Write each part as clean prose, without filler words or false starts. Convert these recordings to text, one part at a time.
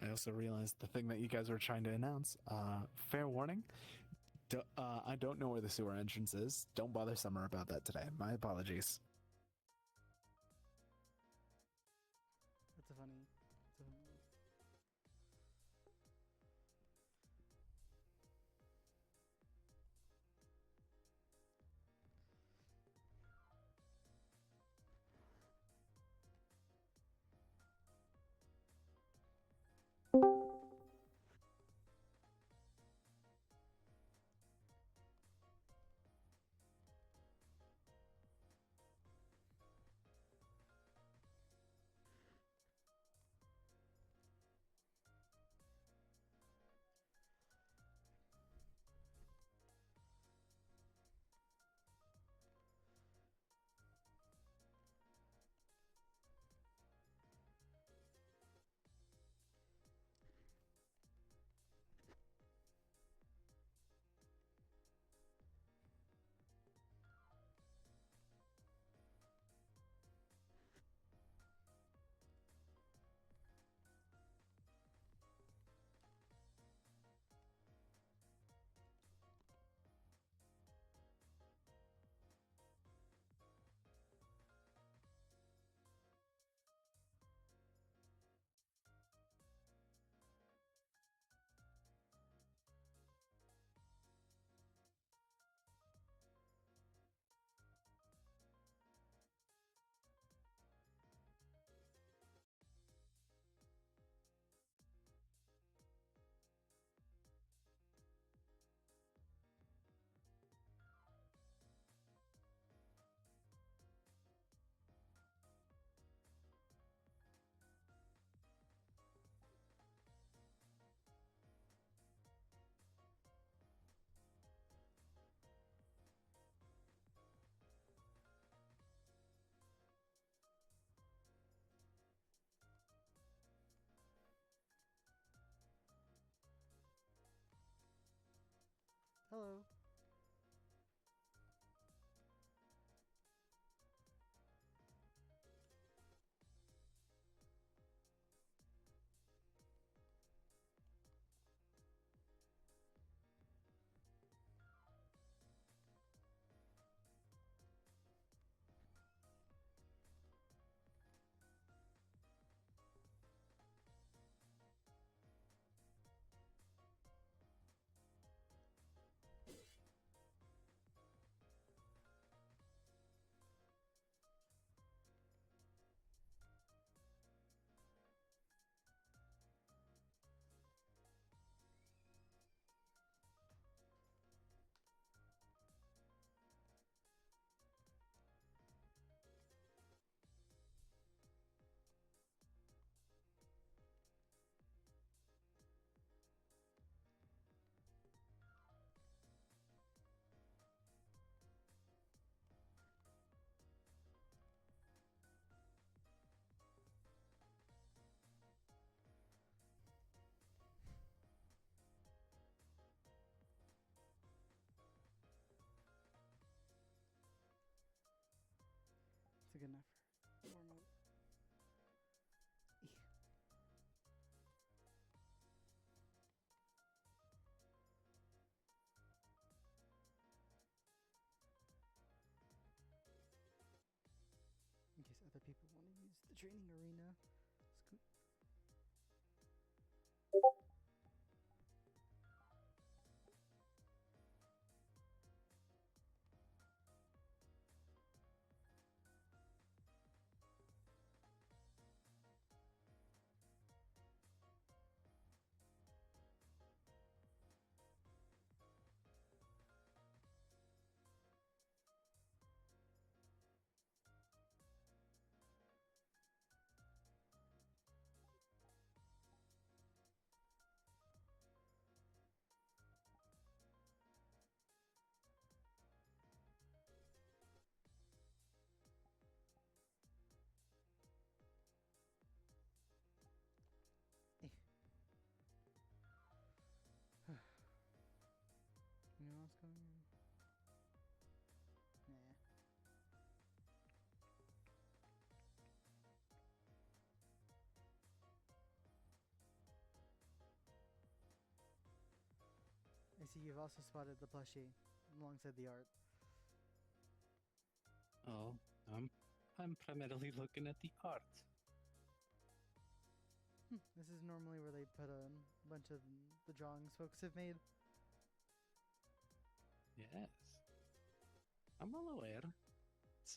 I also realized the thing that you guys were trying to announce. Fair warning. I don't know where the sewer entrance is. Don't bother Summer about that today. My apologies. That's a funny. Hello. It's a good enough warm up. In case other people want to use the training arena. Scoot. Anyone else going? Nah. see you've also spotted the plushie alongside the art. Oh, I'm primarily looking at the art. This is normally where they put a bunch of the drawings folks have made. Yes. I'm well aware. It's,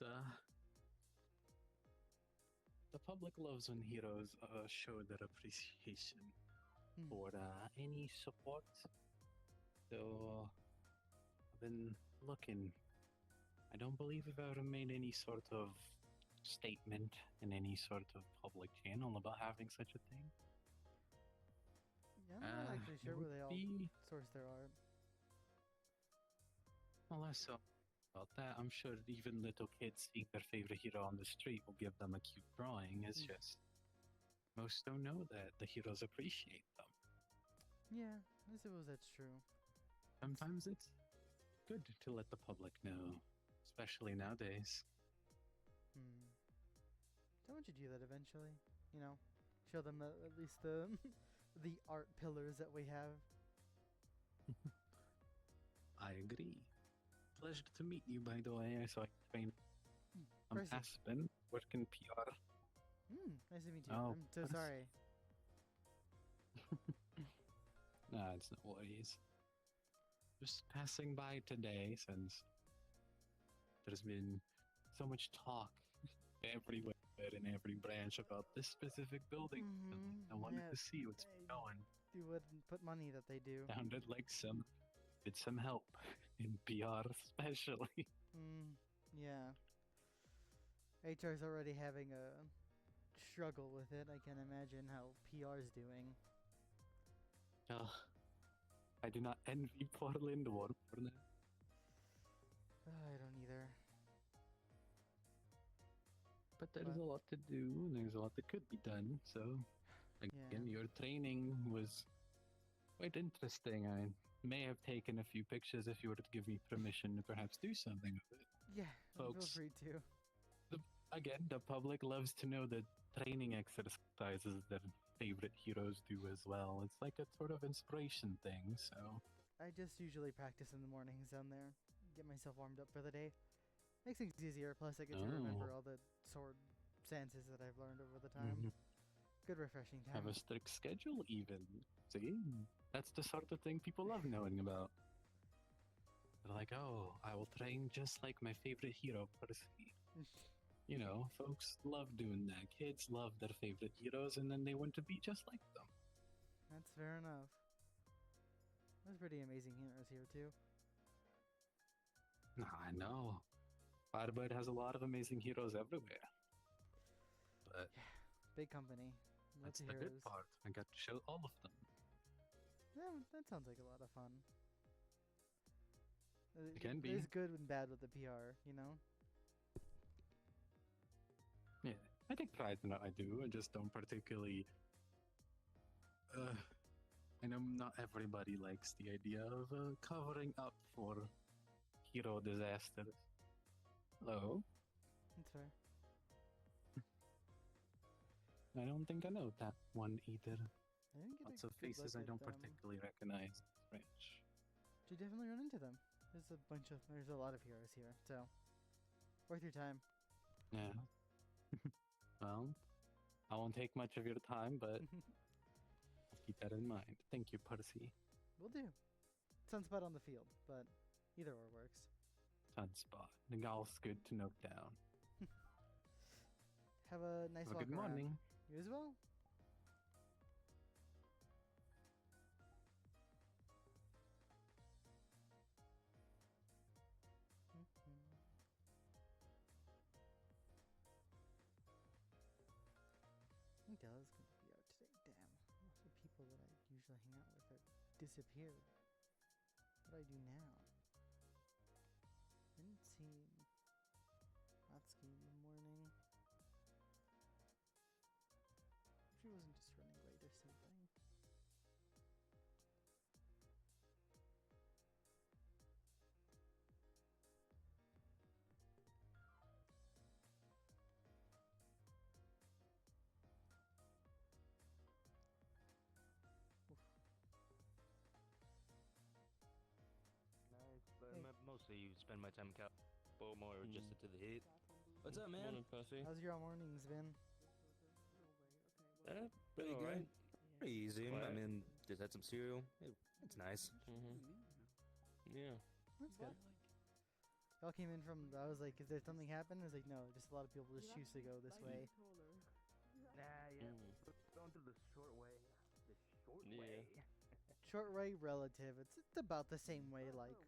the public loves when heroes show their appreciation for any support. So, I've been looking. I don't believe I've ever made any sort of statement in any sort of public channel about having such a thing. Yeah, I'm not actually sure where they all source their art. Well, less so about that. I'm sure even little kids seeing their favorite hero on the street will give them a cute drawing. It's just most don't know that the heroes appreciate them. Yeah, I suppose that's true. Sometimes it's good to let the public know, especially nowadays. Someone should do that eventually. You know, show them at least the the art pillars that we have. I agree. Pleasure to meet you, by the way. I saw you train. I'm Percy. Aspen, working PR. Nice to meet you. Oh, I'm so that's- sorry. Nah, it's no worries. Just passing by today since there's been so much talk everywhere in every branch about this specific building. And I wanted to see what's going. Do wouldn't put money that they do. Sounded like some help in PR especially. Yeah. HR's already having a struggle with it. I can imagine how PR's doing. I do not envy Portland or Portland. I don't either. But there's a lot to do, and there's a lot that could be done. So, again, your training was quite interesting. I may have taken a few pictures if you were to give me permission to perhaps do something with it. Yeah, Folks, feel free to. Again, the public loves to know the training exercises that favorite heroes do as well. It's like a sort of inspiration thing, so... I just usually practice in the mornings down there. Get myself warmed up for the day. Makes things easier, plus I get to remember all the sword stances that I've learned over the time. Good refreshing time. Have a strict schedule even. See? That's the sort of thing people love knowing about. They're like, oh, I will train just like my favorite hero, Percy. You know, folks love doing that. Kids love their favorite heroes, and then they want to be just like them. That's fair enough. There's pretty amazing heroes here, too. I know. Firebird has a lot of amazing heroes everywhere. But big company. That's Lots the of good heroes. part. I got to show all of them. Yeah, that sounds like a lot of fun. It can be. There's good and bad with the PR, you know? Yeah, I take pride in what I do. I just don't particularly... I know not everybody likes the idea of covering up for hero disasters. Hello? That's fair. I don't think I know that one either. I didn't get Lots a of good faces look I don't at, particularly recognize. French. You definitely run into them. There's a lot of heroes here, so worth your time. Yeah. Well, I won't take much of your time, but I'll keep that in mind. Thank you, Percy. Will do. Sunspot on the field, but either or works. Sunspot. The golf's good to note down. Have a nice Have a walk good around. morning. You as well. I think Della's going to be out today. Damn. Most of the people that I usually hang out with have disappeared. What do I do now? Didn't see Natsuki in the morning. She wasn't just running late or something. Oof. say you spend my time in Cabo more just to the hit. What's up, man? Morning, Pussy. How's your mornings been? Pretty alright. good. Pretty easy. I Quiet. mean, just had some cereal. It's nice. Yeah. That's good. Y'all came in from. I was like, "Is there something happened?" I was like, "No, just a lot of people just choose to go this way." Nah, going through the short way. The short Yeah. Short way, relative. It's about the same way. Like, It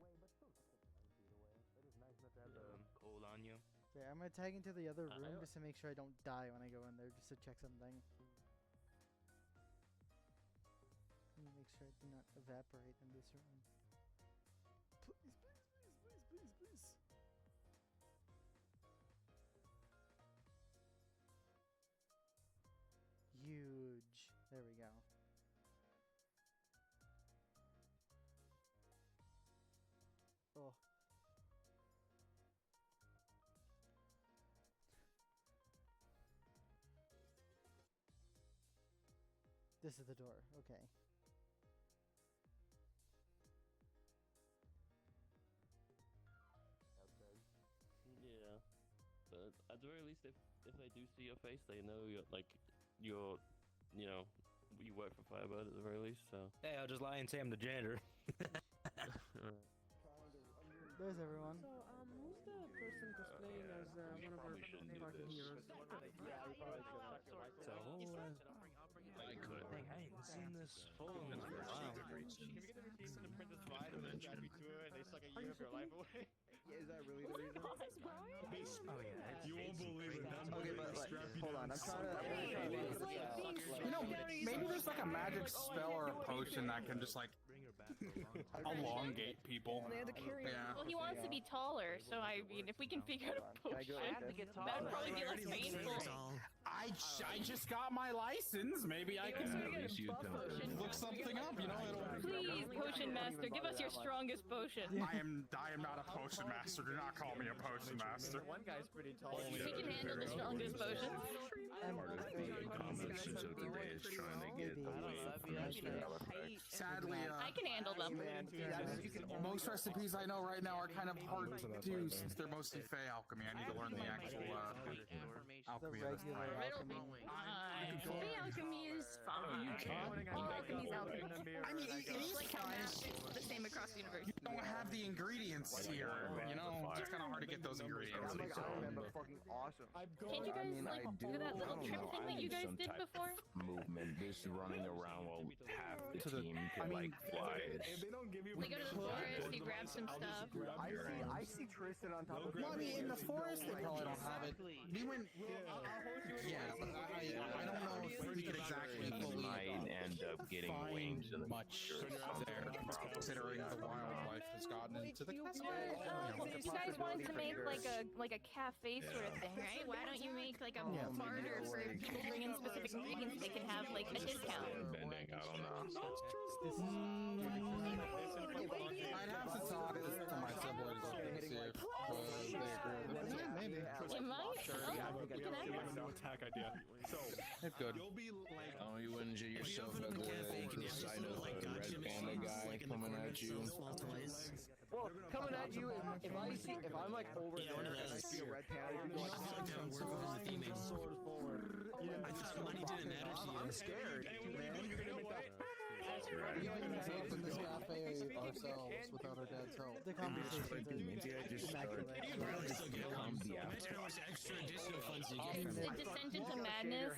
is nice not to have the cold on you. okay, I'm gonna tag into the other room I- just to make sure I don't die when I go in there, just to check something. Let me make sure I do not evaporate in this room. Please, please, please, please, please, please. Huge. There we go. Oh. This is the door. Okay. Yeah. But at the very least, if they do see your face, they know you're you know, you work for Firebird at the very least. So. Hey, I'll just lie and say I'm the janitor. There's everyone. So, who's the person cosplaying as one of our fucking heroes? So, I ain't seen this photo in a while. Is that really the reason? Oh yeah. You won't believe it. Okay, but like, hold on. I'm trying to. You know, maybe there's like a magic spell or a potion that can just like elongate people. Yeah. Well, he wants to be taller, so I mean, if we can figure out a potion, that would probably be less painful. I just got my license. Maybe I can look something up. You know, Please, potion master, give us your strongest potion. I am not a potion master. Do not call me a potion master. One guy's pretty tall. He can handle the strongest potion. Sadly, I can handle them. most recipes I know right now are kind of hard to do since they're mostly Fey alchemy. I need to learn the actual alchemy of this regular type. alchemy. Fey alchemy is fine. All alchemy is alchemy. I mean, it is Like how fine. math is the same across the universe. You don't have the ingredients here. You know, it's kind of hard to get those ingredients. I'm like, I remember fucking awesome. Can't you guys like do that little trip thing that you guys did before? Movement, just running around while half the To the- team I can mean, like fly. If they don't give you We go to the forest, you grab some stuff. I see Tristan on top of. Well, I mean, in the forest they probably don't have it. We went. Yeah, but I don't know if we could exactly You fully might end up getting wings in the much there, considering the wildlife has gotten into the castle. You guys wanted to make like a cafe sort of thing, right? Why don't you make like a barter for people bring in specific ingredients? They can have like a discount. bending. I don't know. I'd have to talk to my siblings and see if they agree with it. Maybe. You might? Oh, you can have it. no attack idea. So It's good. you'll be like Oh, you wouldn't get yourself at the sight of a red panda guy coming at you. Well, coming at you, if I'm like over there and I see a red panda, sword forward. I'm scared, We can open this cafe ourselves without our dad's help. The conversations Maybe I just start The descent into madness.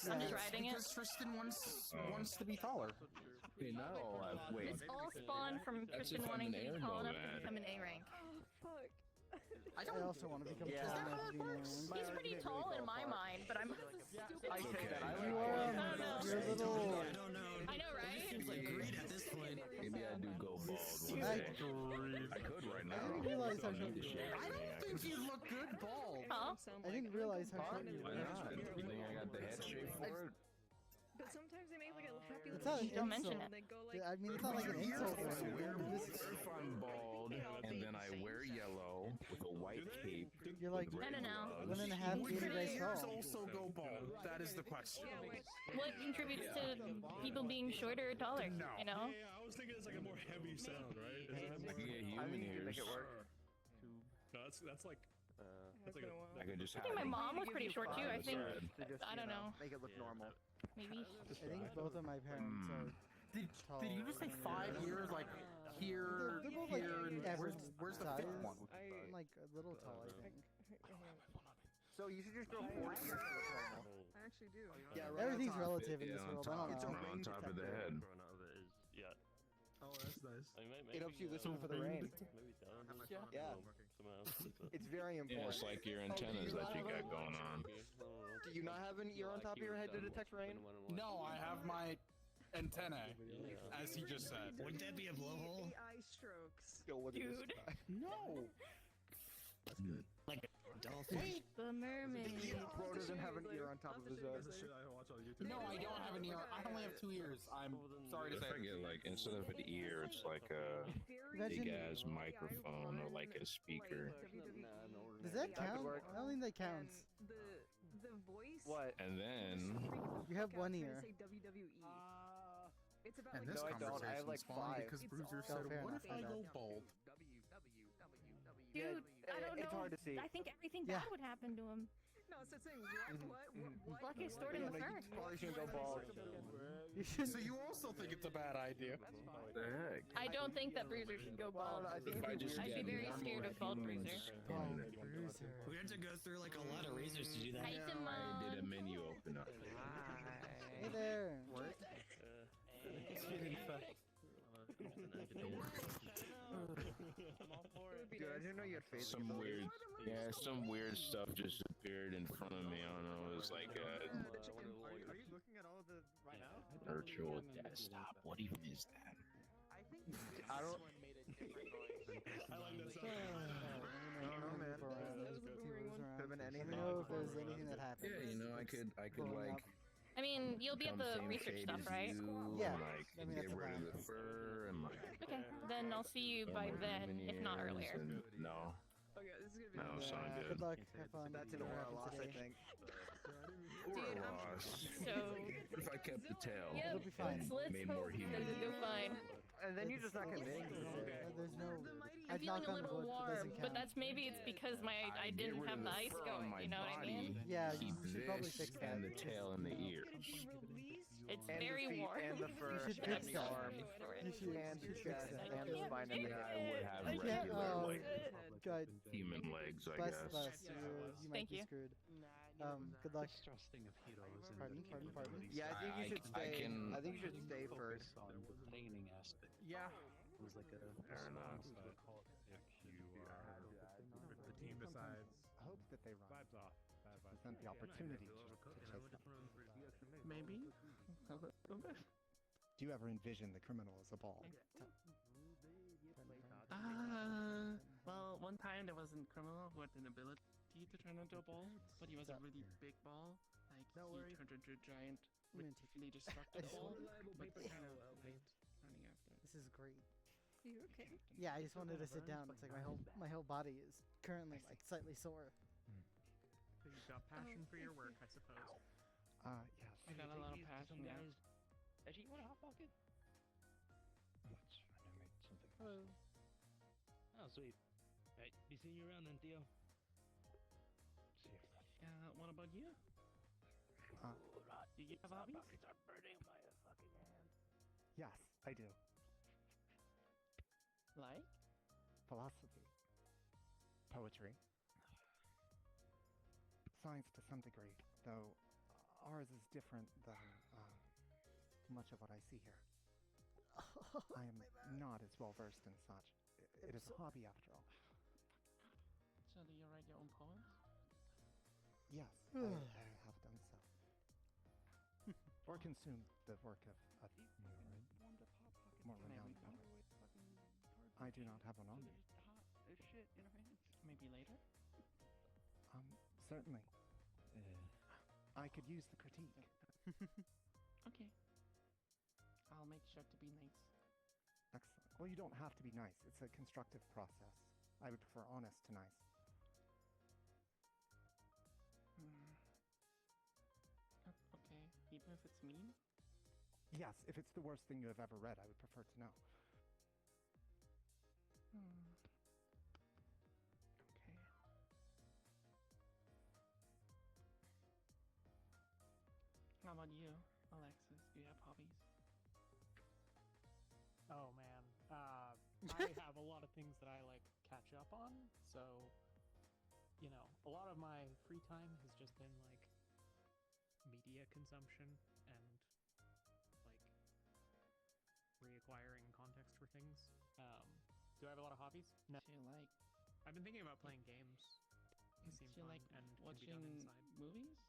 I'm just riding it. Because Tristan wants to be taller. No, wait. This all spawned from Tristan wanting to be tall enough to become an A rank. I also want to become tall enough to be an A. He's pretty tall in my mind, but I'm stupid. I take that. You are you're a little. I know, right? Maybe I do go bald one I day. I could right now. I didn't realize how short you I were. don't think you look good bald. Huh? I didn't realize how short you Why were. not? You think I got the head shape for it? But sometimes they make like a happy It's little not an Don't mention insult. it. They go like. I mean, it's not like an insult or I wear anything. This is, if I'm bald, and then I wear yellow with a white cape. you're like I don't know. 1.5 Would meters your ears tall. also go bald? That is the question. What contributes to people being shorter or taller? No. You know? I was thinking it's like a more heavy sound, right? You get human ears. No, that's like It's been a while. I could just I have think my it. mom was pretty short too. I think. I don't know. Make it look normal. Maybe. I think both of my parents are tall. Did you just say 5 years? Like here, They're both like here, and average where's the size. fifth one? I'm like a little tall, I think. So you should just go 40 years to look normal. I actually do. Yeah, Everything's relative in Yeah, this on world. I top, don't It's a know. on range top of the detector. head. Growing out of it is, yeah. Oh, that's nice. I mean, It helps you maybe, listen for the rain. Maybe down to Yeah. someone else. It's very Yeah, important. it's like your Oh, do antennas you that you have got a- going on. Do you not have an ear on top of your head to detect rain? No, I have my antennae, as he just said. Wouldn't that be a blowhole? Eye strokes. Go look at this Dude. guy. No. Like a dolphin? The mermaid. Bro doesn't have an ear on top of his head. That's the shit I watch on YouTube. No, I don't have an ear. I only have 2 ears. I'm sorry to If say. I get like instead of an ear, it's like a big ass microphone or like a speaker. Does that That could count? work. I don't think that counts. The voice. What? And then You have one ear. Say WWE. It's about And like this No, I don't. I have, conversation like, spawned 5. because It's Bruiser all- said, fair "What enough, if I my go bad. bald?" Dude, I don't know. It's hard to see. I think everything Yeah. bad would happen to him. No, so it's saying what? Luck is stored in the Yeah, fern. you probably shouldn't go bald. You should. So you also think it's a bad idea? what the heck? I don't think that Bruiser should go bald. I think If I it'd be just weird. I'd be get very normal scared of bald human Bruiser. skin, We had to go through like a lot of razors to do that. Hi, I Simone. did a menu open up. Hey there. Dude, I didn't know you had face. Some weird stuff just appeared in front of me. I don't know. It was like a Are you looking at all of the right now? virtual desktop. What even is that? I don't. I like that sound. I don't know, man. Could have been Let anything. me know if there's anything that happened. Yeah, you know, I could Growing like up. I mean, you'll be at come the same research shade stuff, as right? you, Yeah, Like I mean, get that's rid of about the fur and like. Okay, then I'll see you by then, if not earlier. No, Okay, this is gonna be. no, sound Good good. luck. Have fun. That's an Whatever aura happens loss, I today. think. Or Dude, a I'm- loss. So, What if I kept the tail? yep, It'll be fine. let's Made hope more human. that it'll go fine. And then you're just not committing. There's no. I'm I'd feeling knock a on little wood, it warm, doesn't but count. that's maybe it's because I Get didn't rid have of the ice fur on going. my You know what I body, mean? Yeah, you keep should probably this fix that. and the tail and the ears. It's And the very feet warm. and the fur You should and fix the that. arm You should, and you the should fix chest that. and the spine and the Yeah, I would have I can't. regular Oh, like God. human legs, I Bless, guess. bless. You might Thank be you. screwed. Good luck. Distrusting of heroes and Pardon. Yeah, I think you should I stay. can- I think you should stay first. focus on the training aspect. Yeah. It was like a Fair enough. If the team decides I hope that they run. vibes off. Bad vibes. Present the opportunity to chase them. Maybe. Do you ever envision the criminal as a ball? Well, one time there was a criminal who had an ability to turn into a ball, but he was a really big ball. Like, he turned into a giant, really destructive ball, but kind of running after. This is great. You okay? Yeah, I just wanted to sit down. It's like my whole body is currently like slightly sore. So you've got passion for your work, I suppose. Yes. I got a lot of passion, yeah. Actually, you want a hot pocket? Hello. Oh, sweet. Hey, be seeing you around then, Theo. What about you? Do you have hobbies? are burning my fucking hand. Yes, I do. Like? Philosophy. Poetry. Science to some degree, though ours is different than much of what I see here. I am not as well versed in such. It is a hobby after all. So do you write your own poems? Yes, I have done so. Or consume the work of more renowned poets. I do not have one on me. Shit in our hands. Maybe later? Certainly. I could use the critique. Okay. I'll make sure to be nice. Excellent. Well, you don't have to be nice. It's a constructive process. I would prefer honest to nice. Okay, even if it's mean? Yes, if it's the worst thing you have ever read, I would prefer to know. Okay. about you, Alexis? Do you have hobbies? Oh man, I have a lot of things that I like catch up on. So, you know, a lot of my free time has just been like media consumption and like reacquiring context for things. Do I have a lot of hobbies? No. Do you like? I've been thinking about playing games. They seem Do you fun like and can be watching done inside. movies?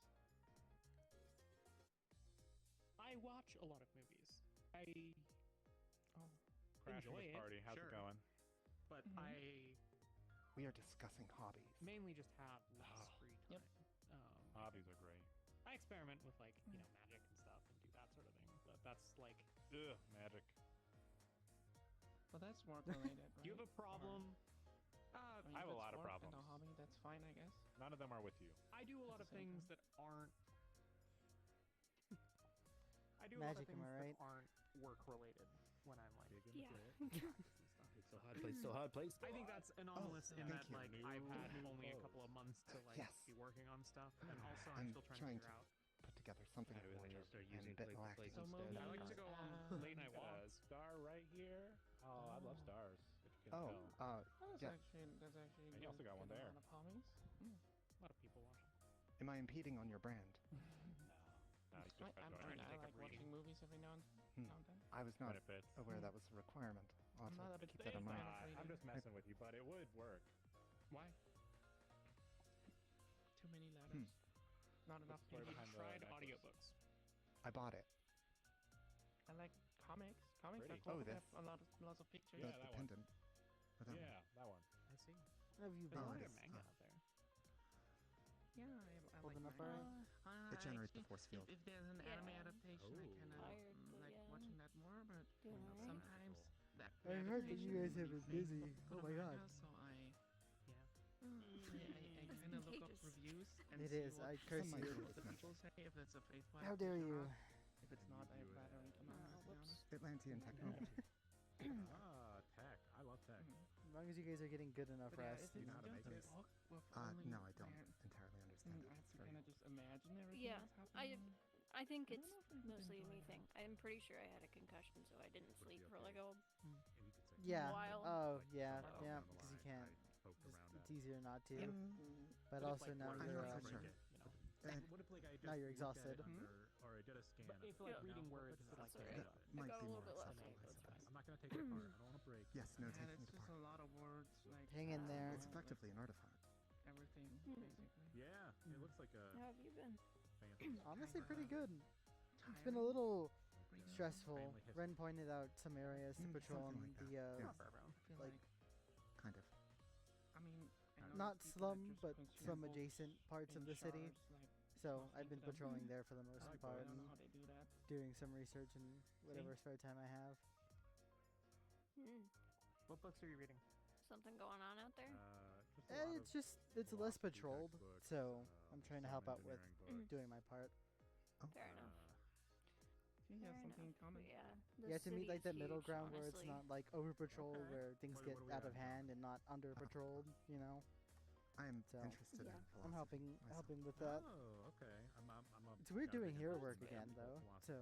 I watch a lot of movies. I Crash enjoy it. Party. How's sure. it going? But Mhm. We are discussing hobbies. mainly just have less free time. Yep. Hobbies are great. I experiment with like, you know, magic and stuff and do that sort of thing. But that's like Ugh, magic. Well, that's work related, right? Do you have a problem? I have a lot of problems. And a hobby, that's fine, I guess. None of them are with you. I do a lot of That's the same things that aren't. I do a lot of Magic, am things I that right? aren't work related when I'm like. Yeah. It's a hard place. Still hard place. I think that's anomalous in that thank you. like I've had only a couple of months to like Yes. be working on stuff, and also I'm I'm still trying to figure out. put together something I really order need to start and using a bit click to lacking. place So instead. I like to go on late night Got a walks. star right here. Oh, I love stars. If you can Oh, tell. yeah. That's actually. And you also got one there. A lot of hobbies. A lot of people watching. Am I impeding on your brand? No, you just got I joined. like watching movies every now and Hmm. then. I was not When it fits. aware that was a requirement. I'll I'm not have a to big keep that in fan mind. of reading. I'm just messing with you, but it would work. Why? Too many letters. Not enough the story pages. behind the Tried necklace? audiobooks. I bought it. I like comics. Comics Pretty. are cool. Oh, They this. have lots of pictures. Yeah, the that one. pendant. Or that one. Yeah, that one. I see. Have you There's a lot been? of manga out there. Yeah, I Old like enough manga. already? It generates the Actually, force field. If there's an anime Yeah. adaptation, I kind of Tired, but like yeah. watching that more. But Doing alright. sometimes that. I heard that you guys have been busy. For Oh the my god. manga, so I Yeah. kind of look up contagious. reviews and It see is, what I curse Some you. might do the people say. If it's a faithful How dare adaptation or you? not. If it's not, I flattery to be honest. Atlantean technology. Tech. I love tech. As long as you guys are getting good enough But yeah, rest. if you know it's how to just make a it? book with only No, I don't that, entirely understand it. I have It's to very kind of just imagine everything Yeah, that's I happening. I think I it's don't know if I mostly a enjoy me that. thing. I'm pretty sure I had a concussion, so I didn't sleep for like a Yeah. while. Oh, yeah. somewhere Yeah. down the Because you line, can't. I poked It's, around it's at. easier not to. Yep. But if, also like, now work I'm you're. not so break sure. it, you know. What if like I just Now you're looked at exhausted. it under, or I did a scan? But of if it, like you know? reading words is like That's the alright. That I might got be a little more bit left. acceptable, I That's fine. suppose. I'm not gonna take it apart. I don't want to break. Yes, no And taking it's it just apart. a lot of words, like Hang in there. It's effectively an artifact. everything, Hmm. basically. Yeah, it looks like a How have you been? fancy. Honestly, pretty good. It's been a Tiring. little Like a stressful. family history. Ren pointed out some areas to patrol something in like that. the Yeah. Not far around. I feel like- Kind of. I mean, I know not there's people that slum, just but consume some books adjacent parts in of the city. shards, like, So I I've been think that- patrolling there for the most I like part I don't know and how they do that. doing some research and whatever spare time I have. Hmm. What books are you reading? Something going on out there? Just a lot It's just it's less philosophy patrolled, textbooks, so I'm trying to some help out with engineering books. doing my part. Fair enough. You have Fair something in enough. common. But yeah. You have to meet like that middle ground where it's honestly. not like over patrolled Okay. where things What get do we out have of in hand and not under patrolled, you know. I am So, interested in yeah. philosophy. I'm helping myself. with that. Oh, okay. I'm a It's weird gotta doing take hero advice work from again, people though, philosophy so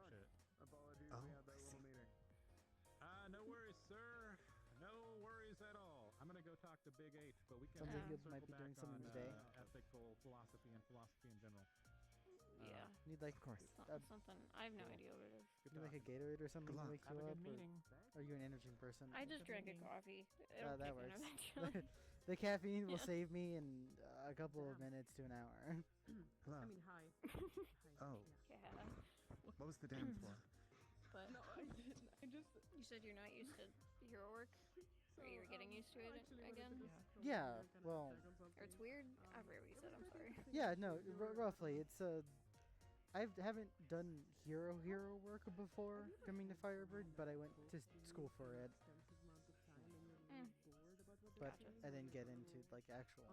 shit. Apologies, Oh, we had that I little see. meeting. No worries, sir. No worries at all. I'm gonna go talk to Big H, but we can Sounds like you circle might be doing back something on, today. ethical philosophy and philosophy in general. Yeah. need like Of course. Something. I have no idea what it is. Good need like a talking. Gatorade or something Good to luck. wake Have you a up. good Or meeting. are you an energy person? I just drank a meeting. coffee. Oh, It'll that kick in works. eventually. The caffeine will Yeah. save me in a couple of minutes to an hour. Hello. I mean, hi. Oh, Yeah. what was the dance for? But No, I didn't. I just. you said you're not used to hero work, or you're getting used to it again, Yeah, well, or it's weird. I forget what you said. I'm sorry. yeah, no, roughly. It's I haven't done hero work before coming to Firebird, but I went to school for it. Mm. But Gotcha. I didn't get into like actual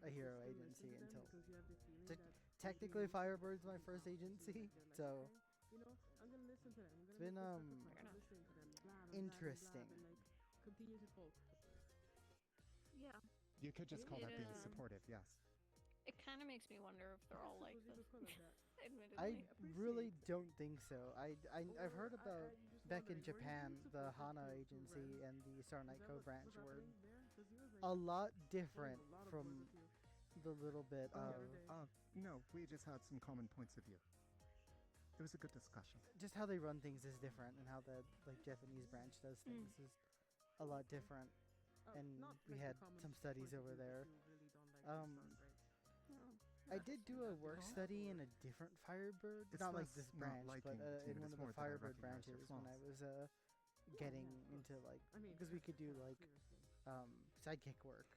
a hero agency until technically Firebird's my first agency, so You know, I'm gonna listen to them. it's been Fair enough. interesting. Continue to talk. Yeah. You could just call that being It, supportive, yes. It kind of makes me wonder if they're all like this. I Admittedly. really don't think so. I've heard about back in Japan, the Hana agency and the Star Night Co branch were a lot different from the little bit of no, we just had some common points of view. It was a good discussion. just how they run things is different, and how the Japanese branch does things is a lot different. And we had some studies over there. I did do a work study in a different Firebird, It's not like less this not branch, liking but it, in one it's of the more that I Firebird recognize your branches when I flaws. was getting into like, because we could do like sidekick work.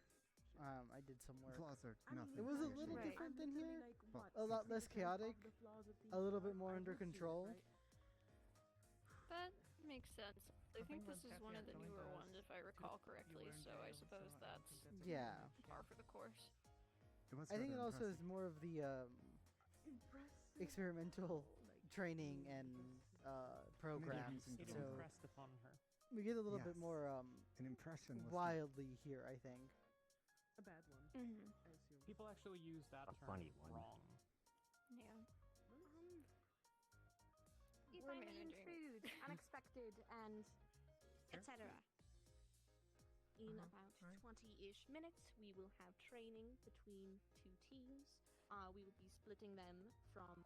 I did some work. Flaws are nothing. It was a to little issue. different than here, Well, a lot less chaotic, a little bit more under control. That makes sense. I think this is one of the newer ones, if I recall correctly, so I suppose that's Yeah. par for the course. It was I think it rather also impressive. is more of the experimental training and programs. It So impressed upon her. we get a little bit Yes. more An impression was wildly here, I think. A bad one, Mm-hmm. I assume. People actually use that A term funny one. wrong. Yeah. If We're I may managing. intrude, unexpected, and etc. In about 20-ish minutes, we will have training between two teams. We will be splitting them from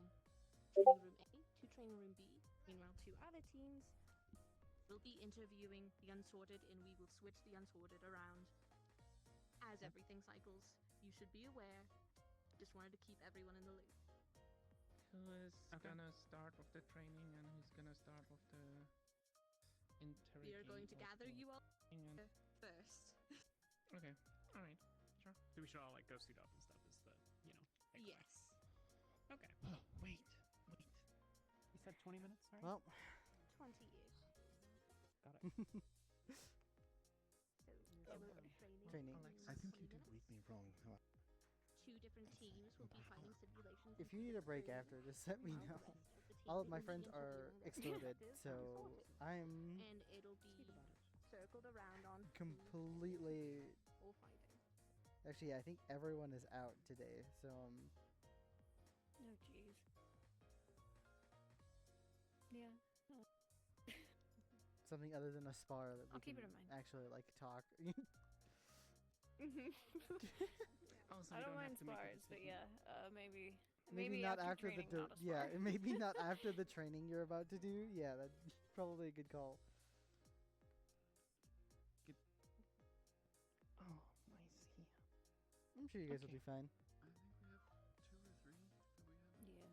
training room A to training room B. Meanwhile, two other teams will be interviewing the unsorted, and we will switch the unsorted around as everything cycles. You should be aware. Just wanted to keep everyone in the loop. Who is gonna start with the training and who's gonna start with the interrogation? We are going to gather you all and... first. Okay, alright, sure. So we should all like go suit up and stuff is the, takeaway. Yes. Okay. Wait. You said 20 minutes, right? Well, 20-ish. Got it. So, there will be Training. I think you did read me wrong. Two different teams will be fighting simulations. if you need a break after, just let me know. All of my friends are exploded, so I'm And it'll be circled around on completely. all fighting. Actually, I think everyone is out today, so Oh, jeez. Yeah. No. something other than a spar that we I'll keep can it in mind. actually like talk. Also, I we don't have mind to make a spars, but decision. yeah, maybe Maybe not after the training, not a yeah, spar. maybe not after the training you're about to do. Yeah, that's probably a good call. Oh, I see. I'm sure you guys will be fine. I think we have 2 or 3. Do we have? Yeah.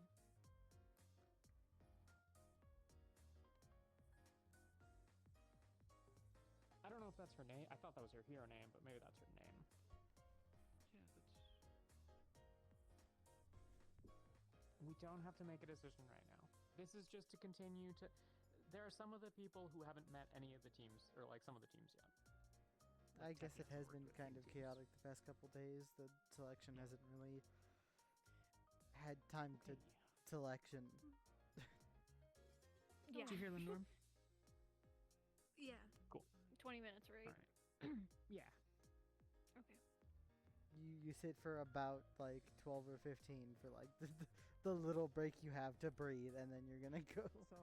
I don't know if that's her name. I thought that was her hero name, but maybe that's her name. Yeah, that's... We don't have to make a decision right now. This is just to continue to... There are some of the people who haven't met any of the teams, or like some of the teams yet. I guess it has been kind of chaotic the past couple days. The selection hasn't really had time to selection. Yeah. Did you hear the norm? Yeah. Cool. 20 minutes, right? Alright. Yeah. Okay. You sit for about like 12 or 15 for like the little break you have to breathe, and then you're gonna go. So,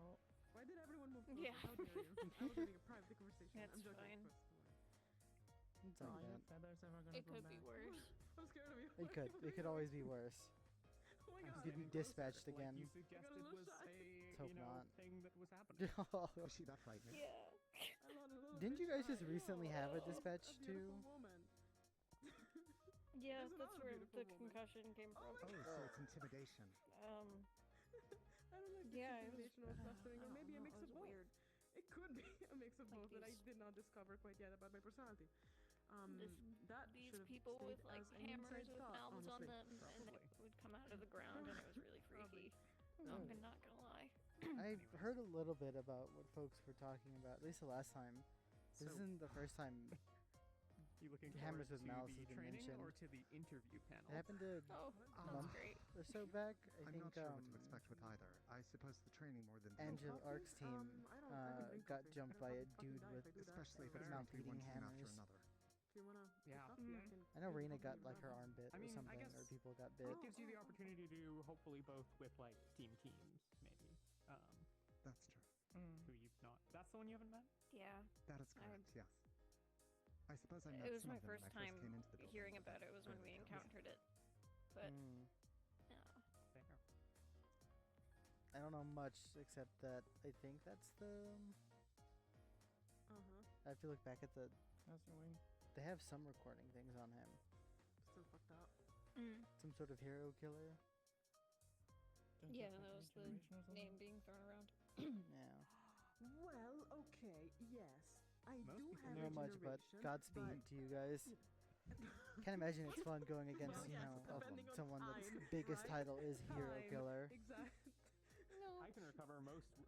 why did everyone move closer? Yeah. How dare you? I was having a private conversation. That's I'm joking, fine. of course. It's Are like your that. feathers ever gonna It grow could be back? worse. I'm scared of you. It could. It could always be worse. Oh my You god. could be dispatched again. Like you suggested little was shy. a Hope not. thing that was happening. Was she that frightening? Yeah. I'm not a little Didn't you bit guys just shy. recently have a Oh, dispatch a too? beautiful woman. Yeah, There's that's another where beautiful the woman. concussion came Oh from. my Oh, so it's intimidation. I don't know if Yeah, it's it was- intimidation or fostering, or maybe a no, mix it of was both. weird. It could be a mix of Like both that I these- did not discover quite yet about my personality. That These should've people stayed with like as an hammers inside with thought, mouths on honestly. them, and they would come out of the ground, and it was really freaky. Oh. I'm not gonna lie. I've heard a little bit about what folks were talking about, at least the last time. This So- isn't the first time. You looking Hammers forward with to mouths the has been training mentioned. or to the interview panel? It happened a Oh, month that's great. or so back. I I'm think not sure what to expect with either. I suppose the training more than the Angela coffee? Ark's team I can drink got coffee. jumped I by a don't fucking dude die with if I do that. especially if it's mouth going to be eating one team after hammers. another. If you wanna Yeah. hook up, yeah, I can. I know can Rena hook got you like up. her arm bit I mean, or something, I guess or people got bit. it gives you the opportunity to do hopefully both with like teams, maybe. That's true. Who you've not. That's the one you haven't met? Yeah. That is correct, yes. I suppose I met It was some my of them first when I time first came into the building. hearing about it was when we encountered it. But Mm. yeah. Fair. I don't know much except that I think that's the. I have to look back at the. How's your wing? They have some recording things on him. Still fucked up. Some sort of hero killer. Yeah, that was the name being thrown around. Yeah. Well, okay, yes. I Most do people have know much, but Godspeed to you guys. Can't imagine it's fun going against, someone that's biggest title is hero killer. Exactly. I can recover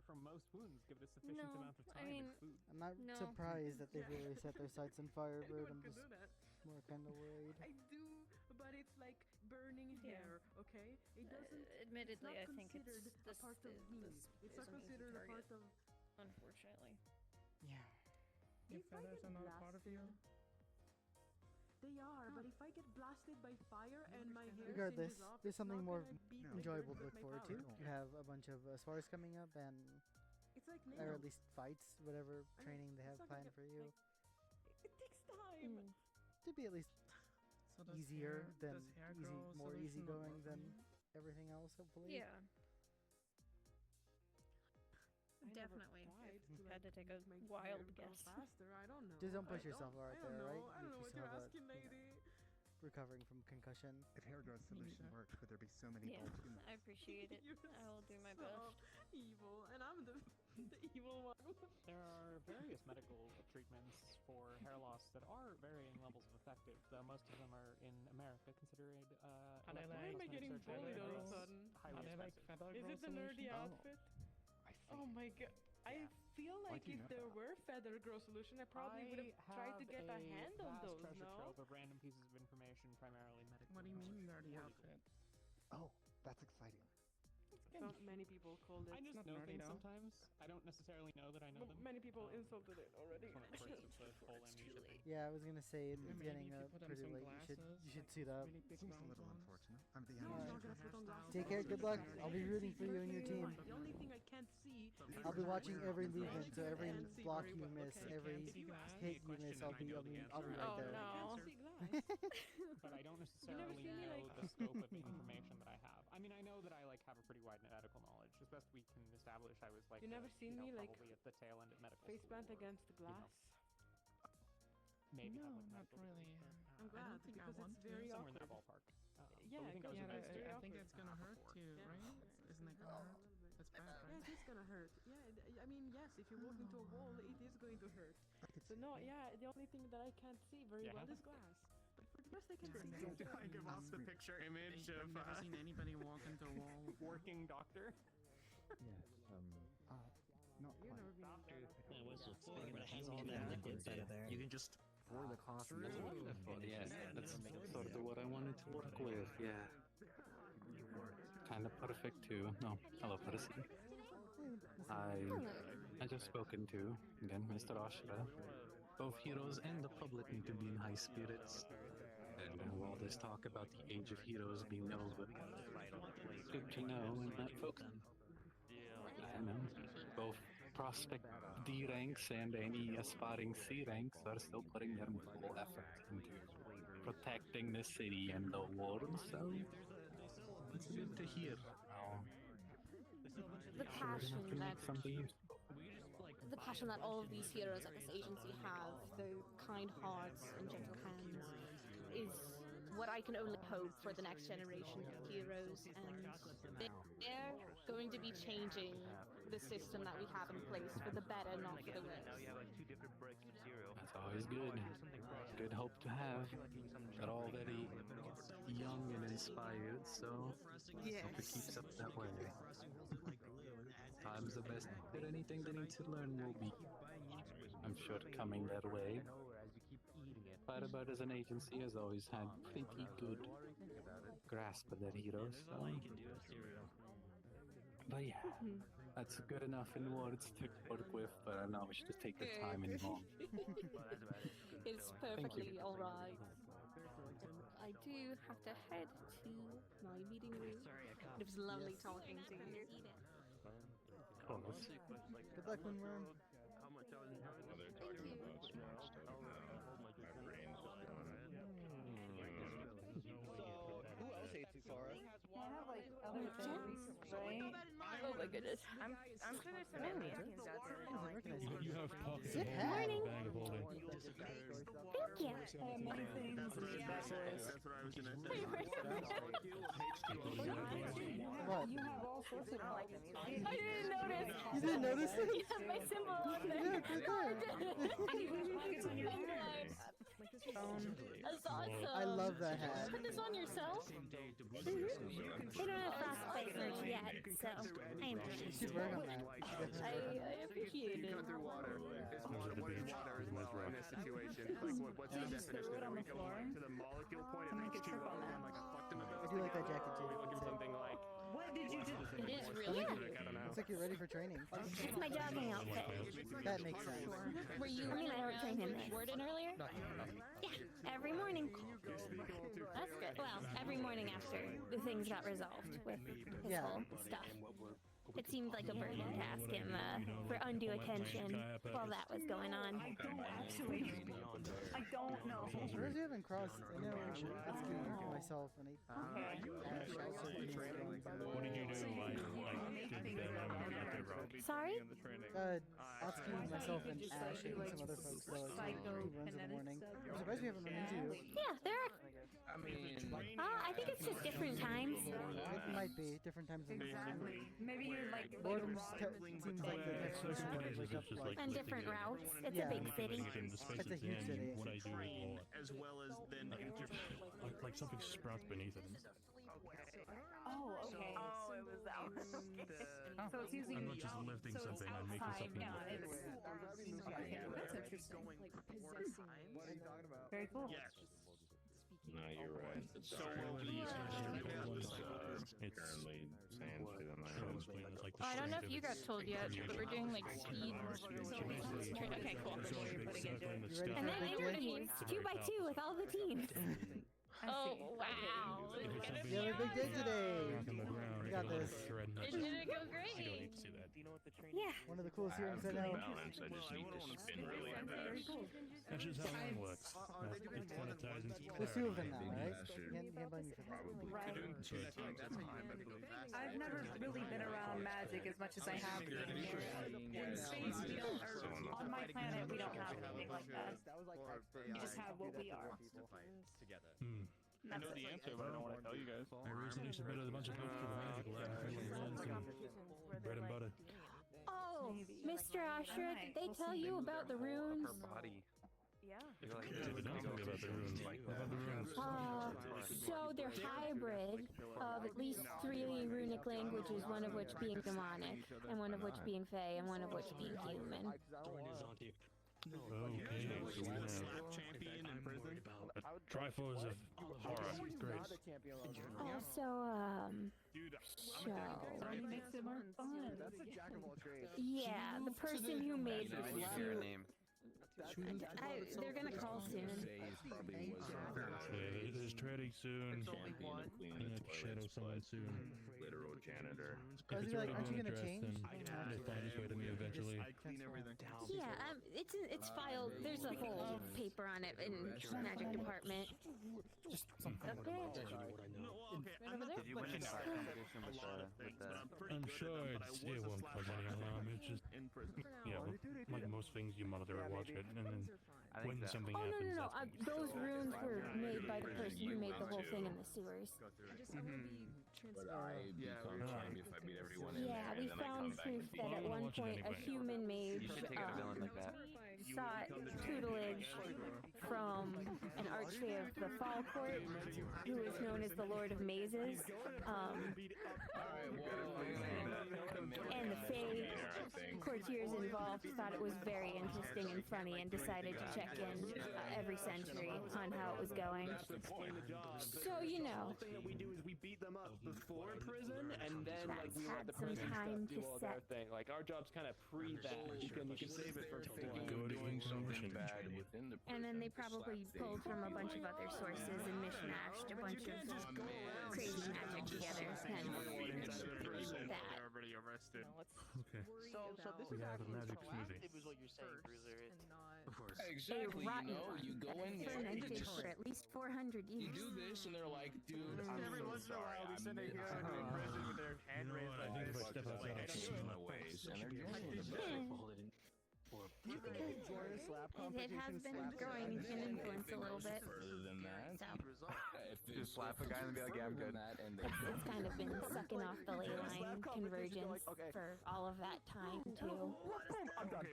from most wounds, give it a sufficient amount of time and food. I'm not surprised that they've really set their sights on Firebird. I'm just more kind of worried. I do, but it's like burning hair, okay? It doesn't. Admittedly, I it's not think it's considered a part of me. It's not considered a part of. Unfortunately. Yeah. Your feathers are not a part of you. They are, but if I get blasted by fire and my hair Regardless, singes off, there's it's something not more gonna beat the enjoyable to dirt look with my forward to. power. You have a bunch of spars coming up, and It's like or nails. at least fights, whatever I mean, training they it's have not planned gonna for you. It takes time. To be at least So does easier hair- than does hair easy, grow more solution not easygoing work for than you? everything else. Hopefully. Yeah. I never Definitely. tried to, Had to take a make wild hair grow guess. Faster. I don't know. Just don't push I yourself don't- out I don't there, know. right? I don't know You what still you're have a, asking, lady. recovering from concussion. If hair growth solution worked, would there be so many Yeah, bulk humans? I appreciate it. You're I will do my so best. evil, and I'm the the evil one. There are various medical treatments for hair loss that are varying levels of effective, though most of them are in America considered Are they Why am I getting bullied all of a sudden? Are they like feather Is grow it the nerdy solutions? outfit? Oh my god. I feel like do you if know there were feather grow solution, I probably would have tried to get a hand on those, treasure no? trove of random pieces of information, primarily medical. What do you mean nerdy outfit? Oh, that's exciting. So many people called it. I just not know nerdy things though. sometimes. I don't necessarily know that I know them. Many people insulted it already. One of the perks of the whole amnesia thing. Yeah, I was gonna say it's Maybe getting if you put on pretty some late. glasses, You should like suit up. really big Seems a round little ones. unfortunate. I'm the No, youngest. I'm not gonna put on glasses. Take care. Good luck. I'll be rooting for you and your team. The only thing I can't see is I'll be watching every I movement, so every can't see block very you well, miss, okay? every If you ask me hit a you miss, question I'll and I be know the right answer, there. Oh, no. I can't see glass. But I don't necessarily never seen me, know like- the scope of information that I have. I mean, I know that I like have a pretty wide medical knowledge. As best we can establish, I was like You never seen me, like, probably at the tail end of medical Face school plant or, against the you know, glass. maybe No, have like not medical really. degree, but, I'm I glad don't think I because want it's to. very somewhere in that awkward. ballpark. Yeah, but we think because it was Yeah, a nice I think day. it's gonna hurt too, Yeah. right? Isn't it gonna hurt? That's bad, Yeah, right? it is gonna hurt. Yeah, I mean, yes, if you walk into a wall, it is going to hurt. So no, yeah, the only thing that I can't see very Yeah. well is glass. But for the rest, I can see. I've it. I give off the picture image I've of never seen anybody walk into a wall. working doctor. Yes. Not You've quite. never been Doctor. Yeah, what's the Speaking of has all that liquid there. You can just pour the coffee. That's wonderful. Yeah, that's sort of what I wanted to work with. Yeah. Kind of perfect too. No, hello, Percy. I just spoken to again, Mr. Ashra. Both heroes and the public need to be in high spirits. And all this talk about the age of heroes being over, it's good to know and that folks, I know, both prospect D ranks and any aspiring C ranks are still putting their full effort into protecting the city and the world, so it's good to hear. The passion that something useful. the passion that all of these heroes at this agency have, the kind hearts and gentle hands, is what I can only hope for the next generation of heroes. And they're going to be changing the system that we have in place for the better, not for the worse. That's always good. Good hope to have. They're all very young and inspired, so hope it keeps up that way. Time's the best. If anything they need to learn will be, I'm sure, coming their way. Firebird as an agency has always had pretty good grasp of their heroes, so... But yeah, that's good enough in words to work with, but I know we should just take the time anymore. It's perfectly alright. I do have to head to my meeting room. It was lovely talking to you. Oh, let's see. Good luck, Windworm. How much I was enjoying Well, they're talking about smart stuff now. My brain's just going. Who else hates you, Farah? I have like other things, right? Oh my goodness. I'm sure there's some aliens out there that don't like people. You have pockets Good of morning. bag of holding. Thank you. I have many things to be specialist. That's what I was gonna say. What? You have all sorts of problems. I didn't notice. You didn't notice it? You have my symbol on there. Yeah, it's right there. You have pockets on your head. That's awesome. I love that hat. Put this on yourself. They don't have frostbite merch yet, so I am She's wearing a hat. I appreciate it. Through water. What is water as well in this situation? Like, what's the definition? Are we going to the molecule point of H2O and like a fucked him I do like that jacket too. Are we looking something like? What did you do? It is really. I don't know. Looks like you're ready for training. it's my jogging outfit. That makes sense. Were you I mean, I don't train him with this. Warden earlier? Yeah, every morning. That's good. Well, every morning after the things got resolved with his whole stuff. It seemed like a burden to ask him for undue attention while that was going on. I don't actually. I don't know. Whereas you haven't crossed, I know it's myself and Okay. What did you do? Sorry? Atsuki, myself, and Ash, and some other folks go to runs in the morning. I'm surprised we haven't run into you. Yeah, there are. I mean, I think it's just different times. It might be different times in the morning. Maybe you're like Boredom seems like the next person to wake up like. And different routes. It's a big city. It's a huge city. What I do is As well as then like something sprouts beneath it. Oh, okay. Oh, it was that one. Okay. So it's using. I'm not just lifting so something, it's I'm making outside. something Yeah, lift. it's. Okay, that's interesting. Like possessing. What are you talking about? Very cool. Yes. No, you're right. So apparently It's sand through the night. I don't know if you guys told yet, but we're doing like speed. Okay, cool. And then interviews, 2x2 with all the teams. Oh wow! You have a big day today. We got this. It didn't go great. You don't need to see that. Yeah. One of the coolest heroes I know. Balance. I just need to spin really fast. That's just how it works. It's monetizing. There's two of them now, right? You can't blame me for that. I've never really been around magic as much as I have been here. In space, we don't, or on my planet, we don't have anything like that. We just have what we are. I know the answer, but I don't want to tell you guys. I recently submitted a bunch of books for the Magic Lab and some bread and butter. Oh, Mr. Ashra, did they tell you about the runes? Yeah. They did not tell me about the runes. About the runes. So they're hybrid of at least 3 runic languages, one of which being demonic, and one of which being fey, and one of which being human. Okay, so we have champion in prison. Triforce of Horror. Great. Also, so... makes it more fun. That's a jack of all trades. Yeah, the person who made the suit... they're gonna call soon. Yeah, there's trading soon. I'm gonna shadow someone soon. Literal janitor. I was like, aren't you gonna change? They'll find his way to me eventually. Yeah, it's filed. There's a whole paper on it in the magic department. I'm sure it won't cause any alarm. It's just, yeah, like most things, you monitor and watch it, and then when something happens, No. Those runes were made by the person who made the whole thing in the sewers. But I become champion if I beat everyone in Yeah, there, we and then I found come back proof and beat that at you. one point a human mage sought tutelage from an archfey of the Fall Court, who is known as the Lord of Mazes. And the Fae courtiers involved thought it was very interesting and funny and decided to check in every century on how it was going. So, you know. we do is we beat them up before prison, and then like we let Had the some prison time stuff do to all their set- thing. Like our job's kind of pre that. You can save it for doing something bad within the And then they probably pulled from a bunch of other sources and mishmashed a bunch of crazy magic together. Hence that. They're already arrested. Okay. So this We is have a actually magic smoothie. proactive, is what you're saying, Bruiser. And not Of course. Exactly, A rotten you know, one you go in there, fermented you for at least 400 you years. do this, and they're like, dude, I'm Every so once in a sorry. while, we I'm send a hero to prison with their hand raised I like think if this. I step outside, I'll change my ways, and they're doing it. It has been growing in influence a little bit. Further than that, So just slap a guy and be like, yeah, I'm good. it's kind of been sucking off the ley line convergence for all of that time too. I'm done.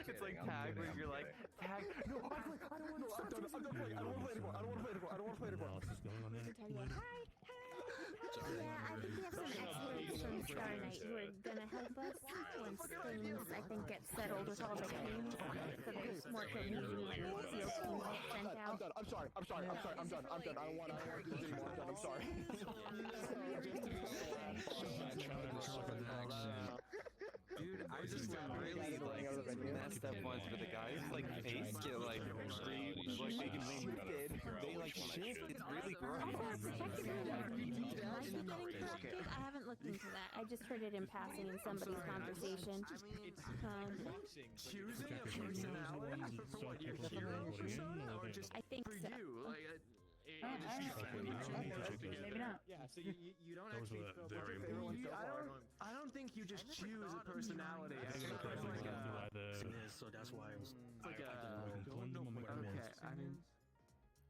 It's like tag where you're like, tag. No, I'm done. I don't want to play anymore. I don't want to play anymore. Hi. Yeah, I think we have some experts from Star Knight who are gonna help us once things, I think, get settled with all the teams, so there's more cohesion when SEAL teams get sent out. I'm done. I'm done. I don't want to do this anymore. I'm sorry. Dude, I just really messed up once with the guys like face get like they can they like shift. It's really gross. Might be getting corrupted. I haven't looked into that. I just heard it in passing in somebody's conversation. Choosing a personality for what your hero persona, or just I think for so. you? Like, Maybe not. Yeah, so you don't Those actually were feel very like important. I don't think you just choose a personality. I think it's like so that's why I was. like okay. I mean,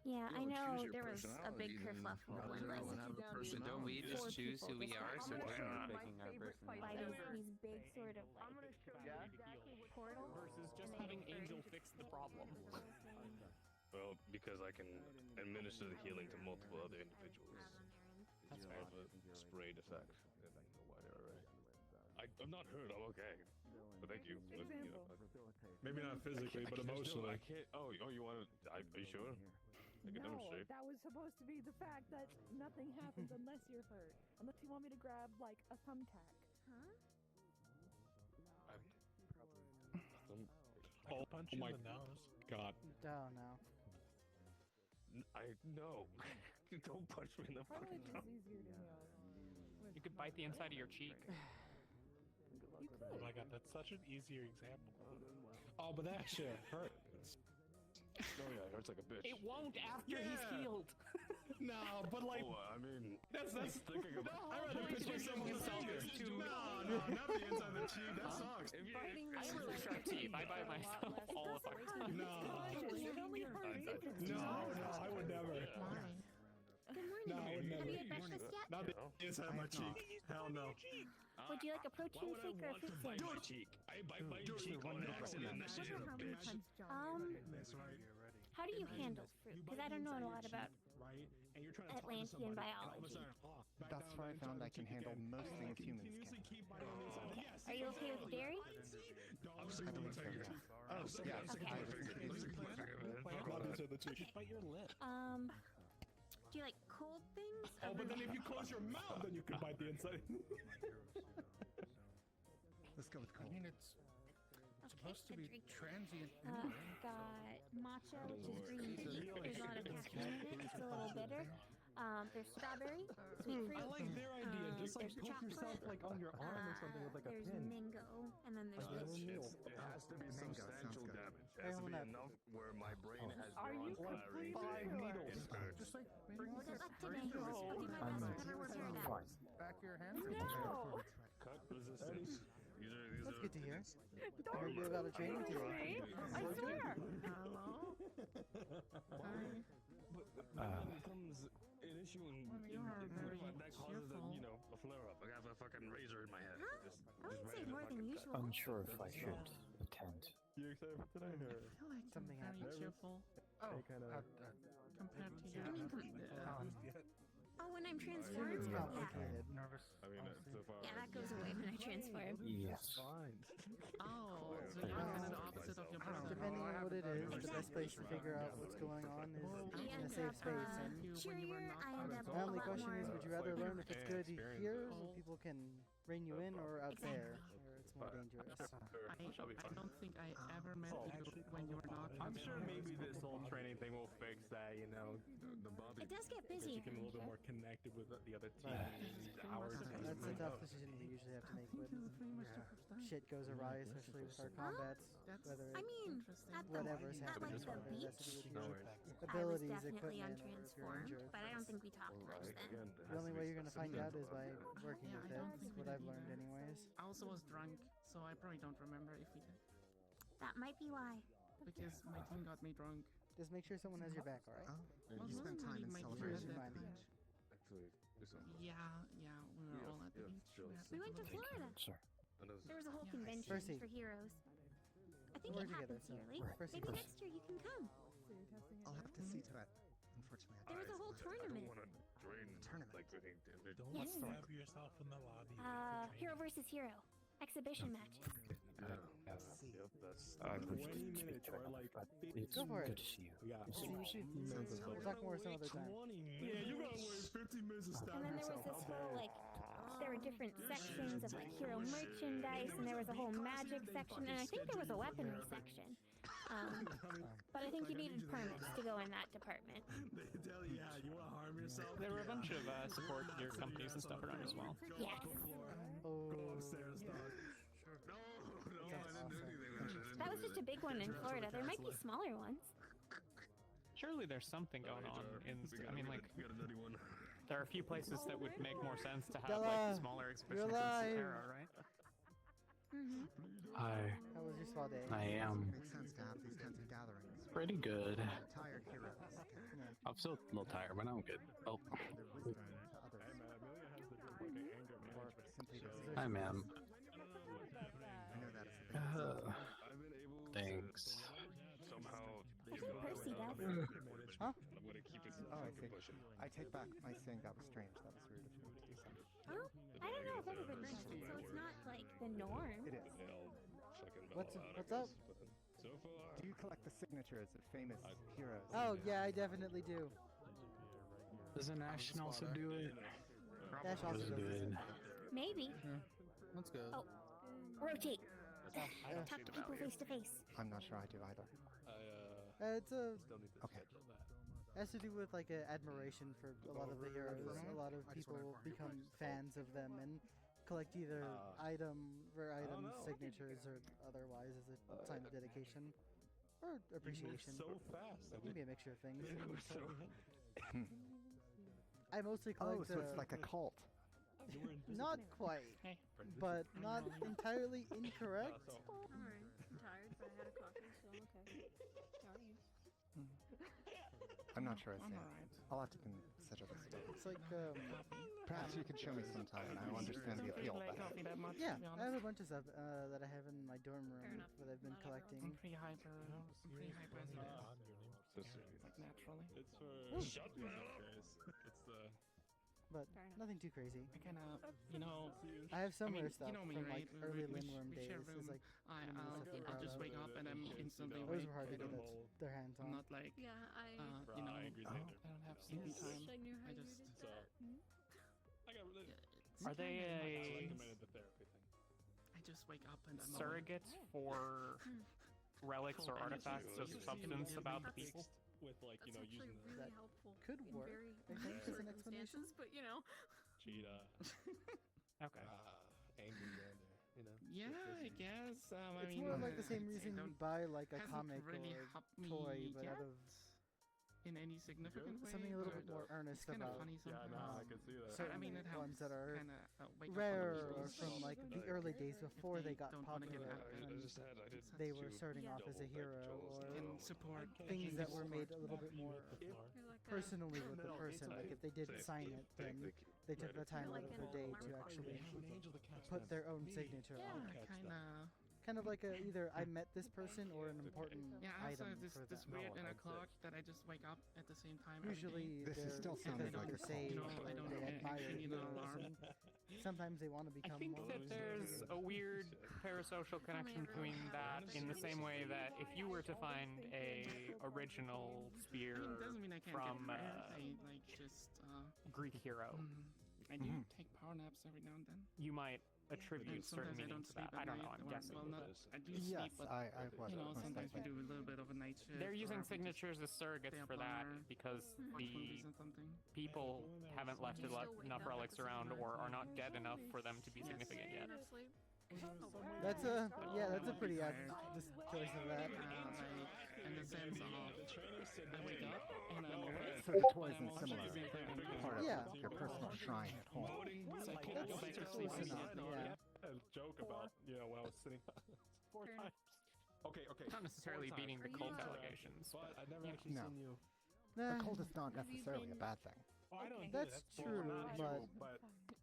Yeah, I You know choose your there was a big personality, kerfuffle when like But don't we just four choose who people we are, so decided we're not to picking our by personality? these big sort of like portals Versus just having Angel fix the problem. Well, because I can administer the healing to multiple other individuals. That's You fair. have a sprayed effect in the wider array. I'm not hurt. I'm okay. But thank you. But, you know, Maybe not physically, but emotionally. I can't. Oh, you want to? Are you sure? I can No, demonstrate. that was supposed to be the fact that nothing happens unless you're hurt. Unless you want me to grab like a thumbtack. Huh? Oh, punch in the nose. God. Oh no. I no. Don't punch me in the Probably fucking just nose. easier to heal. You could bite the inside of your cheek. You could. Oh my god, that's such an easier example. Oh, but that shit hurt. Oh yeah, it hurts like a bitch. It won't after he's healed. No, but like I mean, that's thinking about. I'd rather pitch myself on the cellar. No, not the inside of the cheek. That sucks. I have really sharp teeth. I bite myself all the fucking time. No, I would never. Good morning. No, I would Have never. you had breakfast yet? Not the inside of my cheek. Hell no. Would you like a protein shake or a fruit Bite my sandwich? cheek. I bite my cheek on accident. That shit is a bitch. How do you handle fruit? Because I don't know a lot about Atlantean biology. That's where I found I can handle most things humans can. Are you okay with dairy? Oh, yeah. Just bite your lip. Do you like cold things? Oh, but then if you close your mouth, then you can bite the inside. Let's go with cold. Okay, supposed to be drink. transient. Got matcha, which is green tea. There's a lot of caffeine in it. It's a little bitter. There's strawberry, sweet fruit. I like their idea. Just like there's poke yourself chocolate. like on your arm or something with like a There's pin. mango, and then there's this. It has to be substantial damage. It has to be enough where my brain has Are you drawn clarity. completely needles. Just like bring like Good luck today. I'll do my best to have a repair that. back your hand. No! Cut resistance. These are That's good to hear. Don't I heard you about a training do today. me. I swear! But then it becomes an issue that causes a flare up. I have a fucking razor in my head. I would say more than usual. Unsure if I should attend. You excited for today? Or? I feel like Something I'm very happened. cheerful. Oh, kind of. Compared to you. I mean, oh, when I'm transformed? It's Yeah. complicated. Nervous. I mean, so far. Yeah, that goes away when I transform. Yes. Oh, so you're kind of the opposite of your Depending on what it is, the best place to figure out what's going on is in a safe space. And my only question is, would you rather learn if it's good here, so people can rein you in, or out there, where it's more dangerous? I don't think I ever met you when you were not. I'm sure maybe this whole training thing will fix that, you know. It does get busy. You can be a little bit more connected with the other team. That's a tough decision we usually have to make when shit goes awry, especially with our combats. Whether whatever's happening, the whether it has to do with your I was abilities, definitely equipment, or if you're untransformed, injured. but I don't think we talked much then. The only way you're gonna find out is by working with it. That's what I've learned, anyways. I also was drunk, so I probably don't remember if we did. That might be why. Because my team got me drunk. Just make sure someone has your back, alright? Well, You spent time in celebration. Actually, Yeah, we were all at the beach. We went to Florida. There was a whole convention Percy. for heroes. I think We're it together, happens so yearly. Percy, Maybe Percy. next year you can come. I'll have to see to it. Unfortunately, There was a whole tournament. tournament. Don't Yes. stab yourself in the lobby. Hero versus hero. Exhibition matches. Go for it. Good to see you. Yeah, We'll talk more some other time. Yeah, you gotta wait 15 minutes to stab And then there was this whole like, there were different sections of like hero merchandise, and there was a whole magic section, and I think there was a weaponry section. But I think you needed permits to go in that department. They tell you, yeah, you wanna harm yourself? There were a bunch of support gear companies and stuff around as well. Yes. Oh. Go upstairs, dog. That was just a big one in Florida. There might be smaller ones. Surely there's something going on in. I mean, like, there are a few places that would make more sense to have Della, like smaller exhibitions you're in alive. Sahara, right? Hi. How was your spa day? I am Makes sense to have these kinds of gatherings. pretty good. Tired heroes. I'm still a little tired, but I'm good. Oh. Hi, ma'am. I know that is Thanks. Somehow, I think Percy does. Huh? I'm gonna keep it. Oh, I see. I take back my saying that was strange. That was rude of me to do something. Oh, I don't know. I've never been mentioned, so it's not like the norm. It is. What's up? So far, Do you collect the signatures of famous heroes? Oh yeah, I definitely do. Doesn't Ashton also do it? Dash also Doesn't does do this. it. Maybe. Let's go. Oh, rotate. Talk to people face to face. I'm not sure I do either. It's a Okay. has to do with like a admiration for a lot of the heroes. A lot of people become fans of them and collect either item signatures or otherwise as a sign of dedication or appreciation. so fast. It can be a mixture of things. Hmm. I mostly Oh, collect. so it's like a cult. Not quite, but not entirely incorrect. Alright, I'm tired, but I had a coffee, so okay. How are you? I'm not sure I see. I'll have to consider this. It's like Perhaps you could show me sometime, and I'll understand the appeal better. yeah, I have a bunch of stuff that I have in my dorm room that I've been collecting. I'm pretty hyper as it is. Like naturally. It's for Ooh. shut It's the. But nothing too crazy. I kind of, you know. I have some rare stuff You know me, from right? like early We Lindworm share days. room. It's like I'll just wake up and I'm instantly those awake. were hard to get their hands I'm on. not like, Yeah, you know, I don't have sleepy time. I knew how I you just. did that. I got really. Are they recommended the therapy thing. I just wake up and I'm surrogates for relics or artifacts of substance about the people? With like That's actually using really That helpful could in work, very I think, as an certain explanation. circumstances, but you know. cheetah. Okay. Angry gander. You know. Yeah, I guess. I It's mean, more like the same I reason you don't- buy like a hasn't comic really or helped me toy, but yet out of in any significant way. something a little bit but more earnest it's kind of about funny sometimes. I can see that. certain I mean, it ones helps that are kinda, wake up rare on or the from like the early days before they got don't wanna get popular out there. and I did they were starting off as a hero or can support things that were made a little bit more Like personally with the person. Like if they didn't sign it, then they took the time out of their day to actually put their own signature on it. kind of kind of like either I met this person or an important Yeah, I also item have this, for this them. weird inner clock that I just wake up at the same time. Usually, This is still they're sounding like either a cult. saved You know, or I don't they admire need an heroes, alarm. and sometimes they want to I become think more. that there's a weird parasocial connection between that in the same way that if you were to find a original spear Doesn't mean I can't from get prayer. I like just Greek hero, I do take power naps every now and then. you might attribute certain Sometimes I meaning don't to sleep that. I at don't night. know. I'm Well, guessing. not, I do Yes, sleep, but I was. you know, most sometimes we likely. do a little bit of a night shift. They're using or we just signatures as surrogates stay up for that longer, because watch the movies or something. people haven't left enough relics around or are not dead enough for them to be significant yet. That's a that's a pretty apt choice of that. In the sense of I wake up and I'm awake. So the toys and similar part of your personal shrine at home. So I can't go back to sleep. A joke about when I was sitting 4 times. Okay. Not necessarily beating the cult allegations, But I've never you know. actually No. seen you. A cult is not necessarily a bad thing. Oh, I don't That's true, but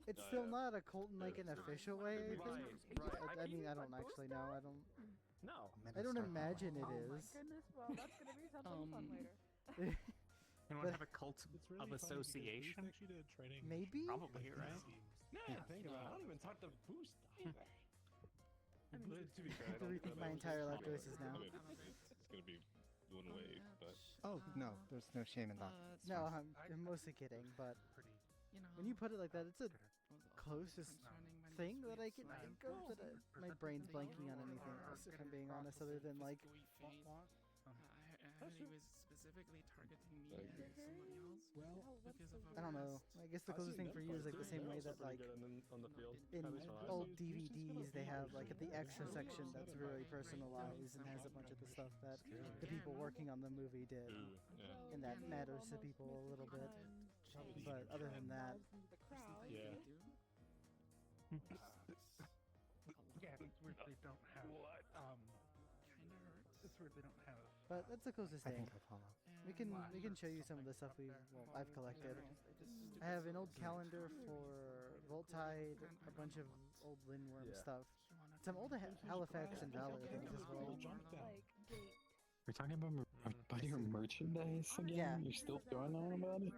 it's still not a cult in like an official way. I think. I mean, I don't actually know. I don't. No. I don't imagine it is. Goodness, well, that's gonna be something fun later. Anyone have a cult of association? Maybe. Probably, right? Yeah, think about it. I don't even talk to Boost either. To be fair, I have to rethink my entire life choices now. It's gonna be one way, but Oh no, there's no shame in that. No, I'm mostly kidding, but when you put it like that, it's a closest thing that I can think of. That my brain's blanking on anything else, if I'm being honest, other than like. I heard he was specifically targeting me and somebody else. Well, because of I don't know. I guess the closest thing for you is like the same way that like in old DVDs they have like at the extra section that's really personalized and has a bunch of the stuff that the people working on the movie did, and that matters to people a little bit. But other than that, yeah. Yeah, it's weird they don't have. It's weird they don't have. but that's the closest I thing. think I follow. We can show you some of the stuff I've collected. I have an old calendar for Voltide, a bunch of old Lindworm stuff, some old Halifax and Valor things as well. We're talking about your merchandise again? Yeah. You're still going on about it?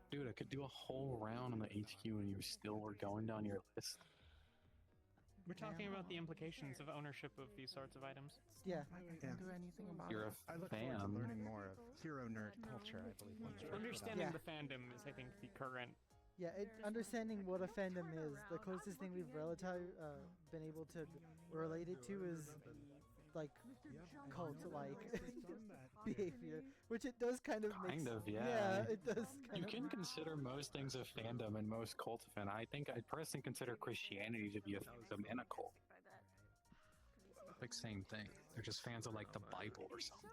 Dude, I could do a whole round on the HQ and you still were going down your list. We're talking about the implications of ownership of these sorts of items. Yeah. I can't do anything about You're it. a I look forward to fan. learning more of hero nerd culture. I believe. once we're Understanding Yeah. the fandom is, I think, the current. Yeah, understanding what a fandom is, the closest thing we've been able to relate it to is like cult-like behavior, which it does kind of make. Kind of, yeah. Yeah, it does. You Kind of. can consider most things a fandom and most cult a fan. I think I personally consider Christianity to be a fandom and a cult. Like same thing. They're just fans of like the Bible or something.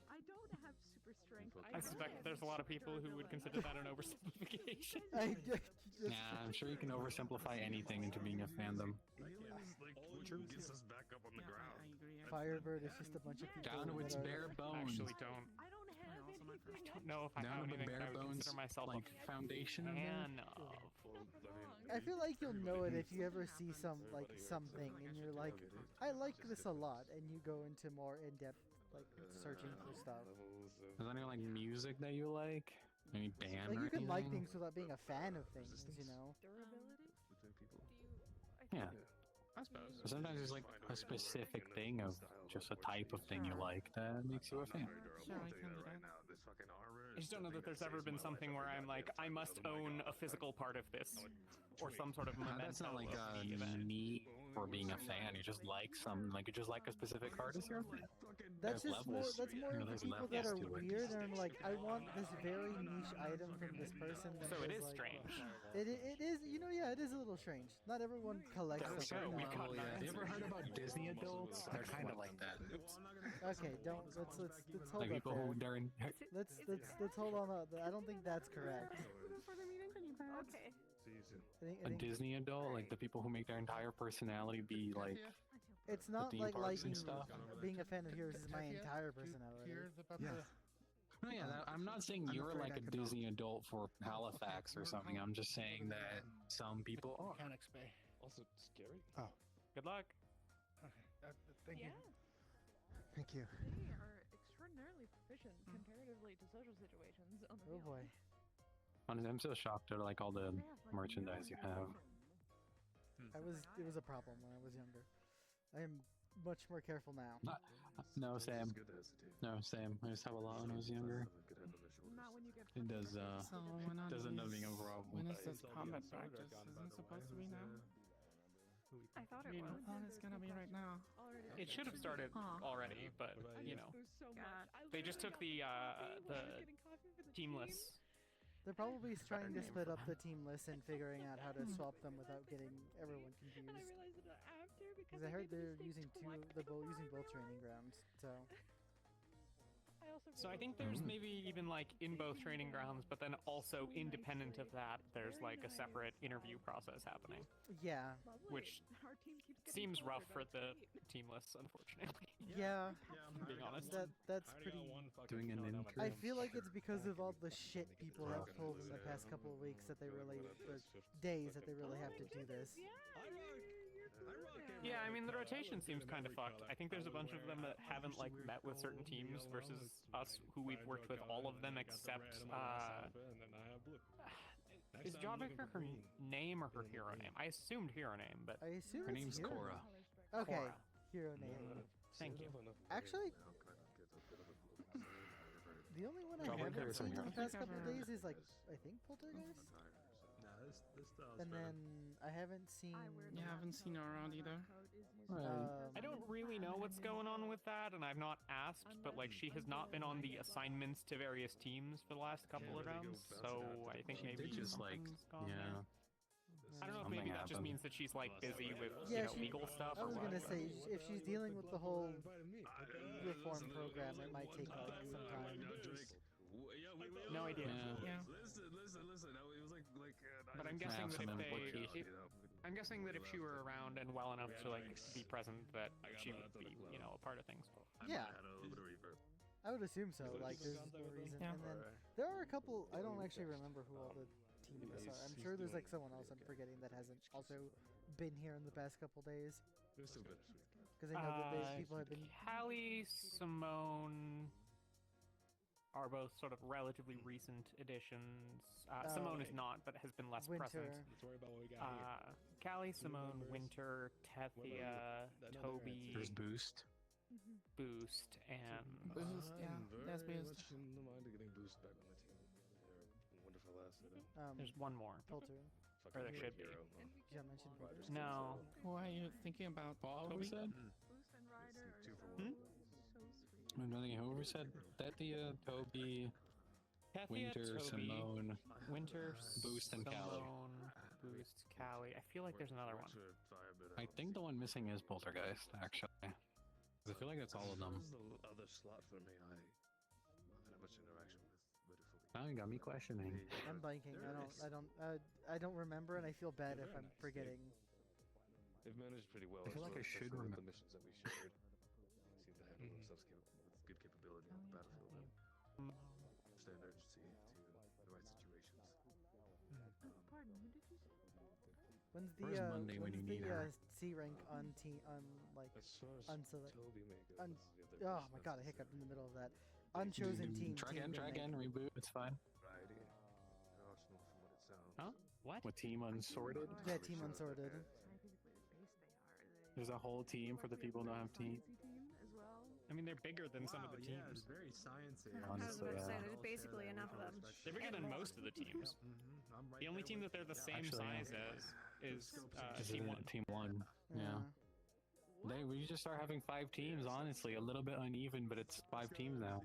I don't have super strength. I suspect there's a lot of people who would consider that an oversimplification. Nah, I'm sure you can oversimplify anything into being a fandom. gets us back up on the ground. Firebird is just a bunch of people. Down to its that are- bare bones. Actually, don't. I don't have anything. I don't know if I Down have to the anything that I bare would bones, consider myself like a foundation of fan that? of. I feel like you'll know it if you ever see something and you're like, I like this a lot, and you go into more in-depth like searching for stuff. Is there any like music that you like? Any band Like or you can like anything? things without being a fan of things, you know. Yeah. I suppose. But sometimes there's like a specific thing of just a type of thing you like that makes you a fan. Sure, I can do that. I just don't know that there's ever been something where I'm like, I must own a physical part of this, or some sort of memento. That's not like of a the event. need for being a fan. You just like some, like you just like a specific artist. You're a fan. That's There's just more. levels. That's more You know, of the there's people levels that are to it. weird, and I'm like, I want this very niche item from this person. That So it is like, strange. It is, you know, yeah, it is a little strange. Not everyone collects That's them. so. like that. Have you ever heard about Disney adults? They're kind of like that. Okay, don't let's hold Like up people there. who they're in. Let's hold on. I don't think that's correct. Okay. A Disney adult, like the people who make their entire personality be like. It's not theme like parks and liking stuff. being a fan of heroes is my entire personality. Yeah. No, yeah, I'm not saying you're like a Disney adult for Halifax or something. I'm just saying that some people are. Also scary. Oh. Good luck. Thank you. Yeah. Thank you. They are extraordinarily proficient comparatively to social situations on the Oh field. boy. Honestly, I'm so shocked at like all the merchandise you have. It was a problem when I was younger. I am much more careful now. No, Sam. No, Sam. I used to have a lot when I was younger. Not when you get It does, So when are does end up being a these- problem. When is this combat practice? Isn't it supposed to be now? I thought I it mean, was. I thought it's gonna be right now. It should have started already, but you know, they just took the team lists. They're probably trying to split up the team lists and figuring out how to swap them without getting everyone confused. And I realized it after because I heard they're using using both training grounds, so. So I think there's maybe even like in both training grounds, but then also independent of that, there's like a separate interview process happening. Yeah. Which seems rough for the team lists, unfortunately. Yeah. Being honest. That's pretty. Doing an intro. I feel like it's because of all the shit people have pulled in the past couple of weeks that they really, the days that they really have to do this. Yeah, I mean the rotation seems kind of fucked. I think there's a bunch of them that haven't like met with certain teams versus us who we've worked with all of them except is Jawbreaker her name or her hero name? I assumed hero name, but I assume her it's name's hero. Cora. Okay, Cora. hero name. Thank you. Actually, the only one I Jawbreaker haven't is her seen in hero. the past couple of days is like I think Poltergeist. And then I haven't seen. Yeah, I haven't seen her around either. I don't really know what's going on with that, and I've not asked, but like she has not been on the assignments to various teams for the last couple of rounds, so I think maybe They just like, something's gone yeah. there. I don't know if maybe that just means that she's like busy with legal stuff. I or was what. gonna say if she's dealing with the whole reform program, it might take like some time. No idea. Yeah. Listen. It was like. But I'm guessing that I'm guessing that if she were around and well enough to like be present, that she would be, a part of things. Yeah. I would assume so. Like, there's no reason. And then there are a couple. I don't actually remember who all the teams are. I'm sure there's like someone else I'm forgetting that hasn't also been here in the past couple days. Because I know that people have been. Callie, Simone are both sort of relatively recent additions. Simone is not, but has been less present. Let's worry about what we got Callie, Simone, Winter, Tethia, Toby. There's Boost. Boost, and... Boost, yeah. That's Boost. No mind getting Boost back on the team. They're wonderful asset. There's one more. Polter. Or there should be. Did I mention Polter? No. Who are you thinking about? Who said? Boost and Ryder are 2 for 1. I'm thinking whoever said Tethia, Toby, Winter, Toby, Simone, Winter, Boost, and Callie. Simone, Boost, Callie. I feel like there's another one. I think the one missing is Poltergeist, actually. 'Cause I feel like that's all of them. This is the other slot for me. I haven't had much interaction with it fully. Now you got me questioning. I'm blanking. I don't remember, and I feel bad if I'm forgetting. They've managed pretty well. I feel like I should especially with remember. the missions that we shared. Seem to handle themselves with good capability on the battlefield. Understand urgency to the right situations. Pardon, who did you say? When's the Where's Monday when you need her? C rank on like unselect? Oh my god, I hiccuped in the middle of that. Unchosen team. Try again, reboot. It's fine. Variety. Arsenal from what it sounds. Huh? What? What team unsorted? Yeah, team unsorted. There's a whole team for the people who don't have team. As well. I mean, they're bigger than some of the Yeah, teams. it's very sciencey. I was about to say, there's basically enough of them. They're bigger than most of the teams. The only team that they're the same size as is Team 1. Team 1. Yeah. We just start having 5 teams, honestly. A little bit uneven, but it's 5 teams now,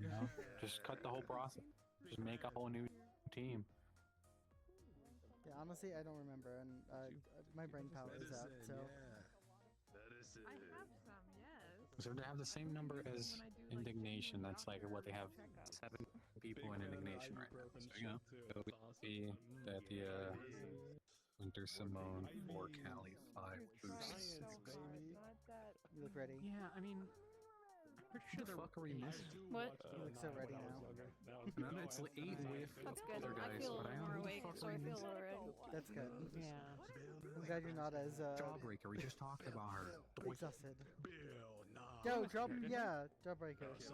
Just cut the whole process. Just make a whole new team. Yeah, honestly, I don't remember, and my brain power is out, so... I have some, yes. So they have the same number as Indignation. That's like what they have 7 people in Indignation right now. So, Tethia, Winter, Simone, 4 Callie, 5 Boost. You look ready. Yeah, I mean, I'm pretty sure the fuck are we missing? What? You look so ready now. No, it's 8 with That's good. other I guys, feel but I more don't know awake, who the so fuck I we feel missing. alright. That's good. Yeah. I'm glad you're not as Jawbreaker, we just talked about her. exhausted. No, drop. Yeah, Jawbreakers.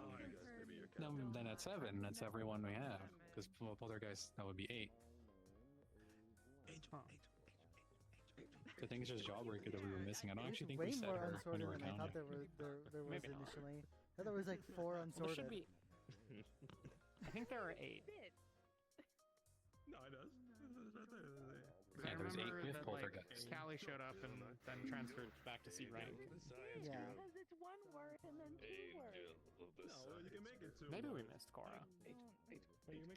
No, then at 7, that's everyone we have. Because Poltergeist, that would be 8. I think it's just Jawbreaker that we were missing. I don't actually think we Way said more her when we unsorted were than I thought counting. there was Maybe not. initially. I thought there was like 4 Well, there unsorted. should be. I think there are 8. No, it does. Yeah, there's 8 with that, like, Poltergeist. Callie showed up and then transferred back to C rank. Yeah. Because it's 1 word and then 2 words. No, you can make it 2. Maybe we missed Cora.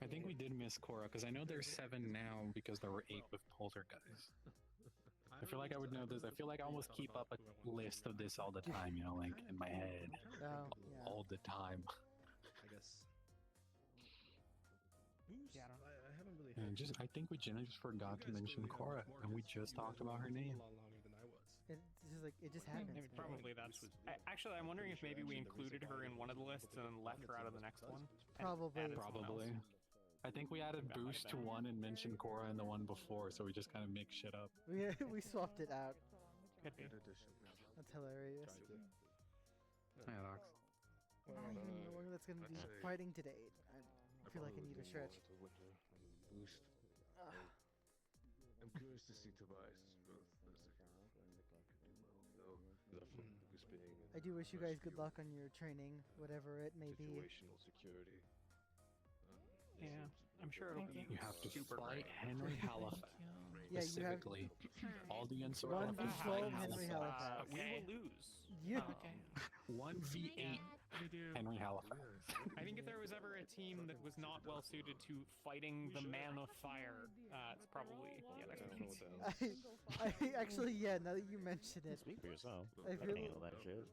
I think we did miss Cora, because I know there's 7 now because there were 8 with Poltergeist. I feel like I would know this. I feel like I almost keep up a list of this all the time, you know, like in my head. Oh, yeah. All the time. I guess. Yeah, I don't know. I haven't really. And I think we just forgot to mention Cora, and we just talked about her name. A lot longer than I was. It's just like it just happens. Maybe, man. probably that's. Actually, I'm wondering if maybe we included her in one of the lists and then left her out of the next one. and Probably. added someone Probably. else. I think we added That might Boost have to been. one and mentioned Cora in the one before, so we just kind of mix shit up. We swapped it out. Could be. That's hilarious. Yeah, Docs. That's gonna be fighting today. I feel like I need a stretch. Boost. I'm curious to see Tobias' growth as a character. Boost being I do wish you guys good luck on your training, whatever it may be. situational security. Yeah, I'm sure it'll be. You have to super fight great. Henry Halifax. Yeah, you have Specifically, all the unsorted 1v12 Henry Halifax. We will lose. You. Okay. 1v8 We do. Henry Halifax. I think if there was ever a team that was not well suited to fighting the Man of Fire, it's probably the other team. I actually, yeah. Now that you mention it, Speak for yourself. I I feel- can handle that shit.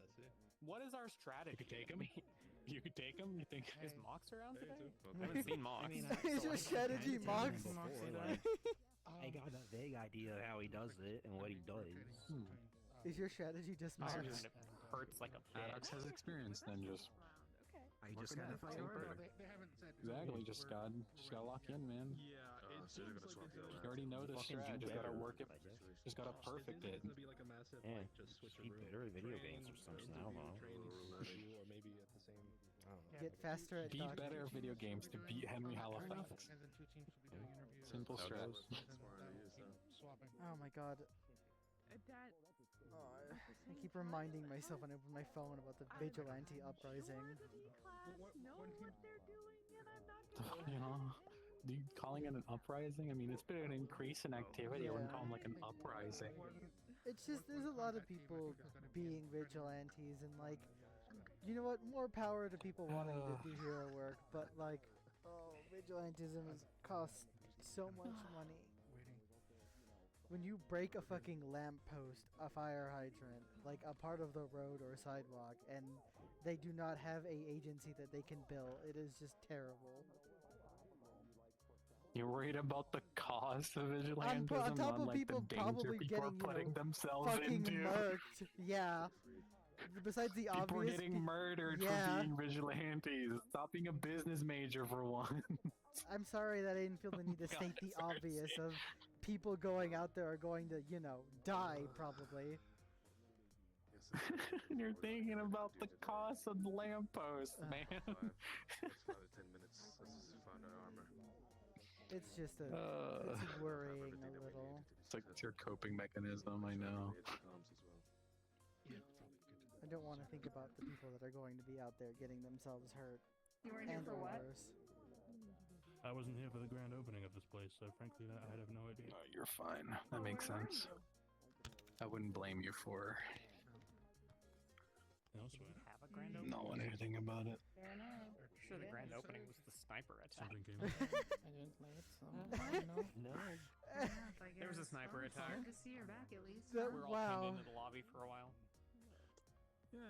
That's it. What is our strategy? You could take him. You could take him. You think? Is Mox around today? Okay. I haven't seen Mox. Is your strategy Mox? I got a vague idea of how he does it and what he does. Is your strategy just Mox? And it hurts like a Alex has experience, then just. I just gotta fight hard. Exactly, just gotta lock in, man. Yeah, it So they're seems gonna like swap it's you You already know the Fucking strat. do Just gotta better, work it. I guess. Just gotta perfect it. It's gonna be like a massive, Yeah. like, just switch Be your room. better at video games or Train something, I interview, don't know. train interview, or maybe at the same. I don't know. Get faster at Be dodging. better at video games to beat Henry Halifax. Simple strat. Oh my god. That I keep reminding myself when I open my phone about the vigilante uprising. class know what they're doing, and I'm not You know, calling it an uprising? I mean, it's been an increase in activity. I wouldn't call them like an uprising. It's just there's a lot of people being vigilantes and like, you know what? More power to people wanting to do hero work, but like, oh, vigilantism costs so much money. When you break a fucking lamppost, a fire hydrant, like a part of the road or sidewalk, and they do not have a agency that they can bill, it is just terrible. You're worried about the cost of vigilantism, On top of like people the danger probably people getting, are putting themselves fucking into. murked. Yeah. Besides the People are obvious. getting murdered Yeah. for being vigilantes. Stop being a business major for one. I'm sorry that I didn't feel the need to God, state the it's hard to obvious say. of people going out there are going to, you know, die probably. And you're thinking about the cost of the lamppost, man. 5 to 10 minutes. Let's find our armor. It's just it's worrying a little. It's like it's your coping mechanism, I know. I don't want to think about the people that are going to be out there getting themselves hurt. You weren't here and for or what? worse. I wasn't here for the grand opening of this place, so frankly, I have no idea. No, you're fine. That makes sense. I wouldn't blame you for Elsewhere. Have a grand opening. not knowing anything about it. Fair enough. Sure, the grand opening was the sniper attack. Something came up. I didn't play it, so No. There was a sniper attack. Good to see her back at least. That- We were all wow. pinned into the lobby for a while. Yeah,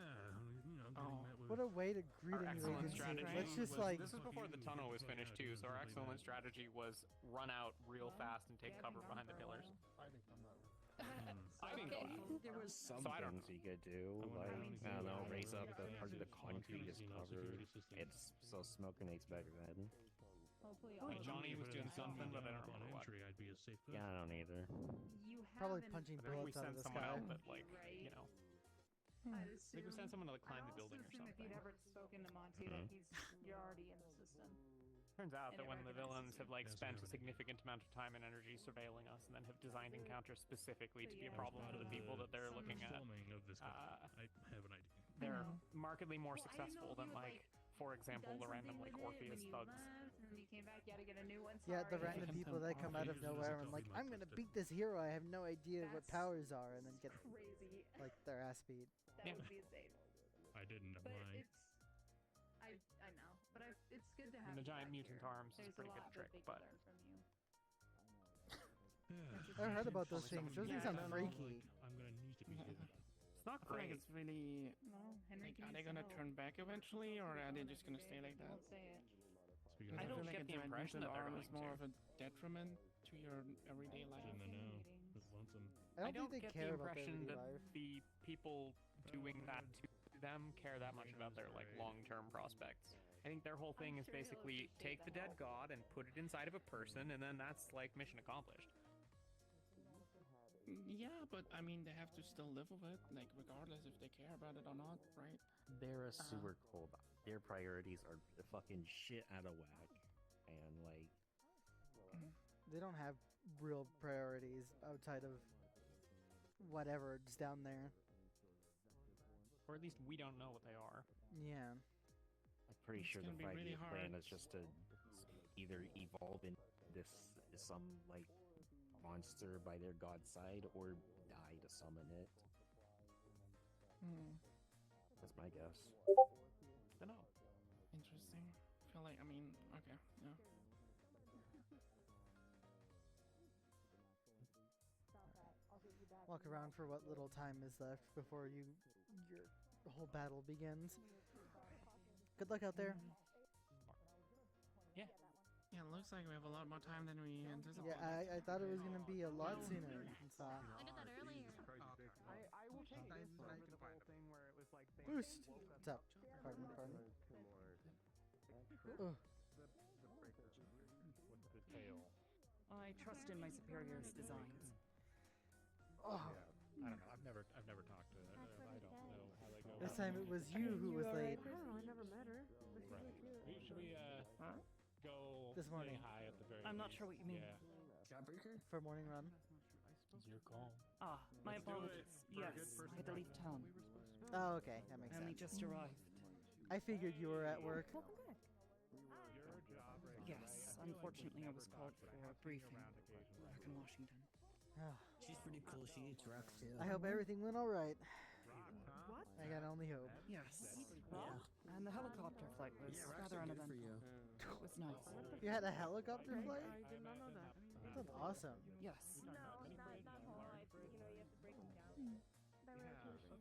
you know, getting met with. What a way to greet Our a new excellent agency. strategy Let's just was, like this was before the tunnel was finished too, so our excellent strategy was run out real fast and take cover behind the pillars. I didn't go out. There was some So I don't things you could do, like, I don't know, raise up the part of the concrete is covered. It's so smoke and makes better then. Hopefully Hey, Johnny was doing something, but I don't remember what. I'd be a safe Yeah, I don't either. You probably haven't punching I think we bullets out sent of the someone sky. out that, like, you know, I think we send someone to like, climb the building or assume something. if you'd ever spoken to Monty, that you're already in the system. Turns out that And it when the villains recognizes have like Yes, spent we a have an significant amount of time and energy surveilling us, and then have designed encounters specifically to be a yeah. problem for the people that they're looking at, Filming of this guy. I have an idea. they're know. markedly more Well, I didn't know successful if than you had, like, for example, the random like Orpheus thugs. And then you came back, you had to get a new one. Yeah, the sorry. random people that come out of nowhere and like, I'm gonna beat this hero. I have no idea what powers are, and then get Crazy. like their ass beat. That would be insane. I didn't But apply. it's, I know, but it's good to have. And the you giant back mutant here. arms is a There's pretty a good lot trick, that they but can learn from you. I heard about those things. Those things sound I don't know, freaky. I'm gonna need to be here. it's not I feel like great. it's really. No, Henry Like, can are they use gonna some turn help. back eventually, or are they just gonna stay like that? Won't say it. Speaking I of don't feel like get a the giant impression mutant that they're arm going is more to. of a detriment to your everyday life. in the know. It's lonesome. I don't, don't think they get care the about their impression everyday that life. the people doing that to them care that much about their like long-term prospects. I think their whole thing is basically take the dead god and put it inside of a person, and then that's like mission accomplished. Yeah, but I mean, they have to still live with it, like regardless if they care about it or not, right? They're a sewer cold. Their priorities are fucking shit out of whack, and like They don't have real priorities outside of whatever's down there. Or at least we don't know what they are. Yeah. I'm pretty It's sure the gonna be really 5-year plan hard. is just to either evolve in this some like monster by their god's side or die to summon it. That's my guess. Don't know. Interesting. I feel like, I mean, okay, yeah. Walk around for what little time is left before your whole battle begins. Good luck out there. Yeah. Yeah, it looks like we have a lot more time than we anticipated. Yeah, I thought it was gonna be a lot sooner. So. I did that earlier. I will take this over the whole thing where it was like Boost. What's up? Pardon. Ugh. What's the tail? I trust in my superior's designs. Oh. I don't know. I've never talked to her. I don't know how they go. This time it was you who was late. I don't know, I never met her. But she's Right. really cute. Should we go This morning. say hi at the very I'm not least? sure what you mean. Yeah. Jawbreaker? For morning run. It's your call. Ah, my Let's do apologies. it. Yes, Good first I had to leave town. Oh, okay, that makes I only sense. just arrived. I figured you were at work. Welcome back. Your job right Yes, unfortunately I was called for a briefing back in Washington. She's pretty cool. She eats rocks too. I hope everything went all right. What? I can only hope. Yes. Yeah. And the helicopter flight was Yeah, rocks rather are good for uneventful. you. It was nice. You had a helicopter flight? I did not know that. That sounds awesome. Yes.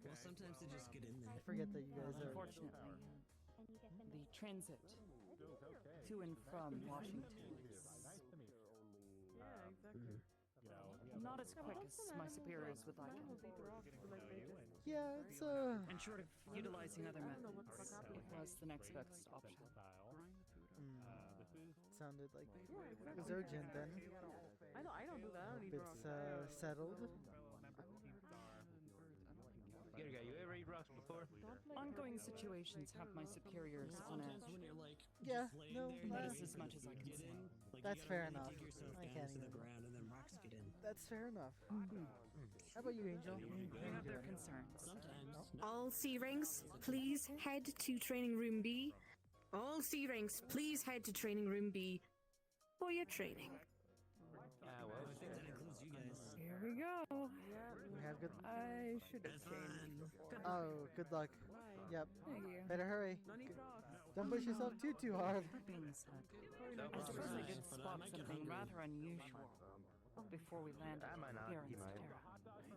Well, sometimes they just get in there. I forget that you guys are. Unfortunately, the transit to and from Washington is Yeah, exactly. not as quick as my superiors would like it. Yeah, it's And short of utilizing other methods, it was the next best option. Sounded like it was urgent then. I don't do that. I don't eat It's rocks. settled. You ever eat rocks before? Ongoing situations have my superiors on edge. When you're like, Yeah, just laying no, there, That you is as much as I can get say. in, like, That's you gotta fair really enough. dig yourself I down can't to the even. ground and then rocks get in. That's fair enough. How about you, Angel? They have their concerns. Sometimes. All C ranks, please head to training room B. All C ranks, please head to training room B for your training. I think that includes you guys. Here we go. We have good. I should have changed before. Oh, good luck. Yep. Thank you. Better hurry. Don't eat rocks. Don't push yourself too hard. That being said, I suppose I did spot something rather unusual before we landed here in Statera.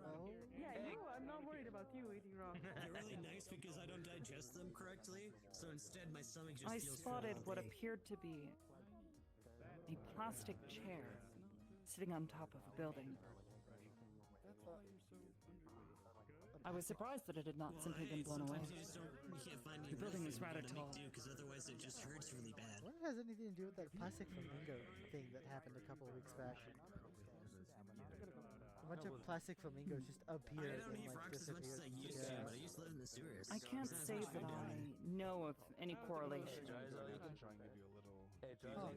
Oh. Yeah, I'm not worried about you eating rocks. They're really nice because I don't digest them correctly, so instead my stomach just I feels spotted full all what day. appeared to be a plastic chair sitting on top of a building. I was surprised that it had not simply been blown away. You can't find any The building is rough rather to tall. make do, because otherwise it just hurts really bad. What has anything to do with that plastic flamingo thing that happened a couple weeks back? A bunch of plastic flamingos just appear I don't and eat like rocks as much as I used to, but I used to live in the sewers. I can't say that I know of any correlation. Try and give you a little. Oh,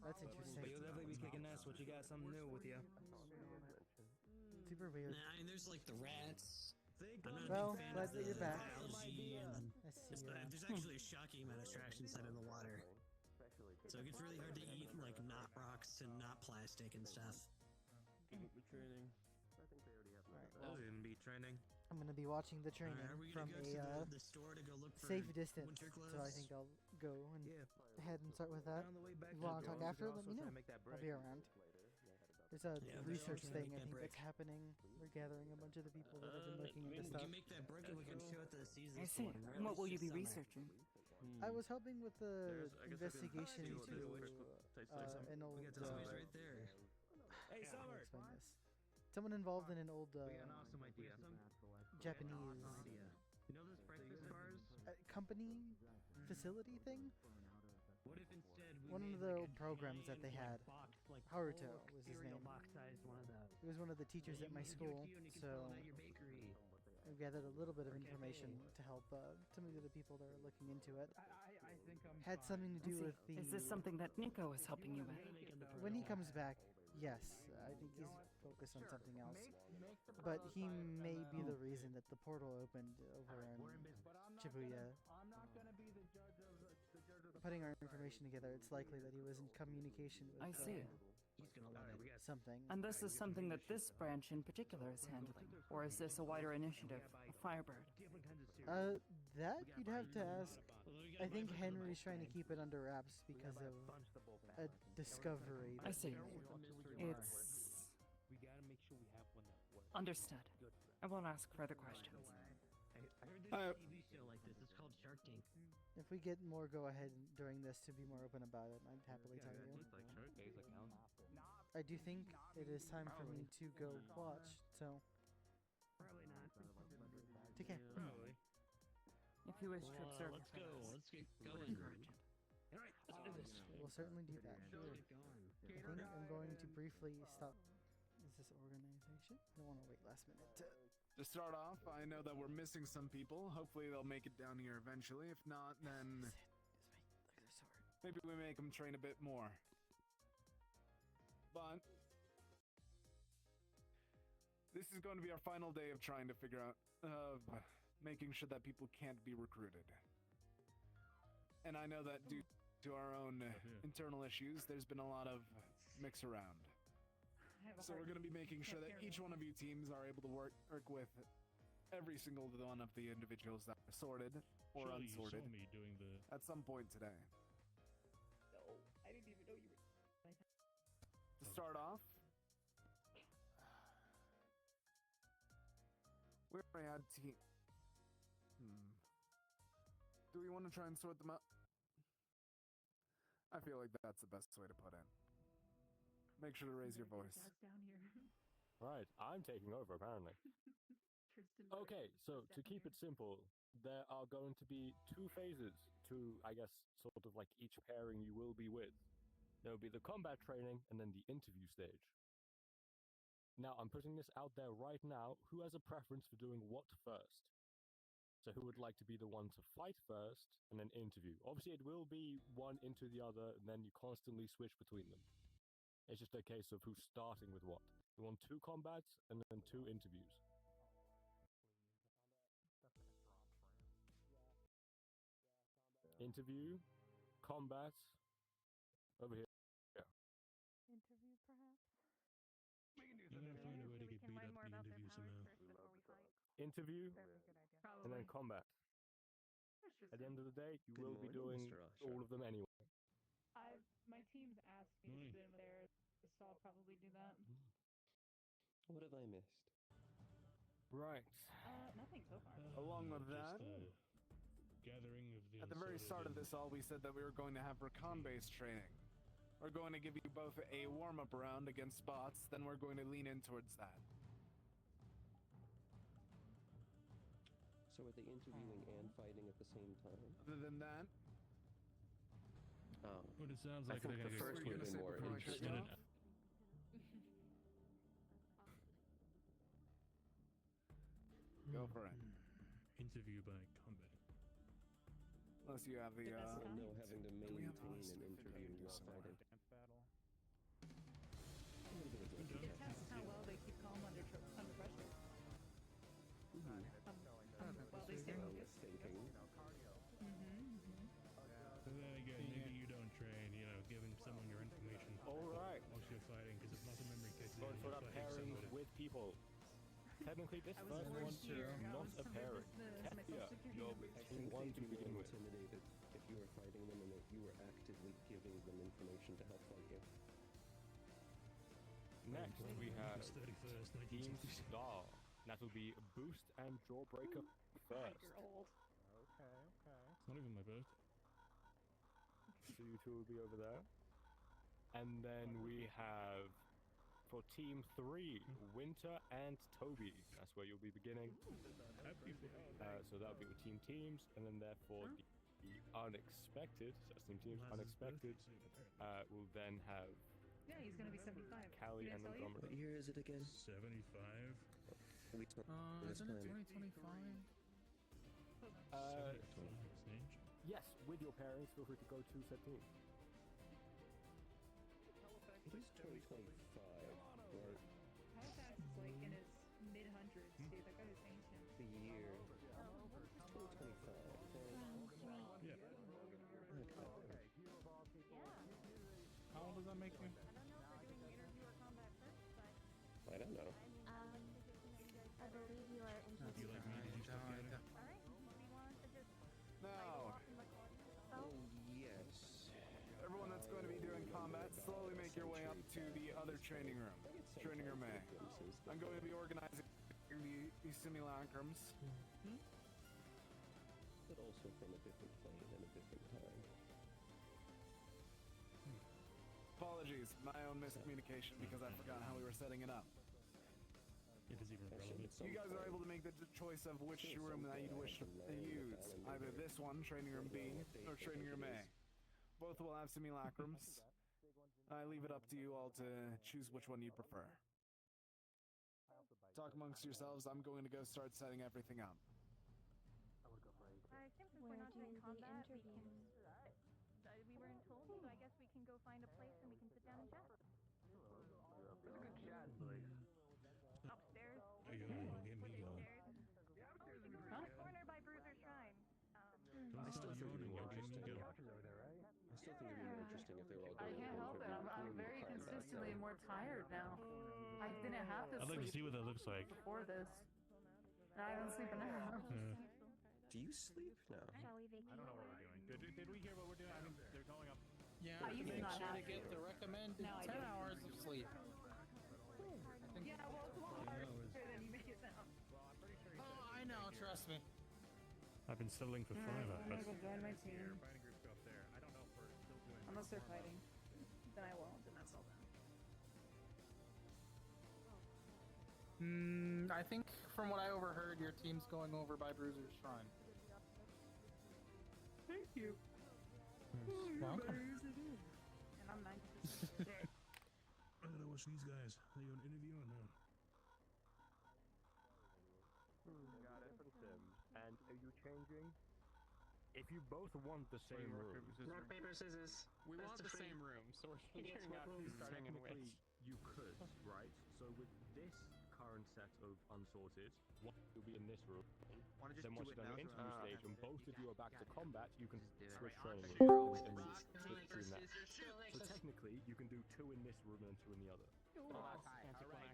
that's interesting. But you'll definitely be kicking ass once you got something new with you. Super weird. Nah, I mean, there's like the rats. I'm not Well, a big fan glad of that you're back. algae and I see. there's actually a shocking amount of trash inside of the water. So it gets really hard to eat like not rocks and not plastic and stuff. Training. Well, be training. I'm gonna be watching the training Are we from gonna go a to the store to go look for safe distance, winter clothes? so I think I'll go and head and start with that. If you want to talk after, let me know. I'll be around. There's a research thing I think that's happening. We're gathering a bunch of the people that have been looking into We stuff. can make that brick and we can show it to the season. I see. What will you be researching? I was helping with the investigation into an old. We got this place right there. Hey, How do I Summer! explain this? Someone involved in an old Japanese You know those breakfast bars? company facility thing. What if instead One of the old programs that they had. Haruto was his name. He was one of the teachers at my school, so I gathered a little bit of information to help some of the people that are looking into it. Had something to do with the. Is this something that Nico is helping you with? When he comes back, yes, I think he's focused on something else. But he may be the reason that the portal opened over in Shibuya. Putting our information together, it's likely that he was in communication with I see. something. And this is something that this branch in particular is handling? Or is this a wider initiative, a Firebird? That you'd have to ask. I think Henry's trying to keep it under wraps because of a discovery. I see. It's understood. I won't ask further questions. I heard there's a TV show like this. It's called Shark Tank. If we get more go ahead during this to be more open about it, I'd happily tell you. I do think it is time for me to go watch, so. Probably not. Take care. Probably. If you wish to observe, Let's go. Let's get going. All right, let's do this. We'll certainly do that. Let's get going. I think I'm going to briefly stop. Is this organization? I don't want to wait last minute To start off, I know that we're missing some people. Hopefully they'll make it down here eventually. If not, then maybe we make them train a bit more. But this is going to be our final day of trying to figure out, making sure that people can't be recruited. And I know that due to our own internal issues, there's been a lot of mix around. So we're going to be making sure that each one of you teams are able to work with every single one of the individuals that are sorted or Surely unsorted you saw me doing the... at some point today. No, I didn't even know you were. To start off, we already had team. Do we want to try and sort them out? I feel like that's the best way to put it. Make sure to raise your voice. Right, I'm taking over apparently. Okay, so to keep it simple, there are going to be 2 phases to, I guess, sort of like each pairing you will be with. There will be the combat training and then the interview stage. Now, I'm putting this out there right now. Who has a preference for doing what first? So who would like to be the one to fight first and then interview? Obviously, it will be one into the other, and then you constantly switch between them. It's just a case of who's starting with what. We want 2 combats and then 2 interviews. Interview, combat, over here. Yeah. Interview, perhaps? We can do something. Find a way to get beat up the interview somehow. Interview, and then combat. At the end of the day, you will be doing all of them anyway. My team's asked me to sit there, so I'll probably do that. What have I missed? Right. Nothing so far. Along with that, Gathering of the at the very start of this all, we said that we were going to have recon-based training. We're going to give you both a warm-up round against bots, then we're going to lean in towards that. So are they interviewing and fighting at the same time? Other than that, But it sounds like I think the first would have been more interesting. go for it. Interview by combat. Unless you have the, no, having to do we have maintain the an interview do while somewhere? fighting. Dance battle. It tests how well they keep calm under pressure. Well, they stay focused. But then again, maybe you don't train, you know, giving someone your information. Alright. Whilst you're fighting, because if muscle memory kicks in, Going for you're that fighting pairing somebody. with people. Technically, this first one is not a pairing. Tethia, you're with team 1 to begin with. Intimidated if you were fighting them and that you were actively giving them information to help fight you. Next, we have 31st, Team Star. That will be Boost and Jawbreaker first. You're old. Okay. It's not even my birthday. So you two will be over there. And then we have, for Team 3, Winter and Toby. That's where you'll be beginning. So that'll be with teams, and then therefore the Unexpected, so that's Team Teams, Unexpected, will then have Yeah, he's gonna be 75. Callie and Montgomery. What year is it again? 75. Isn't it 2025? Yes, with your pairings, feel free to go to said team. It is 2025, right? Halifax is like in his mid-hundreds, dude. That guy is ancient. The year. 2025. Yeah. Okay. How old does that make me? I don't know. I believe you are interested. You like me? Did you stop getting it? Now, Oh, yes. everyone that's going to be doing combat, slowly make your way up to the other training room. Training room A. I'm going to be organizing the simulacrums. But also from a different plane and a different time. Apologies, my own miscommunication because I forgot how we were setting it up. It is even relevant. You guys are able to make the choice of which room that you'd wish to use. Either this one, training room B, or training room A. Both will have simulacrums. I leave it up to you all to choose which one you prefer. Talk amongst yourselves. I'm going to go start setting everything up. I assume since we're not doing combat, we can. We weren't told, so I guess we can go find a place and we can sit down and chat. Upstairs. Get me going. On a corner by Bruiser's Shrine. Don't stop yawning, you're getting me going. I still think it'd be more interesting if they were all I going can't help it. I'm very consistently more tired now. I didn't have this. I'd like to see what that looks like. Before this. And I don't sleep enough. Do you sleep? No. Shall we vacate? I don't know what we're doing. Did we hear what we're doing? I mean, they're going up. Yeah, I used to make not sure have to get to. the recommended No, I 10 don't. hours of sleep. Yeah, well, it's a lot harder than you make it sound. Oh, I know, trust me. I've been settling for 5 I'm hours. gonna go join my team. Fighting groups go up there. I don't know if we're still doing. Unless they're fighting. Then I won't, and that's all then. I think from what I overheard, your team's going over by Bruiser's Shrine. Thank you. Welcome. And I'm 90%. I gotta watch these guys. Are you on interview or no? Different sims. And are you changing? If you both want the same room, Rock, paper, scissors. We want the same room, so we're figuring out who's starting in which. technically you could, right? So with this current set of unsorted, you'll be in this room. Then once you're done your interview stage and both of you are back to combat, you can switch training rooms and switch between that. So technically, you can do 2 in this room and 2 in the other. Alright,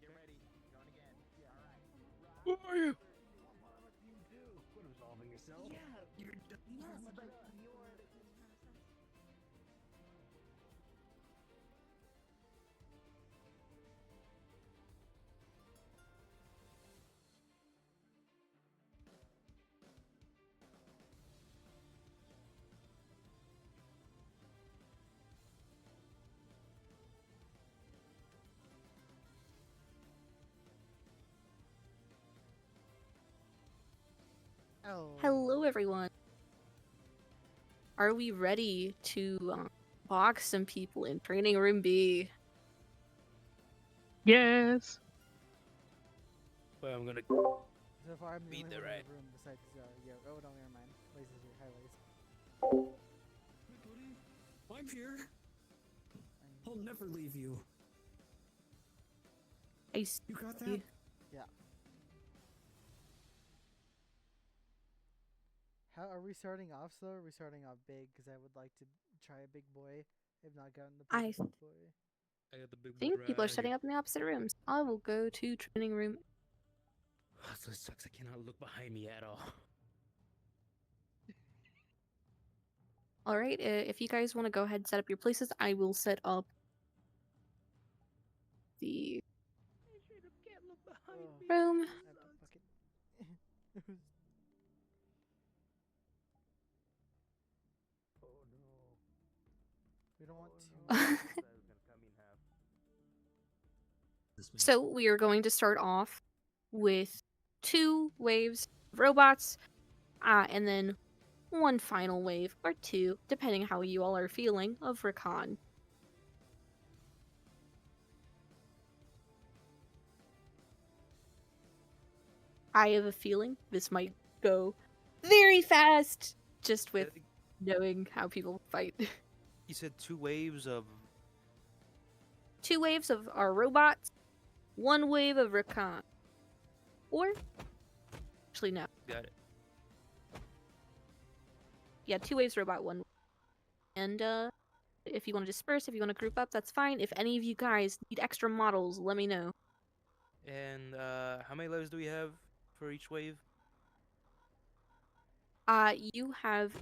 get ready. Going again. Who are you? Good resolving yourself. Yeah, you're yes, but Hello, everyone. Are we ready to box some people in training room B? Yes. Well, I'm gonna So far, I'm the Beat only the one in red. the room besides yo. Oh, no, never mind. Lace is here. Hi, Lace. I'm here. I'll never leave you. You got that? Yeah. How are we starting off slow? Or are we starting off big? Because I would like to try a big boy. I've not gotten the I big boy. I got the big think boy people are right setting here. up in the opposite rooms. I will go to training room. So it sucks. I cannot look behind me at all. All right, if you guys want to go ahead and set up your places, I will set up the room. We don't want to. So we are going to start off with 2 waves of robots, and then 1 final wave, or 2, depending how you all are feeling, of recon. I have a feeling this might go very fast, just with knowing how people fight. You said 2 waves of. 2 waves of our robots, 1 wave of recon. Or, actually no. Got it. Yeah, 2 waves robot, 1. And if you want to disperse, if you want to group up, that's fine. If any of you guys need extra models, let me know. And how many lives do we have for each wave? You have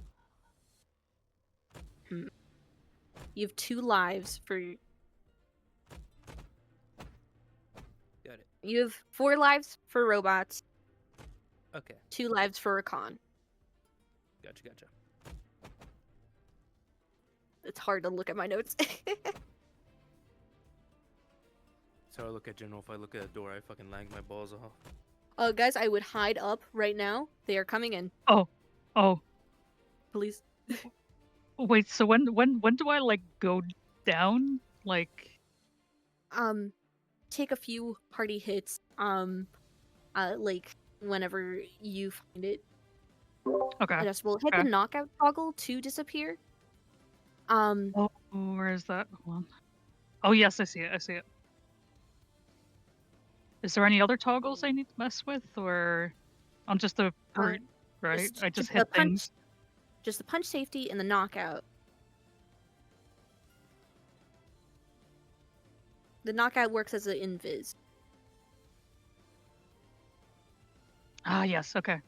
you have 2 lives for. Got it. You have 4 lives for robots. Okay. 2 lives for recon. Gotcha. It's hard to look at my notes. So I look at general. If I look at a door, I fucking lag my balls off. Guys, I would hide up right now. They are coming in. Oh. Please. Wait, so when do I like go down? Like Take a few hardy hits. Like whenever you find it. Okay. Adjustable. Hit the knockout toggle to disappear. Oh, where is that? Hold on. Oh yes, I see it. Is there any other toggles I need to mess with, or I'm just a brute, right? I just hit things. Just the punch safety and the knockout. The knockout works as an invis. Ah, yes, okay.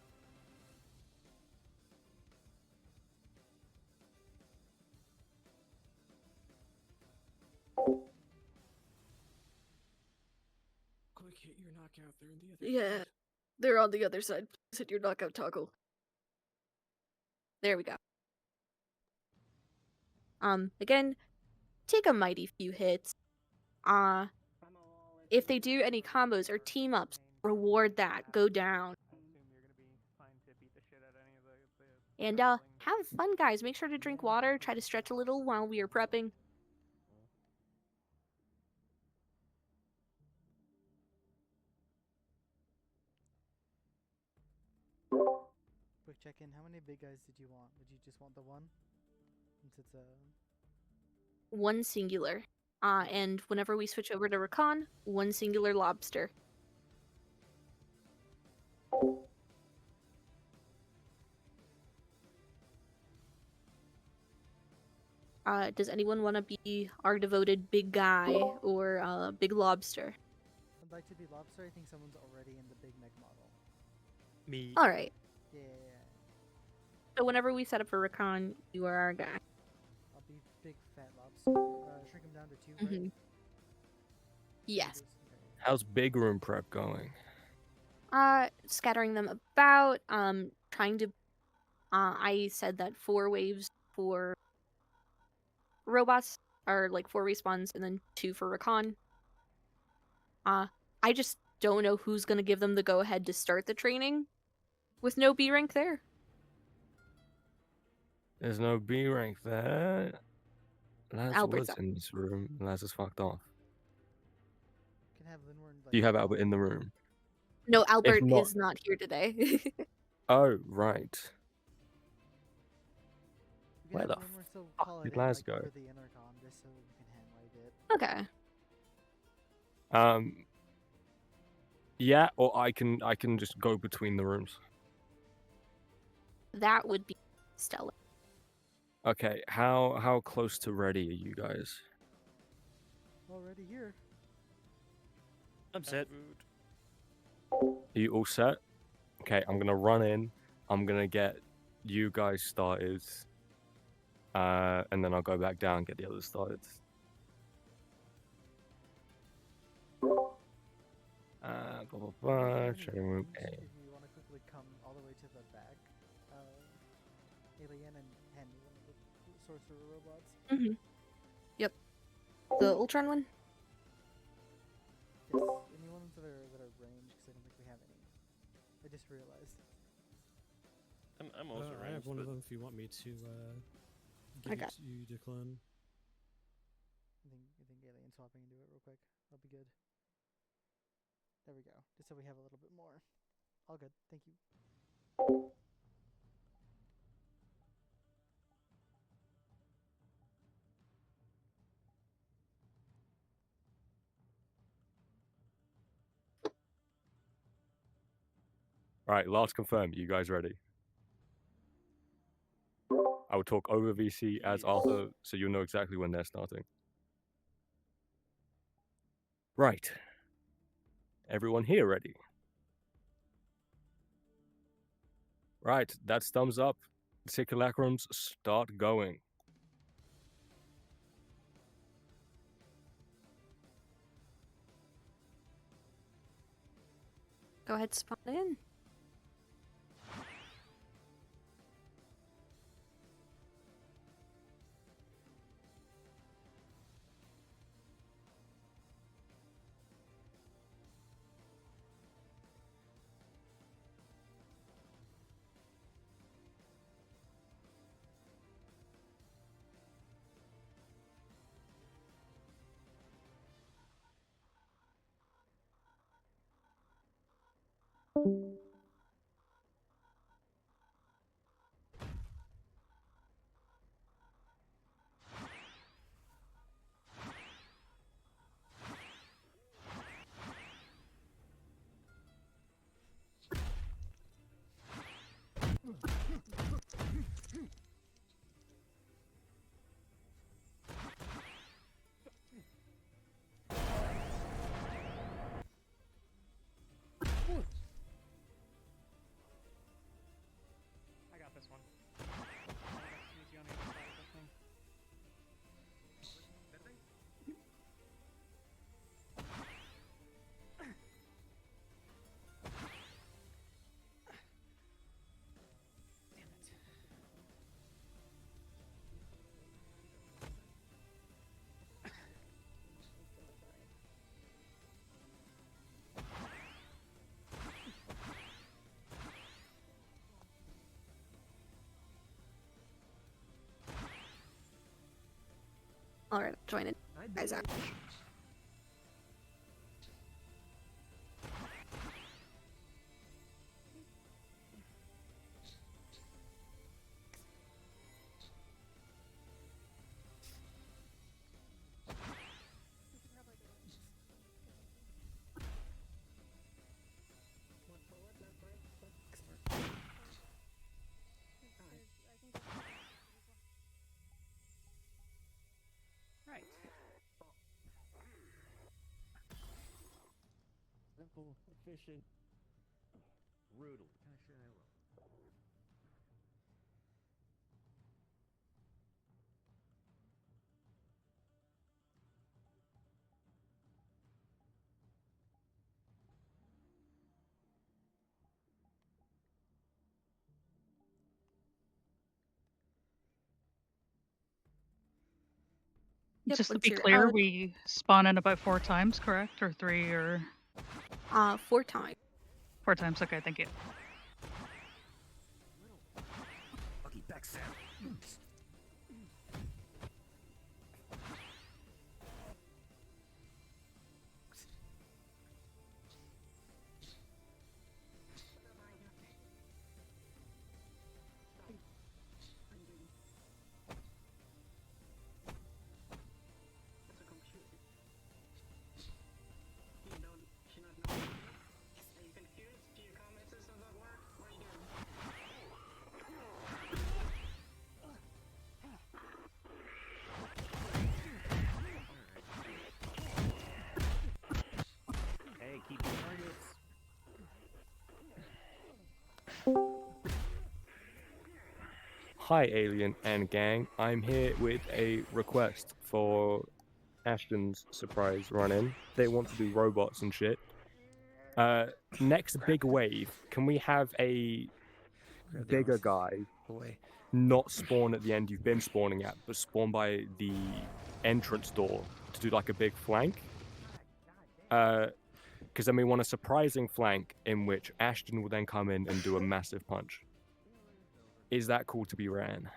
Quick, hit your knockout. They're in the other. Yeah, they're on the other side. Please hit your knockout toggle. There we go. Again, take a mighty few hits. If they do any combos or team ups, reward that. Go down. And have fun, guys. Make sure to drink water. Try to stretch a little while we are prepping. Quick check-in. How many big guys did you want? Did you just want the one? Since it's a... 1 singular. And whenever we switch over to recon, 1 singular lobster. Does anyone want to be our devoted big guy or big lobster? I'd like to be lobster. I think someone's already in the big mech model. Me. All right. Yeah. So whenever we set up for recon, you are our guy. I'll be big fat lobster. Shrink him down to 2, right? Yes. How's big room prep going? Scattering them about. Trying to. I said that 4 waves for robots are like 4 respawns, and then 2 for recon. I just don't know who's gonna give them the go ahead to start the training with no B rank there. There's no B rank there. Laz Albert's was in this room. Laz is fucked off. Can have Linward, like, Do you have Albert in the room? No, Albert not- is not here today. Oh, right. You Where can the have one more so fuck call it did in, Laz like, go? over the intercom, just so we can handlight it. Okay. Yeah, or I can just go between the rooms. That would be stellar. Okay, how close to ready are you guys? Already here. I'm set. Are you all set? Okay, I'm gonna run in. I'm gonna get you guys started, and then I'll go back down and get the others started. Blah blah blah. Training room A. If you want to quickly come all the way to the back, Alien, and hand me one of the sorcerer robots. Mm-hmm. Yep. The Ultron one? Yes. Any ones that are ranged, because I don't think we have any. I just realized. I'm also I have one of them if you want me to I give got it to you, Declan. I think Alien swapping into it real quick. That'll be good. There we go. Just so we have a little bit more. All good. Thank you. Right, last confirm. You guys ready? I will talk over VC as Arthur, so you'll know exactly when they're starting. Right. Everyone here ready? Right, that's thumbs up. Simulacrums start going. Go ahead, spawn in. I got this one. Easy on the other side of the thing. Alright, join it. Guys out. Right. Simple, efficient, brutal. Yep, Just to let's be hear it. clear, we spawn in about 4 times, correct? Or 3 or 4 times. 4 times, okay, thank you. Lucky backstab. Hi, Alien and gang. I'm here with a request for Ashton's surprise run-in. They want to do robots and shit. Next big wave, can we have a bigger guy not spawn at the end you've been spawning at, but spawn by the entrance door to do like a big flank? Because then we want a surprising flank in which Ashton will then come in and do a massive punch. Is that cool to be ran?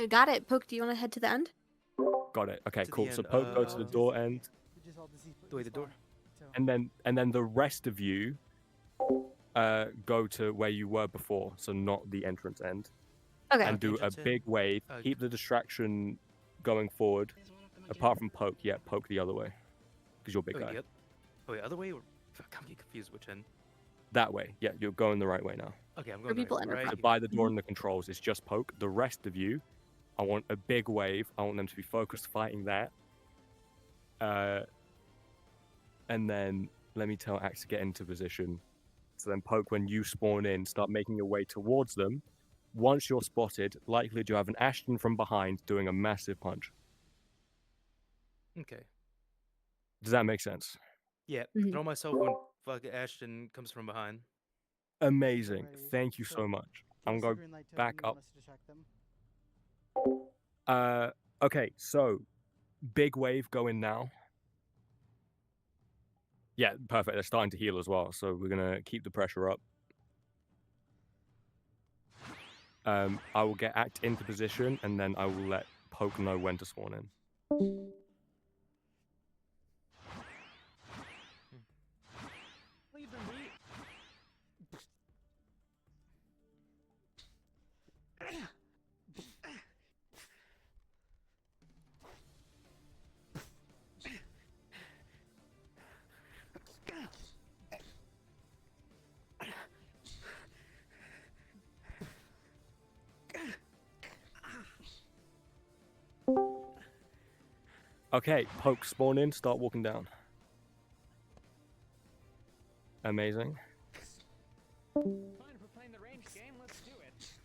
Got it. Poke, do you want to head to the end? Got it. Okay, To cool. the So end, Poke, go to the door end, The way the door. and then the rest of you go to where you were before, so not the entrance end. Okay. And do a Entrance end? big wave. Keep the distraction going forward. Apart from Poke, yeah, Poke the other way, because you're a big guy. Oh wait, other way? Or... Fuck, I'm getting confused which end. That way, yeah, you're going the right way now. Okay, I'm going right. So by the door and the controls, it's just Poke. The rest of you, I want a big wave. I want them to be focused fighting that. And then let me tell Axe to get into position. So then Poke, when you spawn in, start making your way towards them. Once you're spotted, likely to have an Ashton from behind doing a massive punch. Okay. Does that make sense? Yeah, throw myself when fucking Ashton comes from behind. Amazing. Thank you so much. I'm going to go back up. Okay, so big wave going now. Yeah, perfect. They're starting to heal as well, so we're gonna keep the pressure up. I will get Act into position, and then I will let Poke know when to spawn in. Okay, Poke, spawn in, start walking down. Amazing. Fine, if we're playing the range game, let's do it.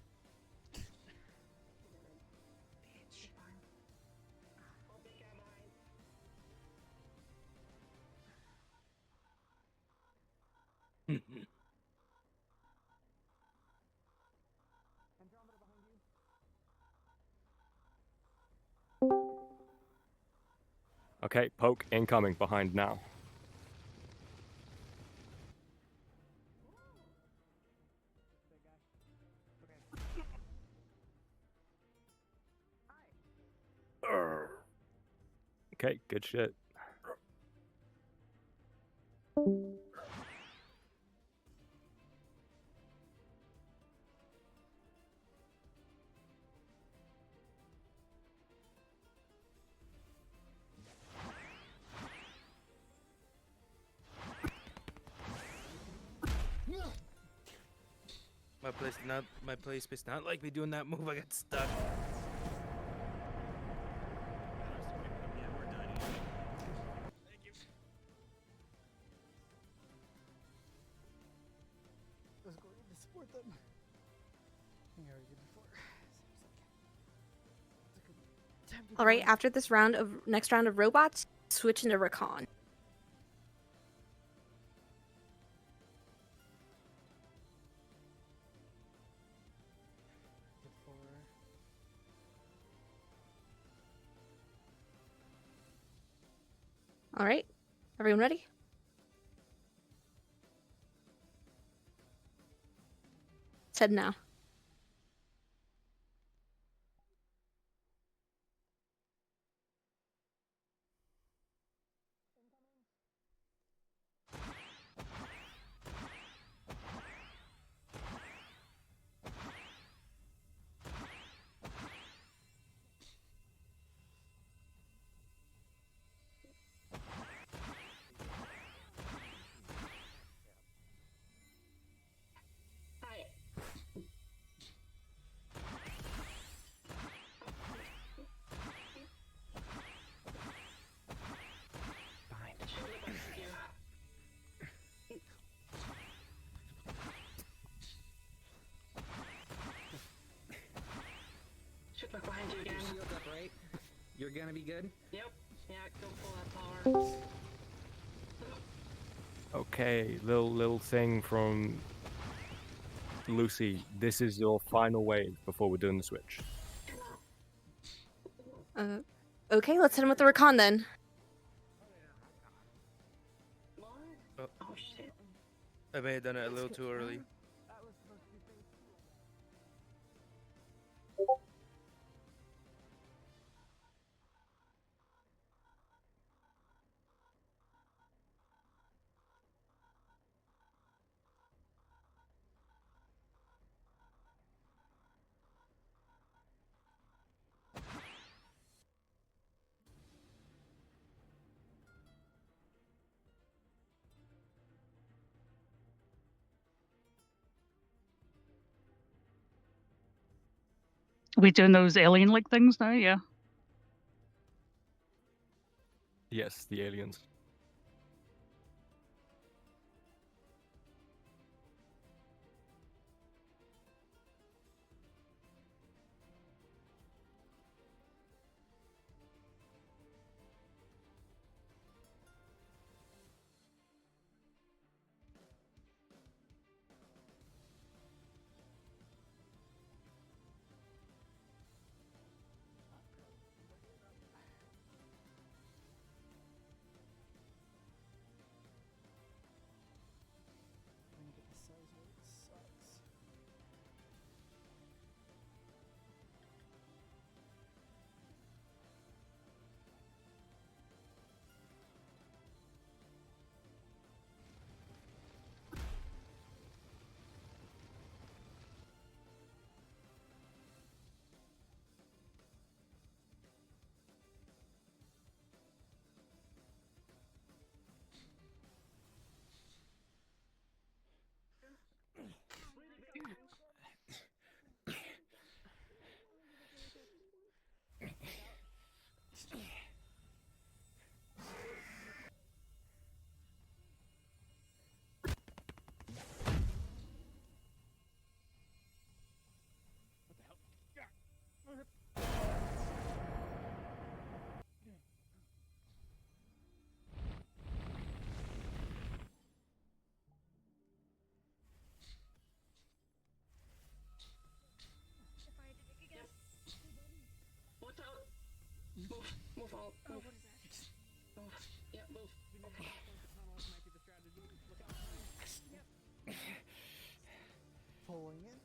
Okay, Poke incoming behind now. Okay, good shit. My place does not like me doing that move. I got stuck. I was going to support them. I already did before. All right. After this next round of robots, switch into recon. All right. Everyone ready? Let's head now. Look behind you again. Shield up, right? You're gonna be good? Yep. Yeah, go full that power. Okay, little thing from Lucy. This is your final wave before we're doing the switch. Okay, let's hit him with the recon then. Oh, I may have done it a little too early. We doing those alien-like things now? Yeah. Yes, the aliens. Watch out! Move out. Move. Move. Yeah, move. Okay. Pulling it.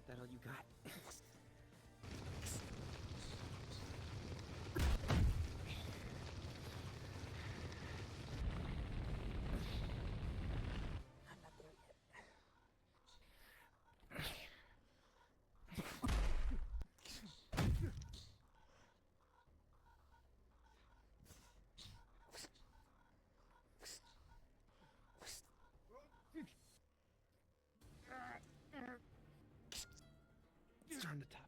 That all you got? Turn the top.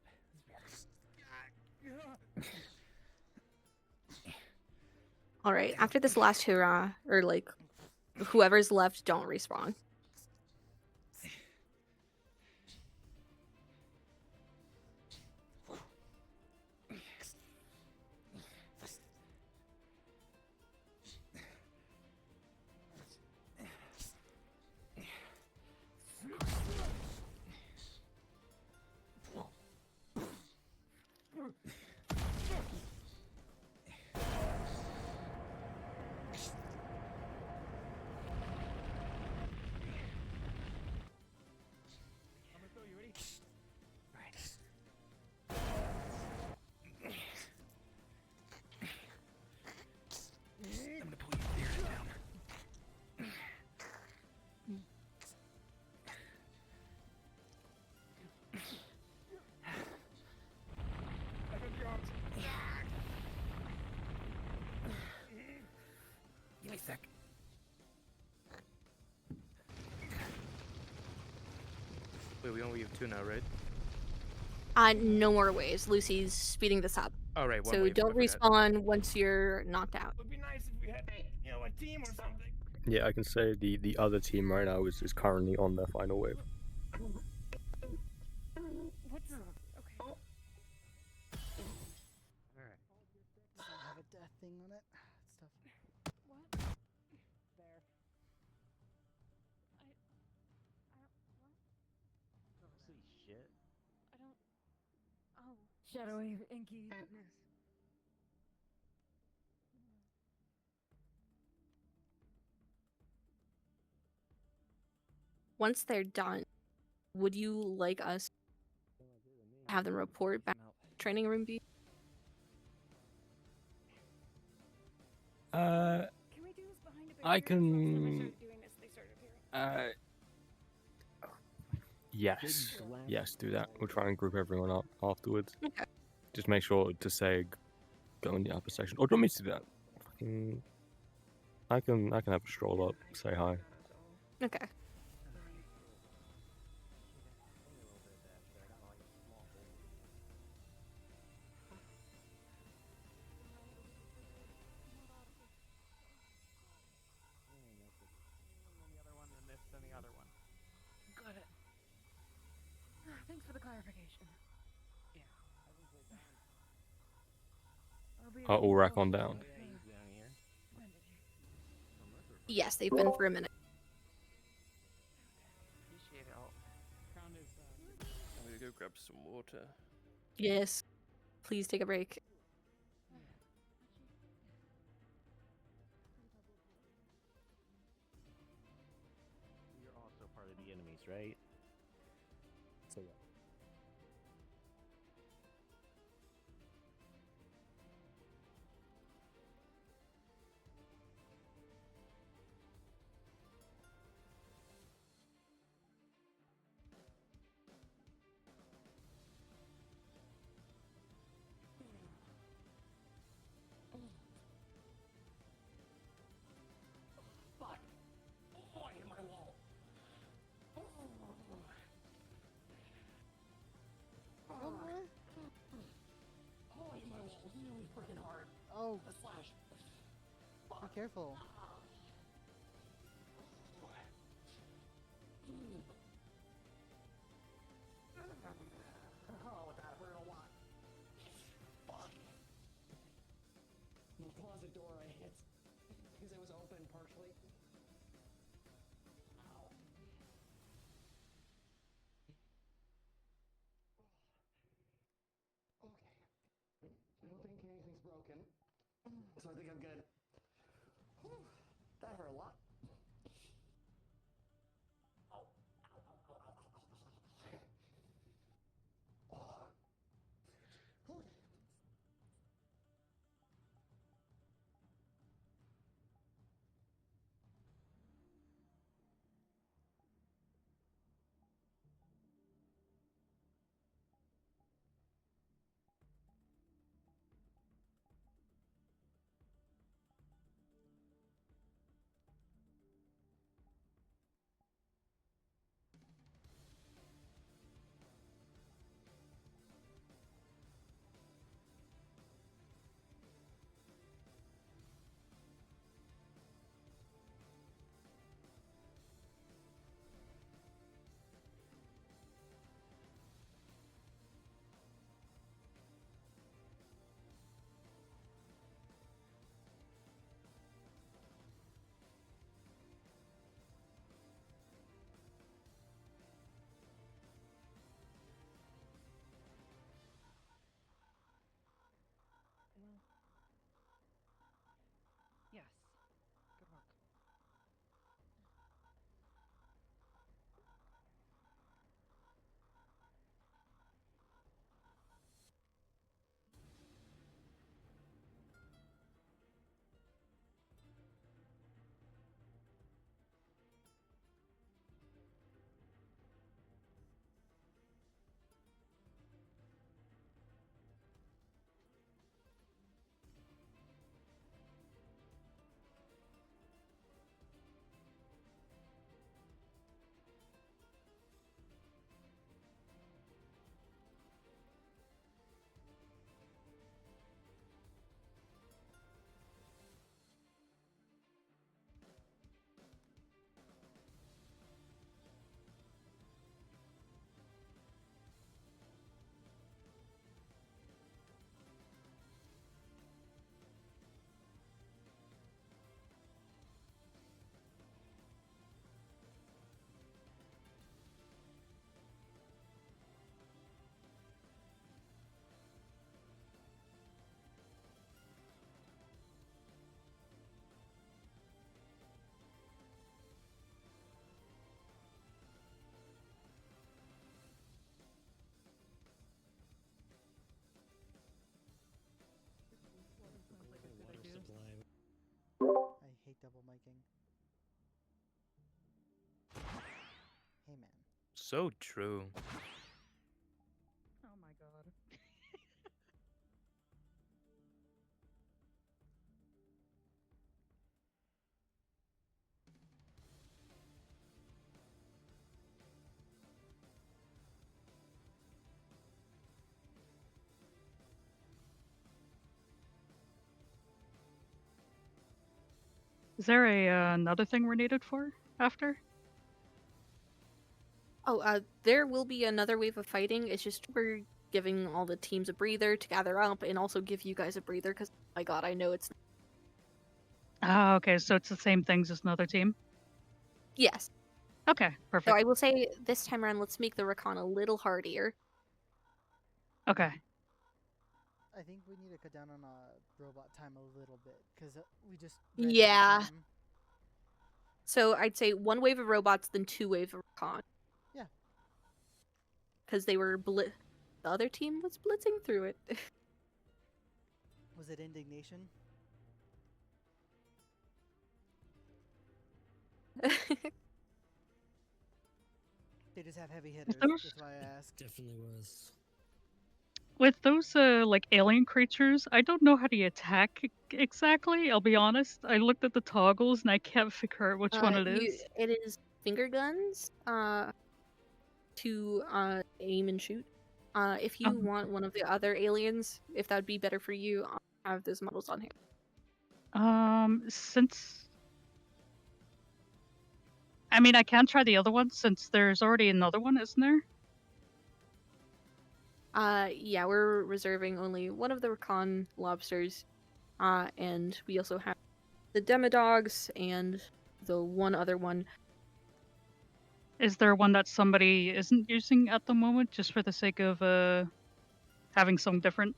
All right, after this last hurrah, or like whoever's left, don't respawn. Wait, we only have 2 now, right? No more ways. Lucy's speeding this up. All right, one So wave, don't I forgot. respawn once you're knocked out. Would be nice if we had, a team or something. Yeah, I can say the other team right now is currently on their final wave. What's okay? Alright. Does it have a death thing on it? Stuff. What? There. Holy shit. I don't. Oh. Shadowy Inky. Once they're done, would you like us to have them report back to training room B? I can. Yes, do that. We'll try and group everyone up afterwards. Okay. Just make sure to say, go in the upper section. Or do you want me to do that? I can have a stroll up, say hi. Okay. Got it. Thanks for the clarification. Are all rack on down? Yes, they've been for a minute. Appreciate it all. I'm gonna go grab some water. Yes. Please take a break. You're also part of the enemies, right? So yeah. Fuck. Oh, I hit my wall. Oh. Oh, I hit my wall really freaking hard. Oh. A slash. Be careful. Oh, that hurt a lot. Fuck. The closet door I hit because it was open partially. Ow. Okay. I don't think anything's broken, so I think I'm good. Whew. That hurt a lot. Ow. Ow, ow, ow, ow, ow, ow. Oh. Okay. liking. Hey man. So true. Oh my god. Is there another thing we're needed for after? Oh, there will be another wave of fighting. It's just we're giving all the teams a breather to gather up and also give you guys a breather because, oh my god, I know it's... Ah, okay, so it's the same things as another team? Yes. Okay, perfect. So I will say this time around, let's make the recon a little hardier. Okay. I think we need to cut down on robot time a little bit, because we just... ran out of Yeah. time. So I'd say 1 wave of robots, then 2 wave of recon. Yeah. Because they were the other team was blitzing through it. Was it indignation? They just have heavy hitters, that's why I asked. Definitely was. With those like alien creatures, I don't know how to attack exactly. I'll be honest. I looked at the toggles and I can't figure out which one it is. It is finger guns to aim and shoot. If you want one of the other aliens, if that would be better for you, I have those models on hand. Since I mean, I can try the other one since there's already another one, isn't there? Yeah, we're reserving only one of the recon lobsters, and we also have the demodogs and the one other one. Is there one that somebody isn't using at the moment, just for the sake of having some different?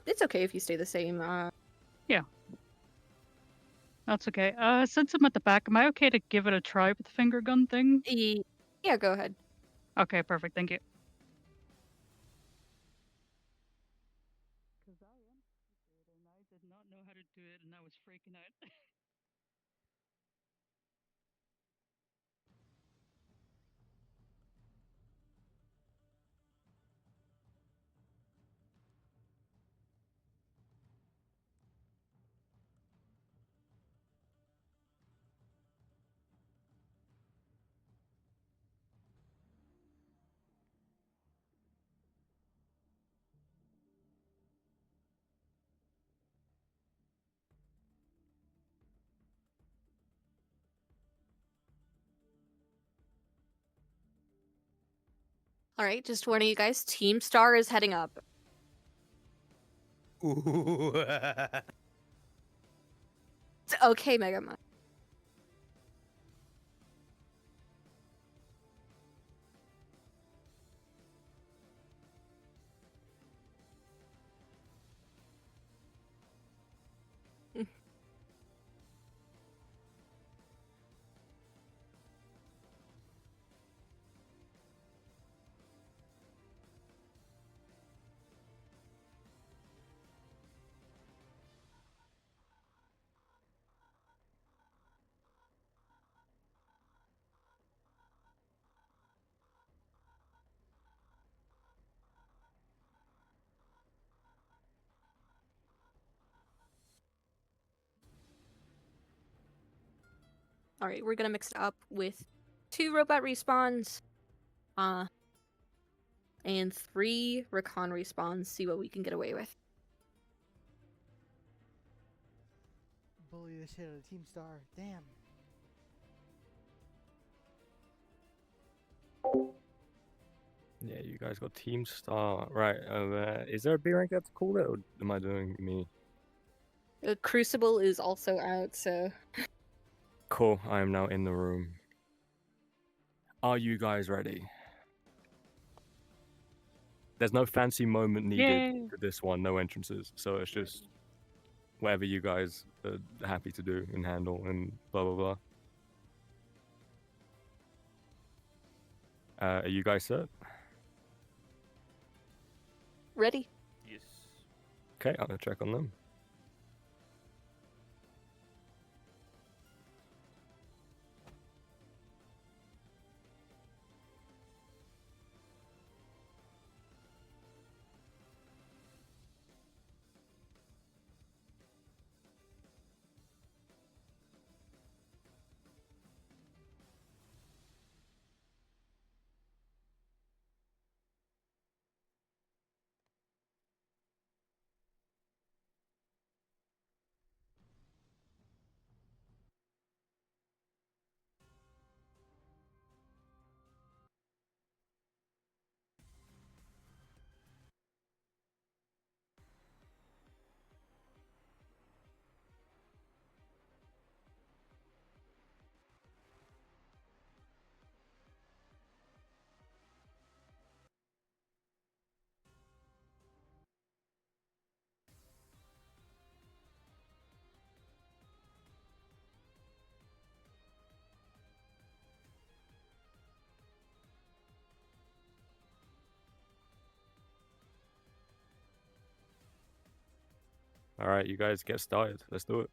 It's okay if you stay the same. Yeah. That's okay. Since I'm at the back, am I okay to give it a try with the finger gun thing? Yeah, go ahead. Okay, perfect. Thank you. Because I am stupid and I did not know how to do it and I was freaking out. Alright, just warning you guys, Team Star is heading up. Ooh. It's okay, Mega Man. Alright, we're gonna mix it up with 2 robot respawns, and 3 recon respawns, see what we can get away with. Bully the shit out of Team Star. Damn. Yeah, you guys got Team Star. Right, is there a B rank that's called it, or am I doing me? Crucible is also out, so... Cool, I am now in the room. Are you guys ready? There's no fancy moment needed for this one, no entrances, so it's just whatever you guys are happy to do and handle and blah blah blah. Are you guys set? Ready? Yes. Okay, I'm gonna check on them. All right, you guys get started. Let's do it.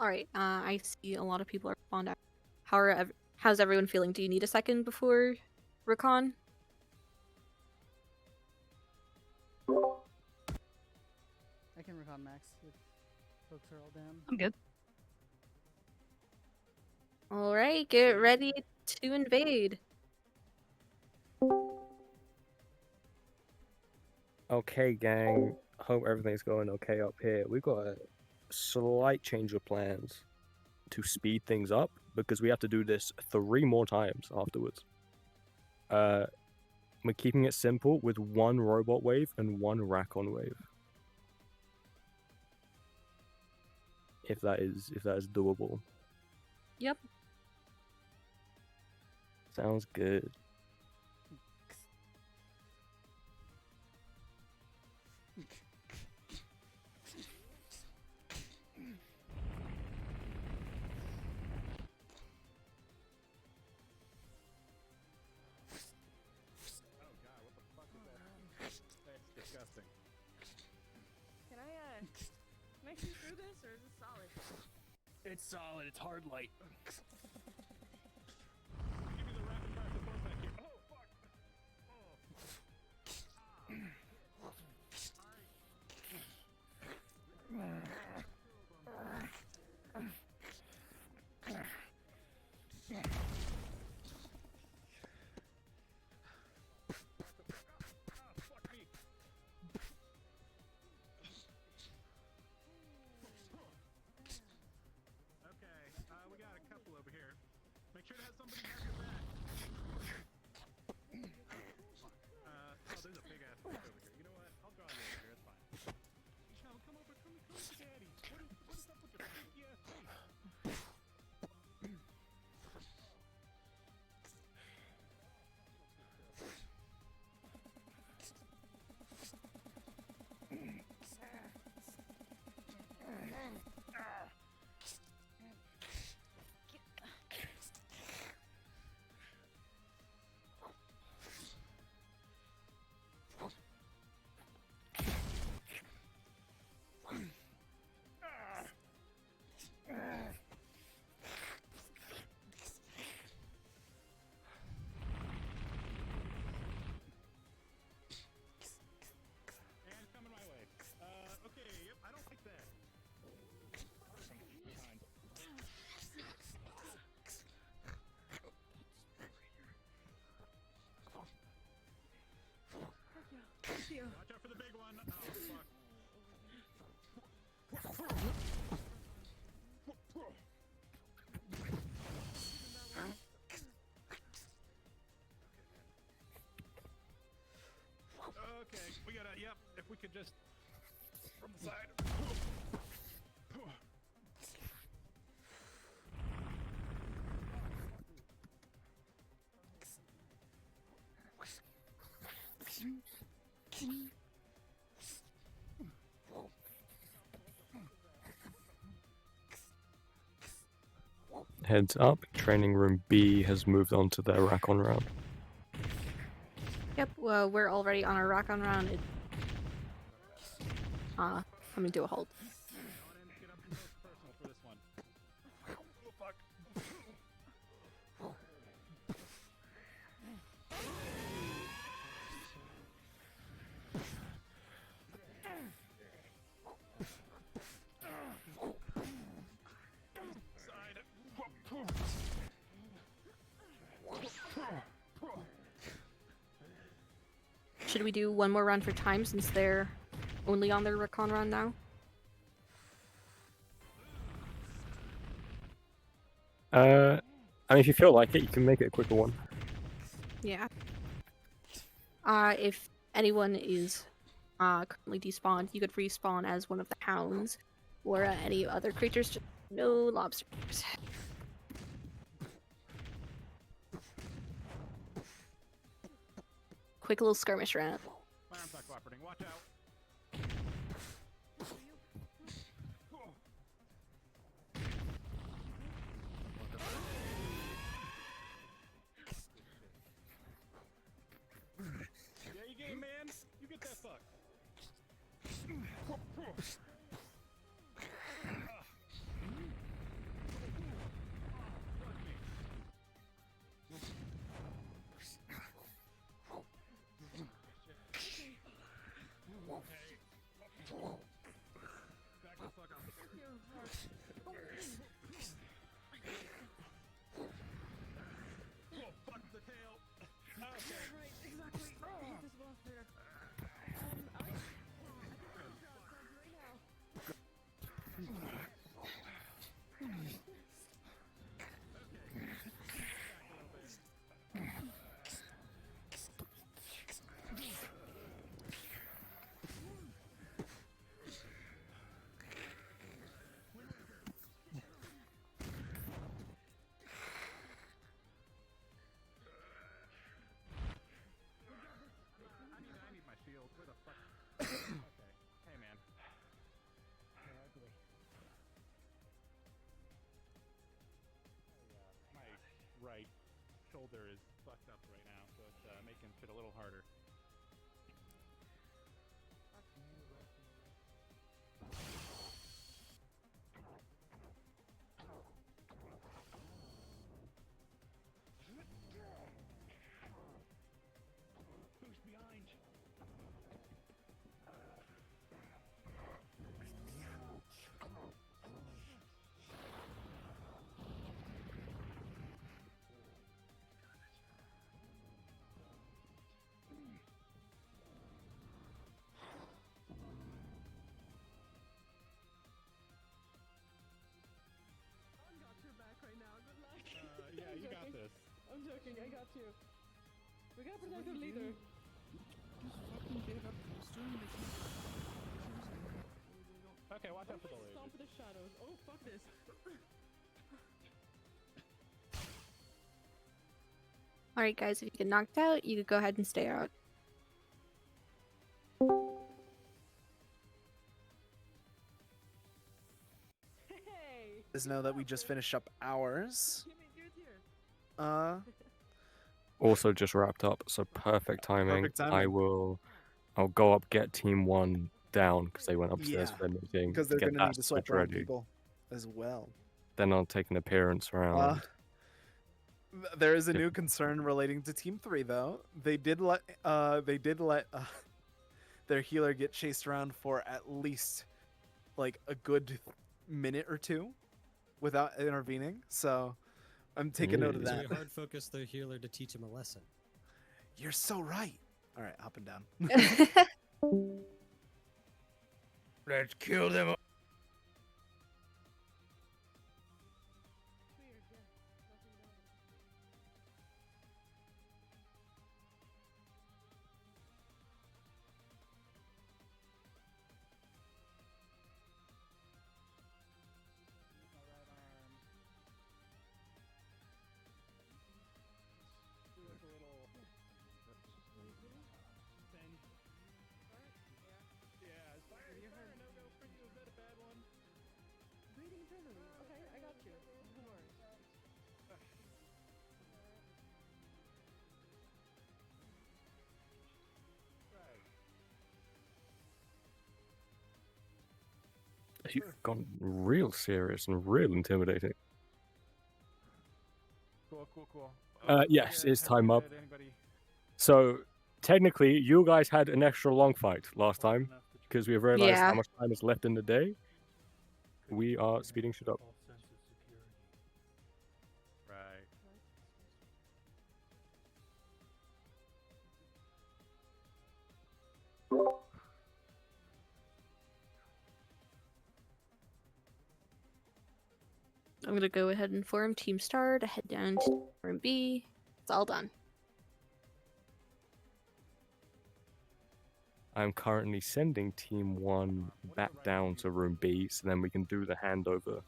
All right. I see a lot of people are responding. How's everyone feeling? Do you need a second before recon? I can recon max if folks are all down. I'm good. All right, get ready to invade. Okay, gang. Hope everything's going okay up here. We've got a slight change of plans to speed things up because we have to do this 3 more times afterwards. We're keeping it simple with 1 robot wave and 1 Racon wave. If that is doable. Yep. Sounds good. Disgusting. Can I see through this, or is it solid? It's solid. It's hard light. Give me the rapid fire support back here. Oh, fuck. We got a couple over here. just from the side. Heads up, training room B has moved on to their rack on round. Yep, well, we're already on our rock on round. Coming to a halt. Should we do one more run for time since they're only on their recon run now? I mean, if you feel like it, you can make it a quicker one. Yeah. If anyone is currently despawned, you could respawn as one of the hounds or any other creatures. Just no lobsters. Quick little skirmish round. Firearms not cooperating. Watch out. Yeah, you game, man. You get that fuck. Right shoulder is fucked up right now, so it's making shit a little harder. Who's behind? Yeah, you got this. I'm joking, I got you. We gotta protect our leader. Just fucking get up closer and they can't... Okay, watch out for the leader. Stomp the shadows. Oh, fuck this. Alright guys, if you get knocked out, you could go ahead and stay out. Just know that we just finished up ours. Also just wrapped up, so perfect timing. Perfect timing. I'll go up, get team 1 down because they went upstairs for their meeting. Because they're get gonna need that to swap switch around ready. people as well. Then I'll take an appearance round. There is a new concern relating to Team 3 though. They did let their healer get chased around for at least like a good minute or two without intervening. So I'm taking note of So that. we hard focus the healer to teach him a lesson. You're so right. All right, hopping down. Let's kill them. Reading internally. Okay, I got you. No worries. You've gone real serious and real intimidating. Cool. Yes, it's time up. So, technically, you guys had an extra long fight last time, because we have realized how much time is left in the day. We are speeding shit up. Right. I'm gonna go ahead and form Team Star to head down to Room B. It's all done. I'm currently sending Team 1 back down to Room B, so then we can do the handover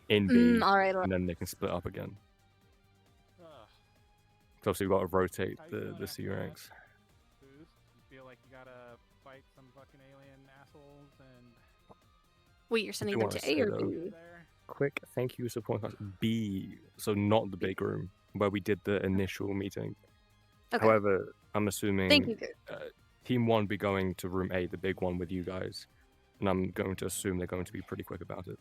in B, alright. and then they can split up again. So obviously we've got to rotate the C ranks. You feel like you gotta fight some fucking alien assholes and... Wait, you're sending them to A or B? Quick thank you support class B, so not the big room where we did the initial meeting. Okay. However, I'm assuming Thank you. Team 1 be going to Room A, the big one with you guys, and I'm going to assume they're going to be pretty quick about it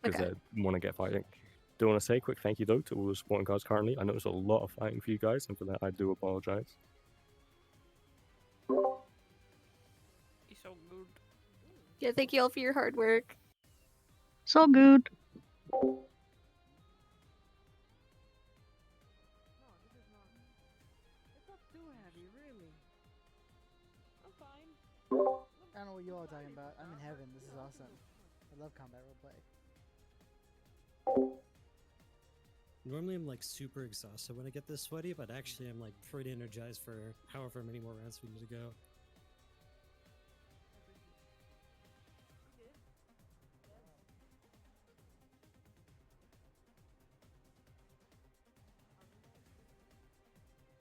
because they want to get fighting. Do want to say a quick thank you though to all the supporting cards currently. I know it's a lot of fighting for you guys, and for that I do apologize. He's so good. Yeah, thank you all for your hard work. So good. It's not too heavy, really. I'm fine. I don't know what you all are talking about. I'm in heaven. This is awesome. I love combat roleplay. Normally I'm like super exhausted when I get this sweaty, but actually I'm like pretty energized for however many more rounds we need to go.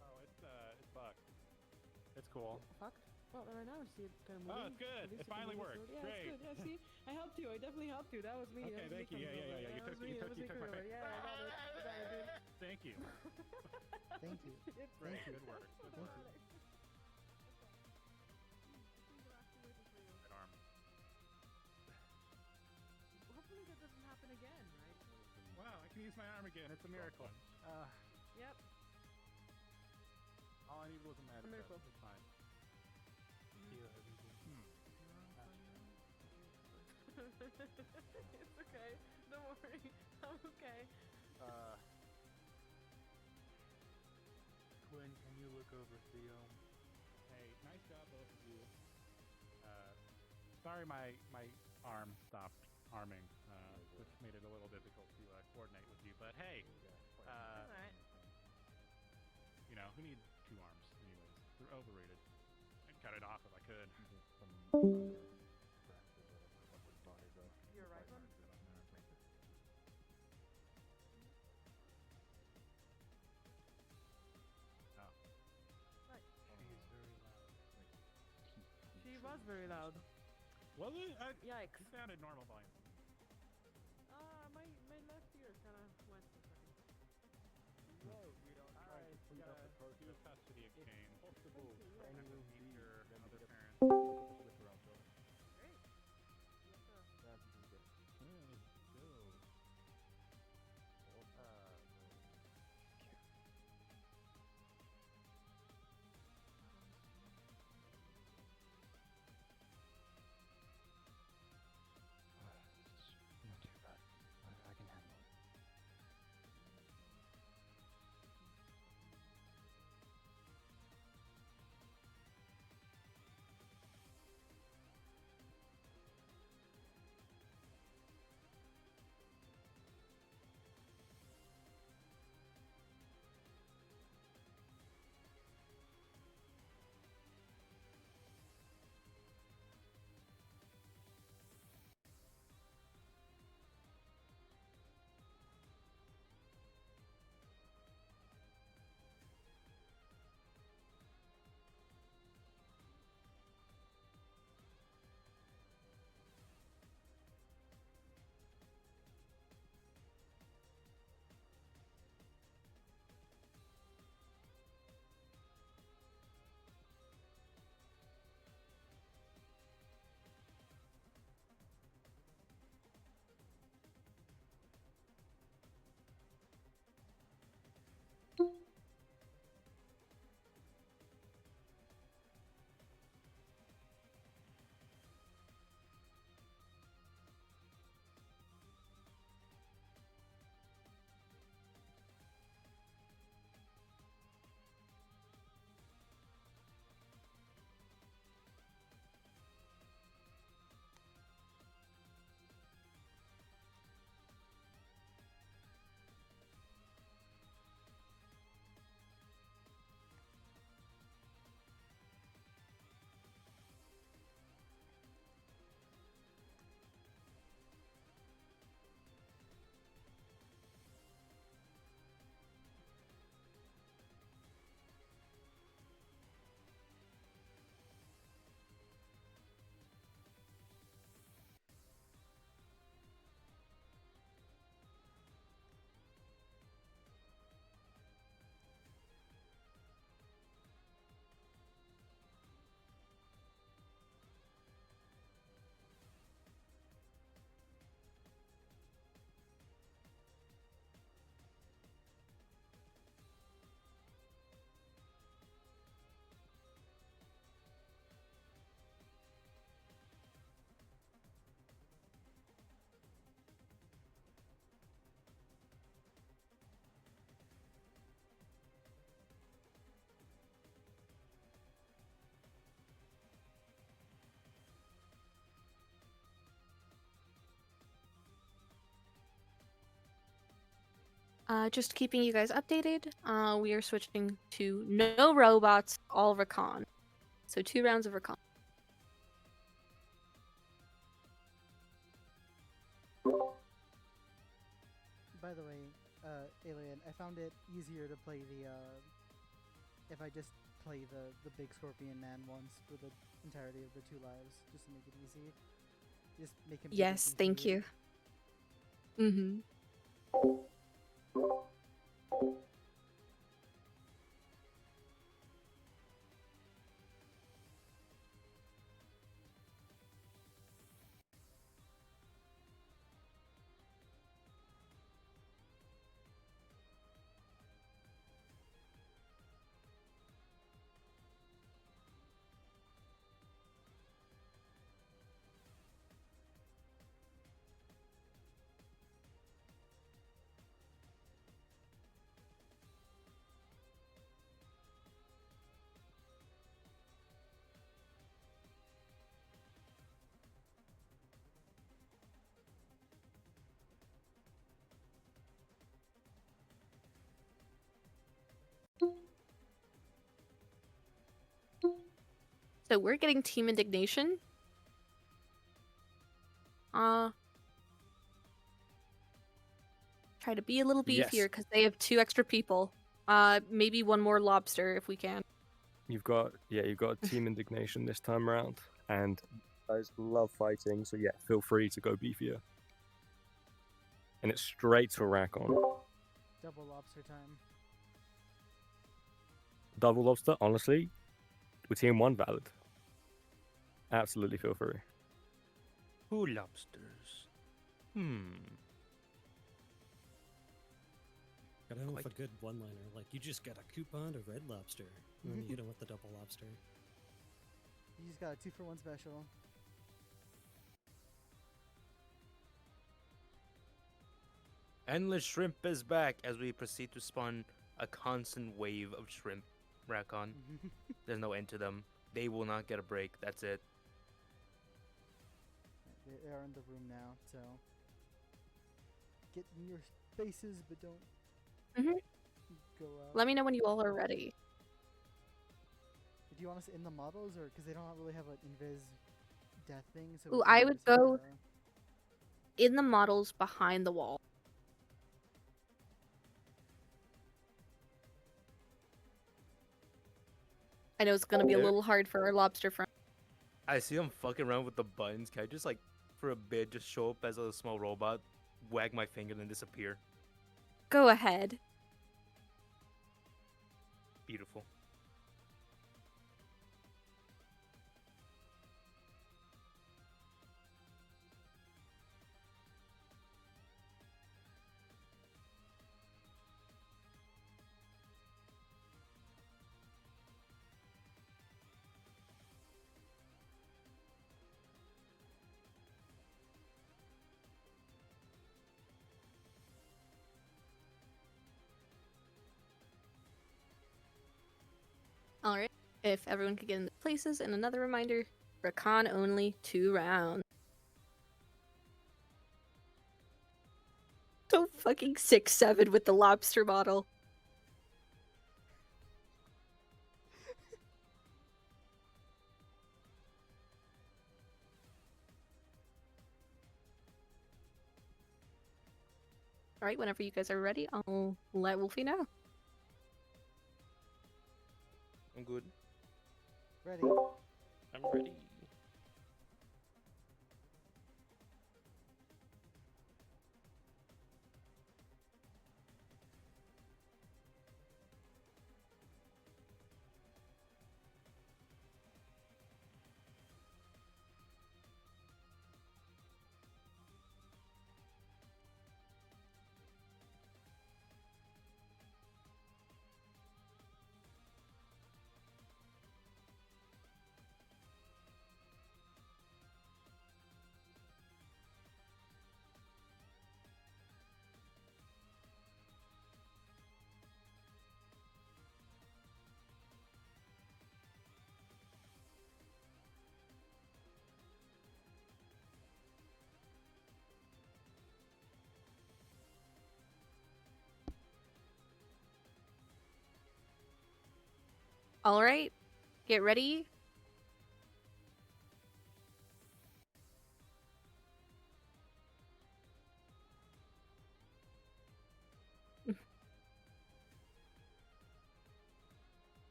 Oh, it's fucked. It's cool. Fucked? Well, right now I see it kind of moving. Oh, it's good. It finally worked. Yeah, Great. it's good. Yeah, see? I helped you. I definitely helped you. That was me. Okay, thank you. Yeah. You took my face. Yeah, I got it. Thank you. Thank you. Great. Good work. Good work. Good arm. Hopefully that doesn't happen again, right? Wow, I can use my arm again. It's a miracle. Yep. All I needed was a magic. miracle. It's fine. It's okay. Don't worry. I'm okay. Quinn, can you look over Theo? Hey, nice job, both of you. Sorry my arm stopped arming, which made it a little difficult to coordinate with you. But hey, Alright. you know, who needs two arms anyways? They're overrated. I'd cut it off if I could. You're right one? Oh. Right. She was very loud. Was it? Yikes. It sounded normal volume. My left ear kind of went for a second. Alright, we gotta do a custody exchange. Possible. I have to meet your other parents. Great. Yes, sir. Not too bad. I can handle it. Just keeping you guys updated. We are switching to no robots, all recon. So 2 rounds of recon. By the way, Alien, I found it easier to play the, if I just play the big scorpion man once for the entirety of the 2 lives, just to make it easy. Just make him. Yes, thank you. Mm-hmm. So we're getting team indignation. Try to be a little beefier because they have 2 extra people. Maybe 1 more lobster if we can. You've got team indignation this time around, and you guys love fighting, so yeah, feel free to go beefier. And it's straight to Racon. Double lobster time. Double lobster, honestly, with team 1 valid. Absolutely feel free. 2 lobsters. Gotta have a good one-liner, like, you just got a coupon to Red Lobster when you hit him with the double lobster. You just got a 2-for-1 special. Endless shrimp is back as we proceed to spawn a constant wave of shrimp, Racon. There's no end to them. They will not get a break. That's it. They are in the room now, so get in your spaces, but don't go out. Let me know when you all are ready. Do you want us in the models, or because they don't really have an invis death thing? So Ooh, I would go in the models behind the wall. I know it's gonna be a little hard for our lobster friend. I see them fucking around with the buttons. Can I just, like, for a bit, just show up as a small robot, wag my finger, and disappear? Go ahead. Beautiful. Alright, if everyone could get in their places, and another reminder, Rakan only 2 rounds. So fucking 6'7" with the lobster model. Alright, whenever you guys are ready, I'll let Wolfie know. I'm good. Ready. I'm ready. Alright, get ready.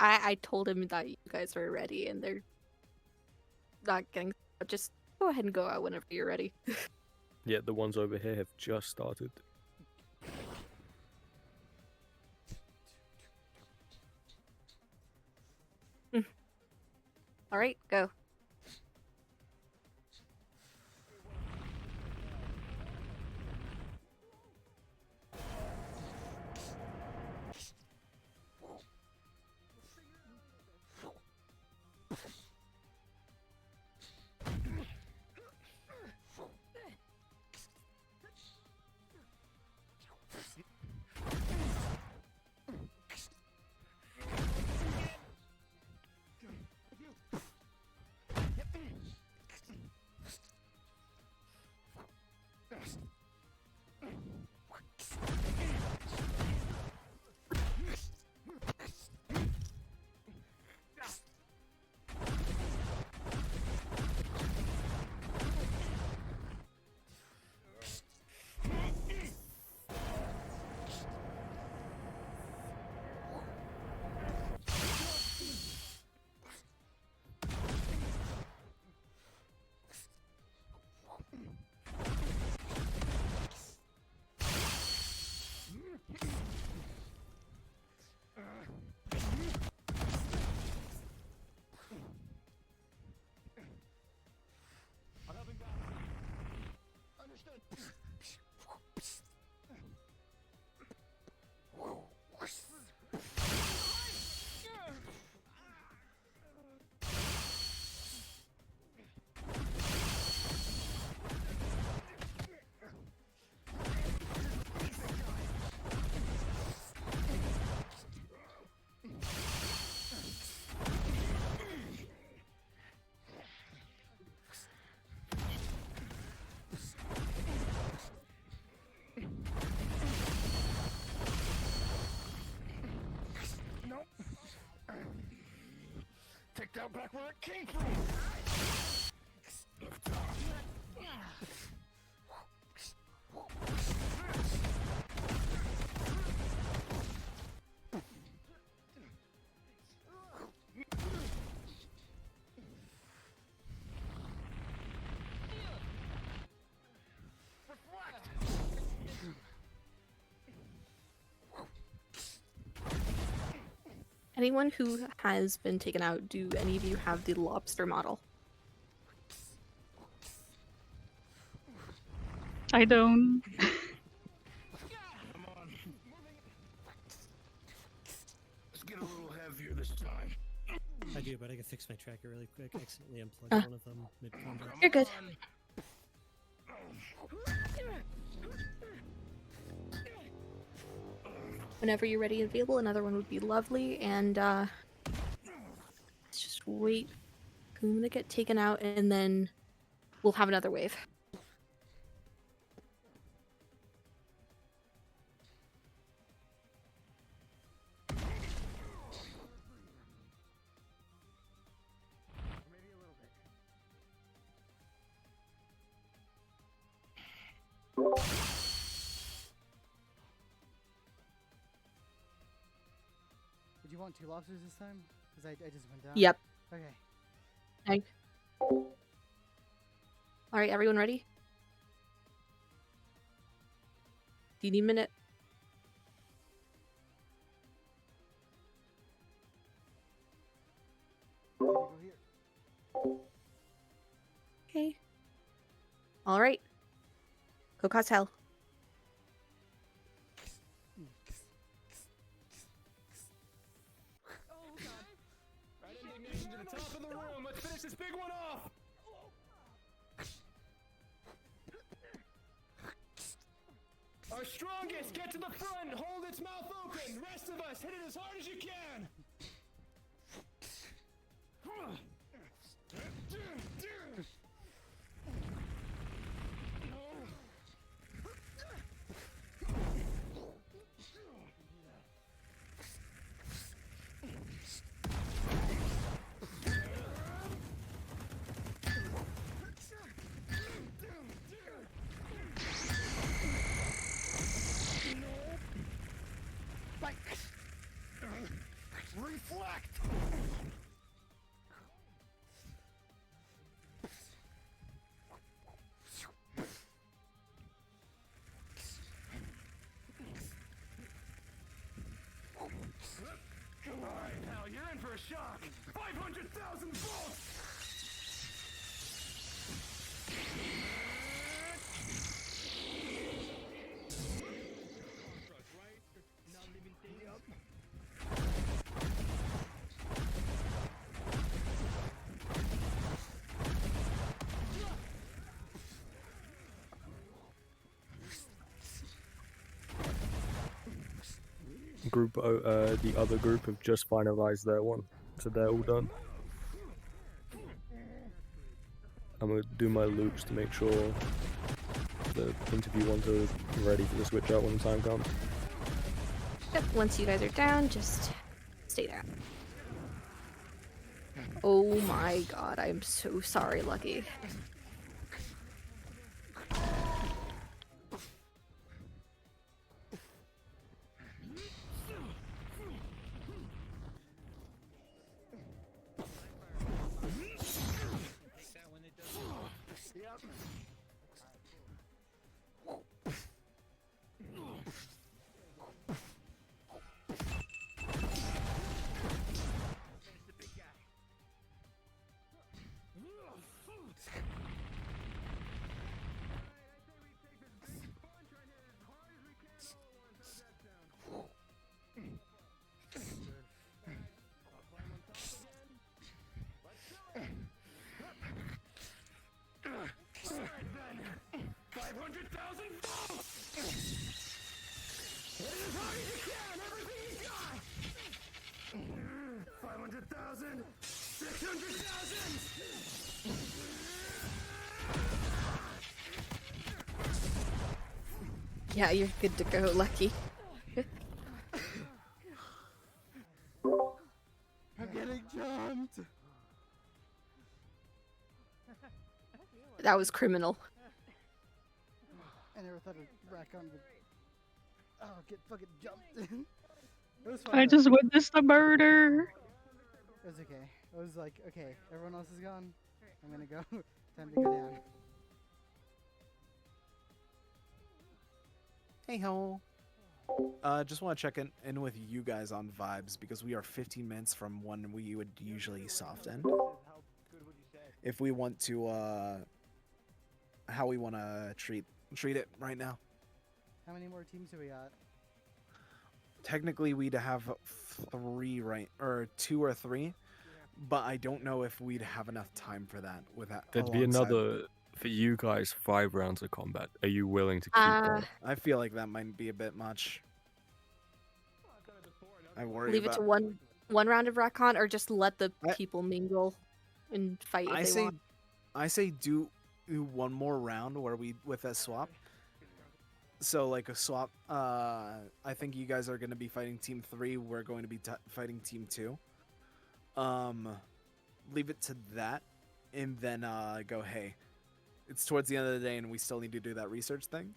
I told him that you guys were ready and they're not getting... Just go ahead and go out whenever you're ready. Yeah, the ones over here have just started. Alright, go. Take that back where it came from! Anyone who has been taken out, do any of you have the lobster model? I don't. Let's get a little heavier this time. I do, but I can fix my tracker really quick. I accidentally unplugged one of them mid-combat. You're good. Whenever you're ready and available, another one would be lovely. And let's just wait. I'm gonna get taken out, and then we'll have another wave. Would you want 2 lobsters this time? Because I just went down. Yep. Okay. Okay. All right, everyone ready? Do you need a minute? Okay. All right. Go cause hell. To the top of the room. Let's finish this big one off. Our strongest, get to the front. Hold its mouth open. Rest of us, hit it as hard as you can. Reflect! Come on, pal, you're in for a shock! 500,000 volts! The other group have just finalized their one, so they're all done. I'm gonna do my loops to make sure the interview ones are ready for the switch out when the time comes. Yep, once you guys are down, just stay there. Oh my god, I'm so sorry, Lucky. Yeah, you're good to go, Lucky. I'm getting jumped! That was criminal. I never thought a raccoon would get fucking jumped. It was fun, I though. just witnessed a murder. It was okay. I was like, okay, everyone else is gone. I'm gonna go. Time to go down. Hey ho. Just want to check in with you guys on vibes because we are 15 minutes from when we would usually soft end. If we want to, how we want to treat it right now. How many more teams do we got? Technically, we'd have 3, right, or 2 or 3, but I don't know if we'd have enough time for that. With that, There'd be another, for you guys, 5 rounds of combat. Are you willing to keep that? I feel like that might be a bit much. I worry Leave about. it to one round of Recon, or just let the people mingle and fight if they want. I say do one more round where we with a swap. So like a swap. I think you guys are going to be fighting Team 3. We're going to be fighting Team 2. Leave it to that, and then go. Hey, it's towards the end of the day, and we still need to do that research thing.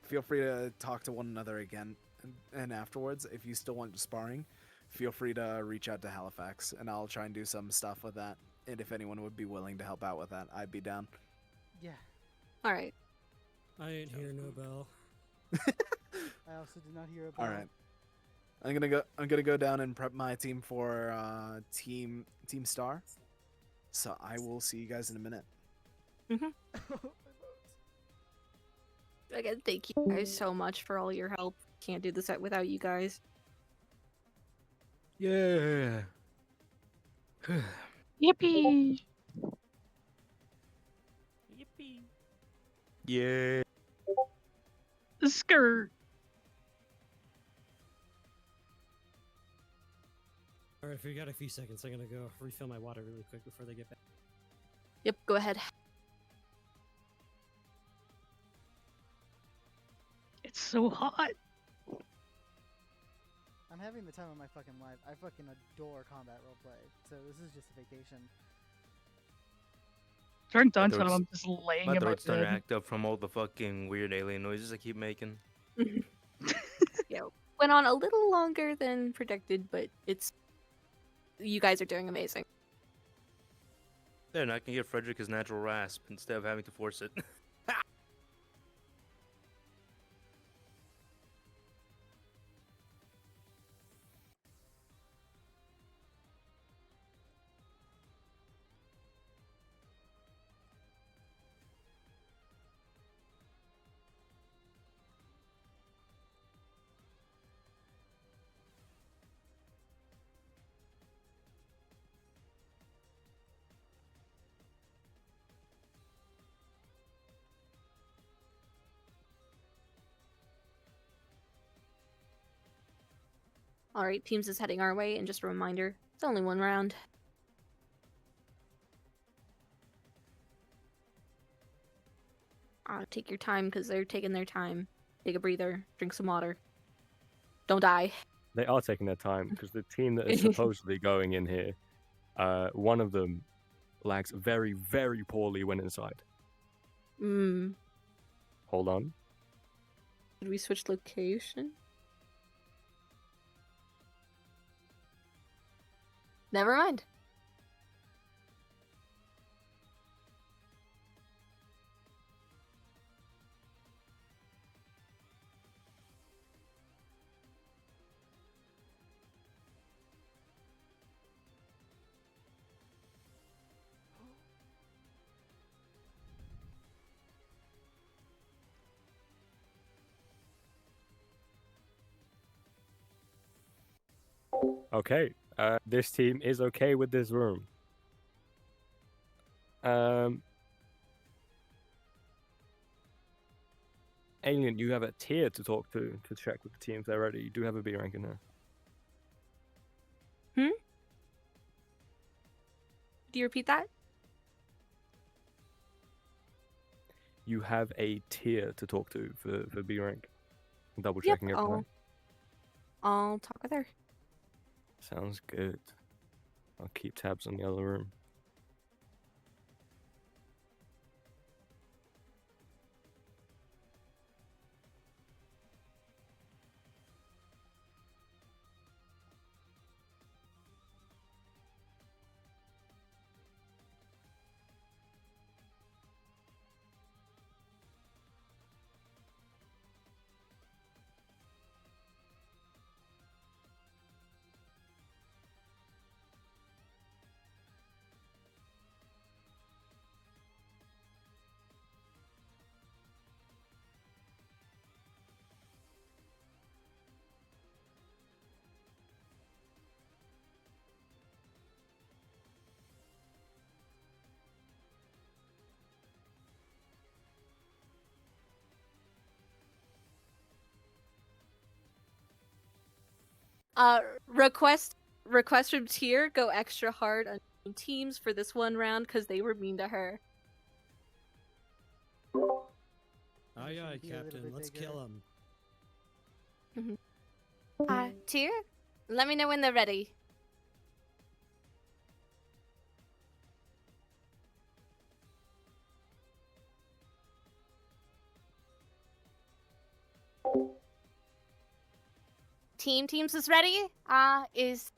Feel free to talk to one another again, and afterwards, if you still want sparring, feel free to reach out to Halifax, and I'll try and do some stuff with that. And if anyone would be willing to help out with that, I'd be down. Yeah. All right. I ain't hear no bell. I also did not hear a bell. All right. I'm gonna go down and prep my team for Team Star. So I will see you guys in a minute. Again, thank you guys so much for all your help. Can't do this without you guys. Yeah. Yippee! Yippee! Yeah. Skirt. Alright, if we got a few seconds, I'm gonna go refill my water really quick before they get back. Yep, go ahead. It's so hot. I'm having the time of my fucking life. I fucking adore combat roleplay, so this is just a vacation. During downtime, I'm just laying My in my throat's starting to bed. act up from all the fucking weird alien noises I keep making. Yeah, went on a little longer than predicted, but you guys are doing amazing. Then I can give Frederick his natural rasp instead of having to force it. Alright, Teams is heading our way, and just a reminder, it's only one round. Take your time, because they're taking their time. Take a breather, drink some water. Don't die. They are taking their time, because the team that is supposedly going in here, one of them lags very, very poorly when inside. Hold on. Did we switch location? Never mind. Okay, this team is okay with this room. Alien, you have a tier to talk to check with the team if they're ready. You do have a B rank in there. Do you repeat that? You have a tier to talk to for B rank. Double checking everything. I'll talk with her. Sounds good. I'll keep tabs on the other room. Request from Tier go extra hard on teams for this one round because they were mean to her. Aye, aye, Captain. Let's kill him. Tier, let me know when they're ready. Teams is ready. Is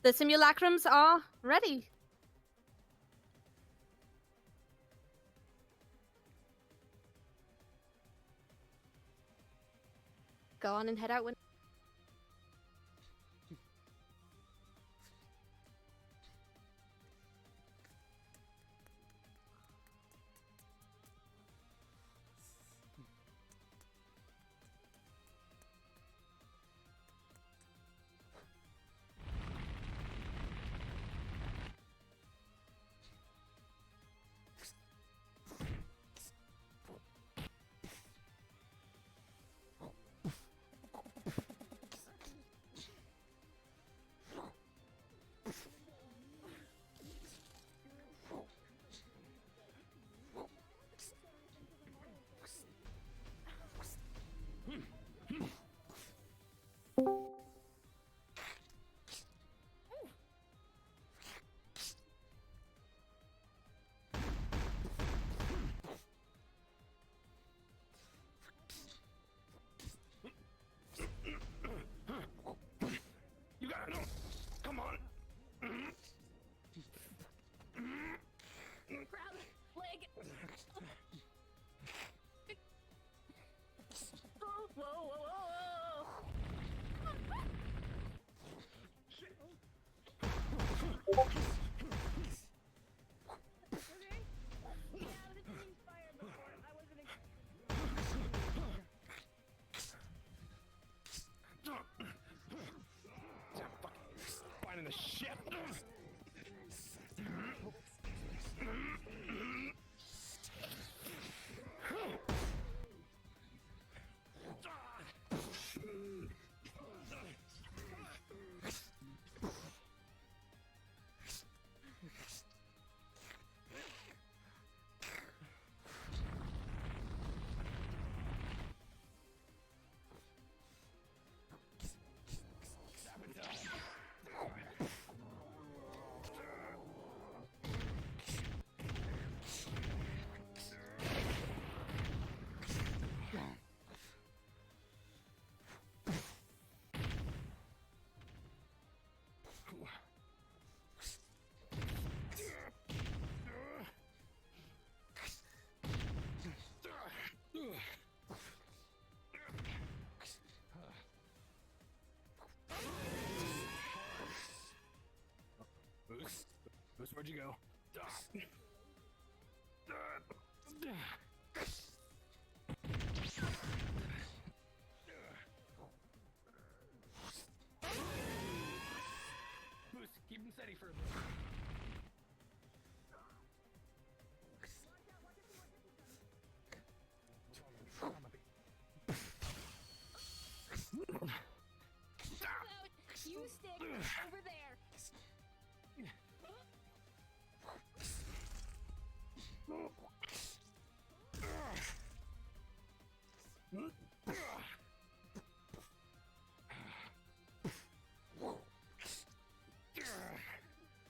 the simulacrums are ready? Go on and head out when. You got it. Come on. Grab leg. Whoa, whoa, whoa, whoa. Finding the ship. Boost, where'd you go? Boost, keep him steady for a bit. You stick over there.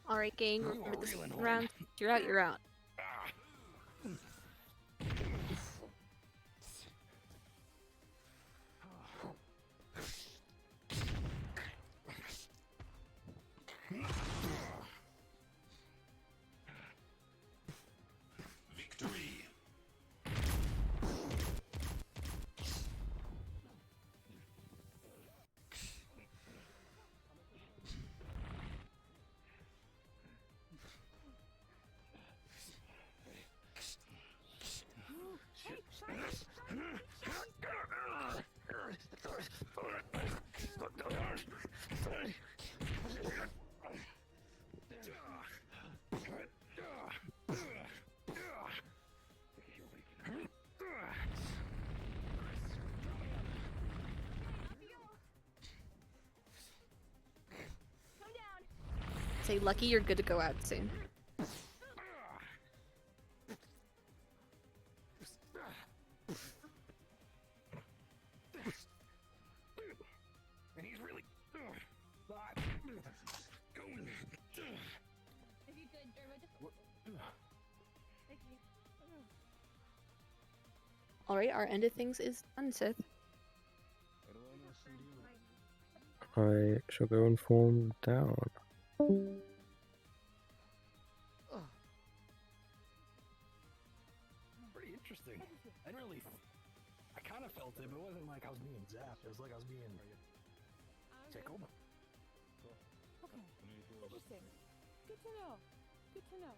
Alright, gang, for this round, you're out, you're out. Victory. say, Lucky, you're good to go out soon. And he's really going. If you could, Dermot. Thank you. Alright, our end of things is done, Sith. I shall go and form down. Pretty interesting. I kind of felt it, but it wasn't like I was being zapped. It was like I was being tickled. Okay. Interesting. Good to know. Good to know.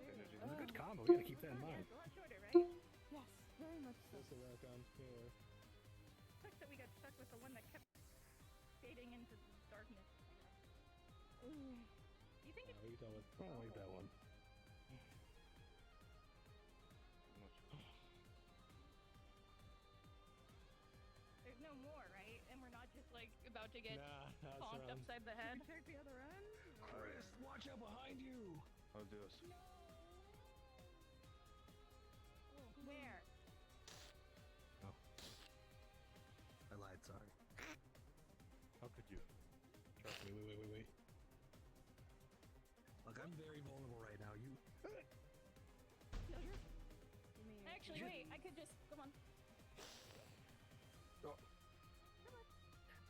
It was a good combo. We gotta keep that in mind. Yes, very much so. Sucks that we got stuck with the one that kept fading into darkness. Do you think it's... I don't like that one. There's no more, right? And we're not just like about to get bonked upside the head. Check the other end. Chris, watch out behind you. I'll do this. Where? I lied, sorry. How could you? Trust me, wait. Look, I'm very vulnerable right now. You. No, you're... Actually, wait, I could just... Come on.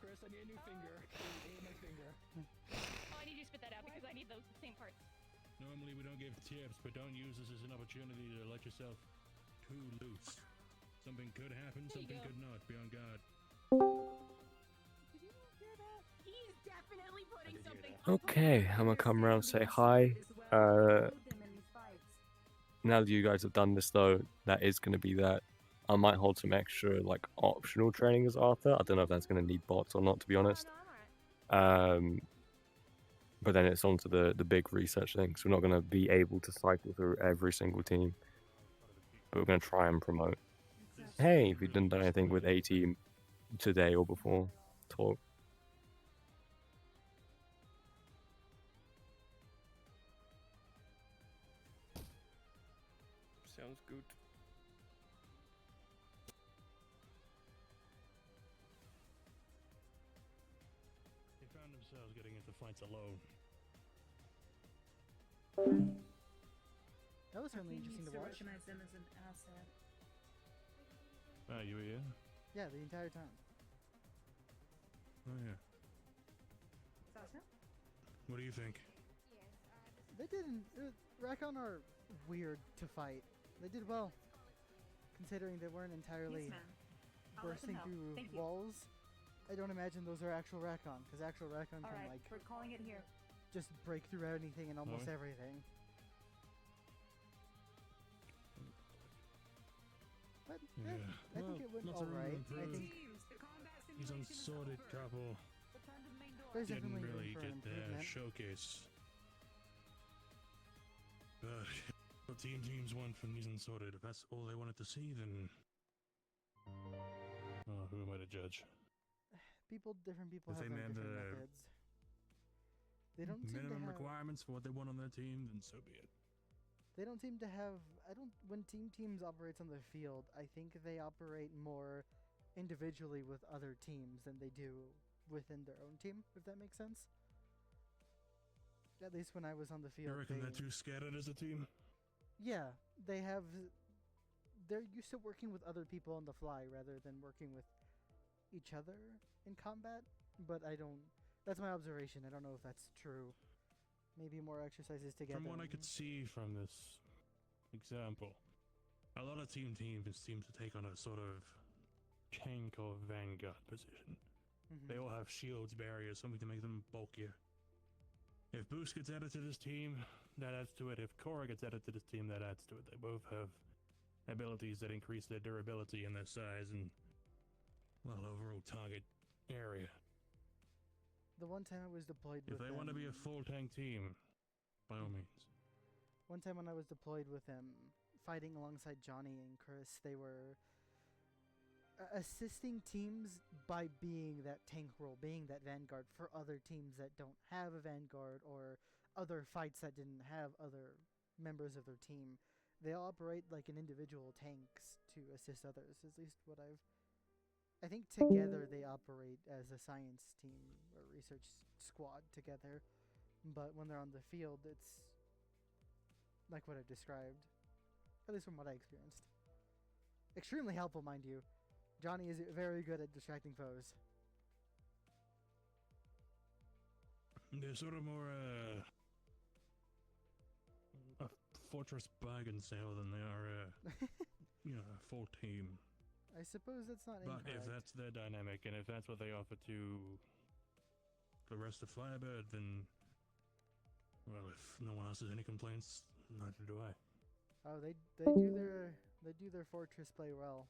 Chris, I need a new finger. I need my finger. Oh, I need you to spit that out because I need those same parts. Normally we don't give tips, but don't use this as an opportunity to let yourself too loose. Something could happen, something could not. Be on guard. Did you not hear that? He's definitely putting something... Okay, I'm gonna come around and say hi. Now that you guys have done this though, that is gonna be that. I might hold some extra like optional training as Arthur. I don't know if that's gonna need bots or not, to be honest. But then it's on to the big research thing, so we're not gonna be able to cycle through every single team. But we're gonna try and promote. Hey, if you didn't do anything with A team today or before, talk. Sounds good. They found themselves getting into fights alone. That was certainly interesting to watch. Recognize them as an asset. You were here? Yeah, the entire time. Oh yeah. What do you think? They didn't. Rakon are weird to fight. They did well, considering they weren't entirely bursting through walls. I don't imagine those are actual Rakon, because actual Rakon can like we're calling it here. just break through anything and almost everything. But I think it went alright. I think these unsorted couple there's didn't definitely really room for get their improvement. showcase. But what teams want from these unsorted, if that's all they wanted to see, then who am I to judge? Different people If have they their met different the methods. They don't seem to minimum have. requirements for what they want on their team, then so be it. They don't seem to have. When teams operates on the field, I think they operate more individually with other teams than they do within their own team. If that makes sense. At least when I was on the field. You reckon they're too scattered as a team? Yeah, they have. They're used to working with other people on the fly rather than working with each other in combat. But I don't. That's my observation. I don't know if that's true. Maybe more exercises together. From what I could see from this example, a lot of teams seem to take on a sort of tank or vanguard position. They all have shields, barriers, something to make them bulkier. If Boost gets added to this team, that adds to it. If Korra gets added to this team, that adds to it. They both have abilities that increase their durability and their size and, well, overall target area. The one time I was deployed with If they want to be a full tank team, by all means. One time when I was deployed with them, fighting alongside Johnny and Chris, they were assisting teams by being that tank role, being that vanguard for other teams that don't have a vanguard or other fights that didn't have other members of their team. They all operate like an individual tanks to assist others. At least what I think together they operate as a science team or research squad together. But when they're on the field, it's like what I described. At least from what I experienced. Extremely helpful, mind you. Johnny is very good at distracting foes. They're sort of more a fortress bargain sale than they are a full team. I suppose that's not But incorrect. if that's their dynamic and if that's what they offer to the rest of Firebird, then, well, if no one else has any complaints, neither do I. Oh, they do their fortress play well.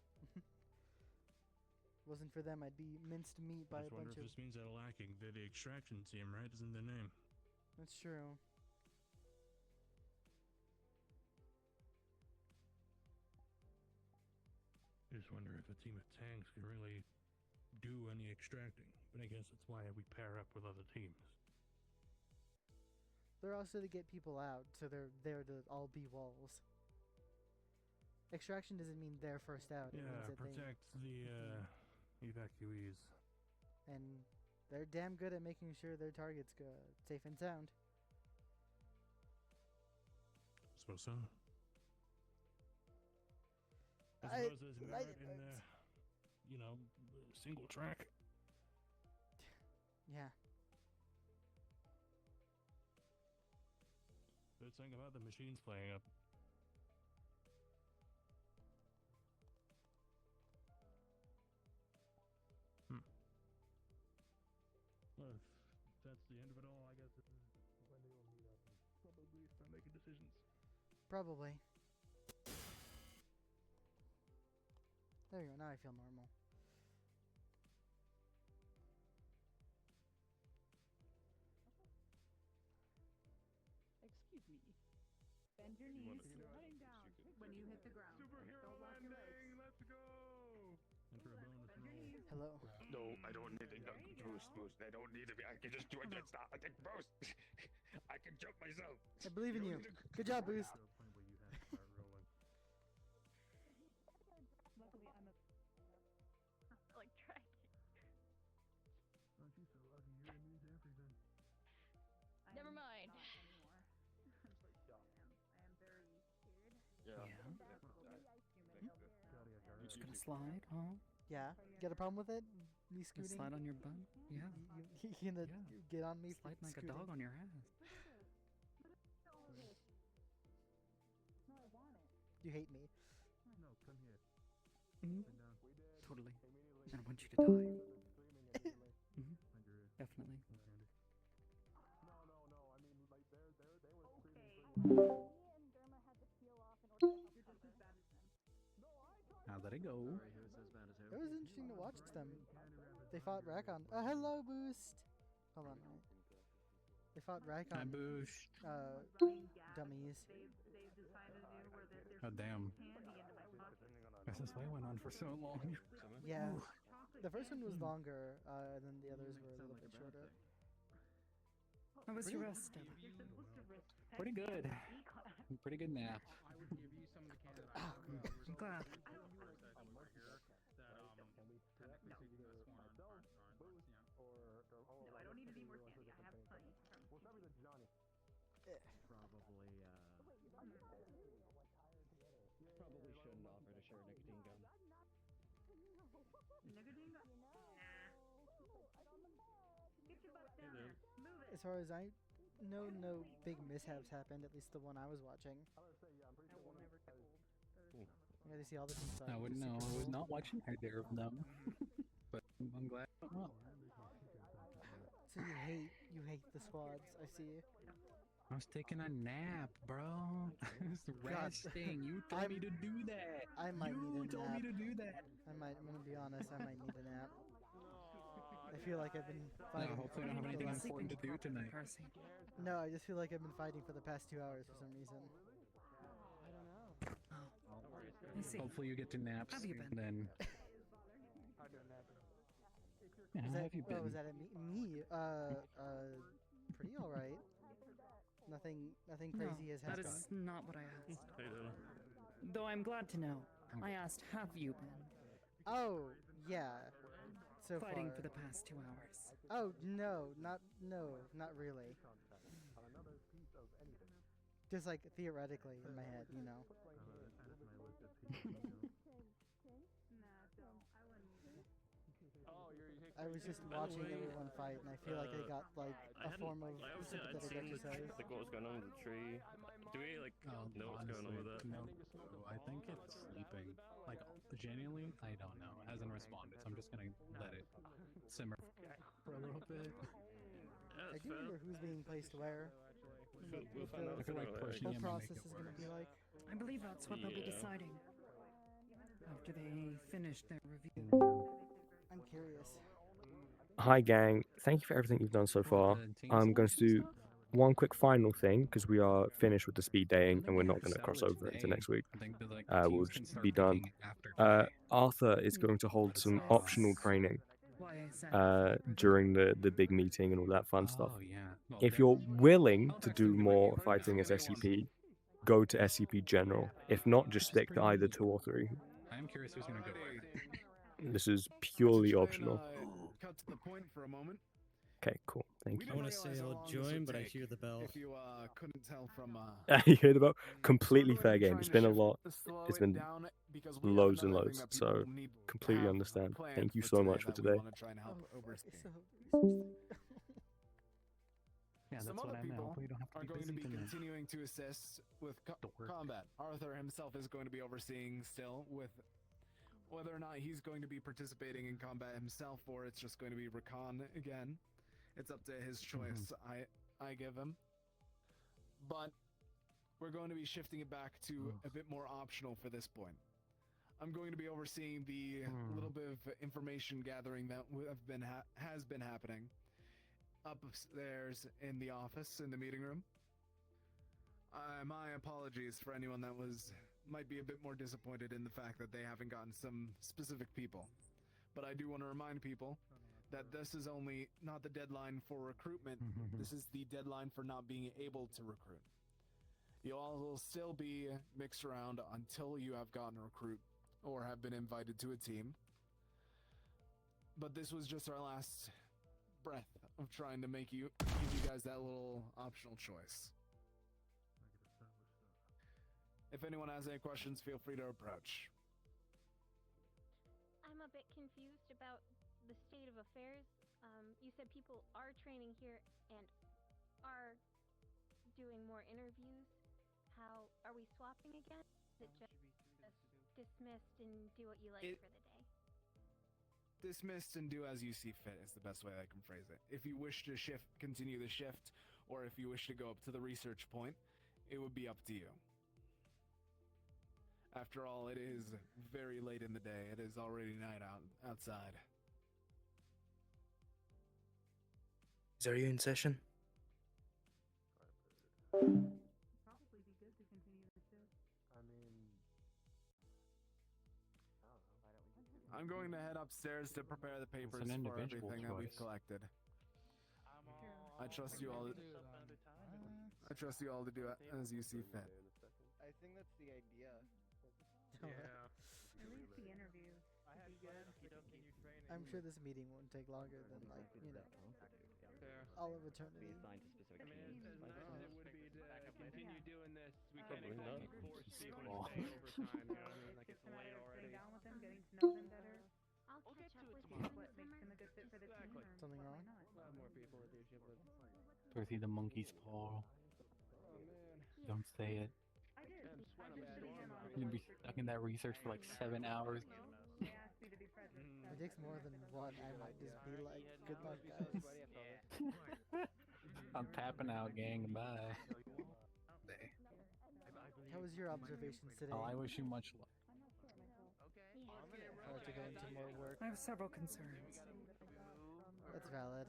Wasn't for them, I'd be minced meat by I a wonder bunch if of. this means they're lacking. They're the extraction team, right? Isn't their name? That's true. I just wonder if a team of tanks can really do any extracting. But I guess that's why we pair up with other teams. They're also to get people out, so they're there to all be walls. Extraction doesn't mean they're first out. It means that protect the evacuees. And they're damn good at making sure their targets go safe and sound. Suppose so. I suppose there's merit in single track. Yeah. But think about the machines playing up. Well, if that's the end of it all, I guess when they all meet up and probably start making decisions. Probably. There you go, now I feel normal. Excuse me. Bend your knees, lying down when you hit the ground. Superhero landing, let's go! Enter a bonus roll. Hello. No, I don't need a boost. I don't need to be. I can just do it. Just stop. I can boost. I can jump myself. I believe in you. Good job, Boost. Luckily, I'm like tracking. Aren't you so lucky? You're immune to everything. Never mind. I am very scared. Yeah. Just gonna slide, huh? Yeah. Got a problem with it? Me Gonna scooting? slide on your butt? Yeah. You gonna get on me? Slide like scooting? a dog on your ass. You hate me. No, come here. Mm-hmm. Sit down. Totally. I don't want you to die. Mm-hmm. Definitely. How did it go? It was interesting to watch them. They fought Rakon. Hello, Boost. Hold on. They fought Rakon. Hi, Boost. Dummies. Oh, damn. SSY went on for so long. Yeah. The first one was longer, than the others were a little bit shorter. How was your rest? Pretty good. Pretty good nap. I'm glad. No, I don't need any more candy. I have plenty. Probably shouldn't offer to share nicotine gum. Nicotine gum? Nah. Get your butt down there. Move it. As far as I know, no big mishaps happened, at least the one I was watching. I will never get old. I got to see all the team fights. I wouldn't know. I was not watching either of them. But I'm glad it went well. So you hate the squads, I see. I was taking a nap, bro. I was resting. You told me to do that. I might need a nap. You told me to do that. I'm gonna be honest, I might need a nap. I feel like I've been fighting. No, hopefully I don't have anything important to do tonight. No, I just feel like I've been fighting for the past 2 hours for some reason. Hopefully you get to naps. Have you been? And then. Yeah, how have you been? Oh, was that me? Pretty alright. Nothing No, crazy has that happened. is not what I asked. Though I'm glad to know. I asked, have you been Oh, yeah. So fighting far. for the past 2 hours? Oh, no, not really. Just like theoretically in my head, you know. I was just watching everyone fight, and I feel like I got like a form of sympathetic exercise. Like what was going on with the tree? Do we like know what's going on with it? No, I think it's sleeping. Like, genuinely, I don't know. It hasn't responded, so I'm just gonna let it simmer for a little bit. I do wonder who's being placed where. We'll What find out the sooner or later. whole process is going to be like. I believe that's what they'll be Yeah. deciding after they finish their review. I'm curious. Hi, gang. Thank you for everything you've done so far. I'm going to do one quick final thing because we are finished with the speed dating and we're not going to cross over into next week. I think that like We'll teams can just start be done. picking after today. Arthur is going to hold some optional training Why I said during the big meeting and all that fun stuff. Oh, yeah. Well, If you're willing to do more fighting as SCP, go to SCP General. If not, just stick to either 2 or 3. I am curious who's gonna go where. This is purely optional. Cut to the point for a moment. Okay, cool. Thank you. I want to say I'll join, but I hear the bell. If you couldn't tell from You heard about completely fair game. It's been a lot. It's been loads and loads. So completely understand. Thank you so much for today. Yeah, that's Some what other I meant. people Hopefully you don't have to are be going to busy be tonight. continuing to assist with combat. Arthur himself is going to be overseeing still with whether or not he's going to be participating in combat himself or it's just going to be recon again. It's up to his choice. I give him. But we're going to be shifting it back to a bit more optional for this point. I'm going to be overseeing the little bit of information gathering that has been happening upstairs in the office, in the meeting room. My apologies for anyone that might be a bit more disappointed in the fact that they haven't gotten some specific people. But I do want to remind people that this is only not the deadline for recruitment. This is the deadline for not being able to recruit. You all will still be mixed around until you have gotten a recruit or have been invited to a team. But this was just our last breath of trying to give you guys that little optional choice. If anyone has any questions, feel free to approach. I'm a bit confused about the state of affairs. You said people are training here and are doing more interviews. How are we swapping again? Is it just dismissed and do what you like for the day? Dismissed and do as you see fit is the best way I can phrase it. If you wish to continue the shift, or if you wish to go up to the research point, it would be up to you. After all, it is very late in the day. It is already night outside. Are you in session? Probably be good to continue the shift. I'm going to head upstairs to prepare the papers an for individual everything that we've choice. collected. I trust you all. I trust you all to do it as you see fit. I think that's the idea. At least the interview would be good. I'm sure this meeting won't take longer than all of eternity. It would be to continue doing this. We can't Probably not. force people to stay overtime. You know what I mean? Like it's late already. Sitting down with them, getting to know them better. I'll We'll catch get up to it with tomorrow. you What in the makes them summer. a good fit for the team? Or Something wrong? why not? We'll have more people with leadership. Dorothy the monkey's paw. Don't say it. I did. I just sitting in on You'd be stuck in that research for like 7 hours. They asked me to be present. If it takes more than one, I might just be like, good luck, guys. I'm tapping out, gang. Bye. How was your observations today? Oh, I wish you much luck. If I were to go into more work. I have several concerns. That's valid.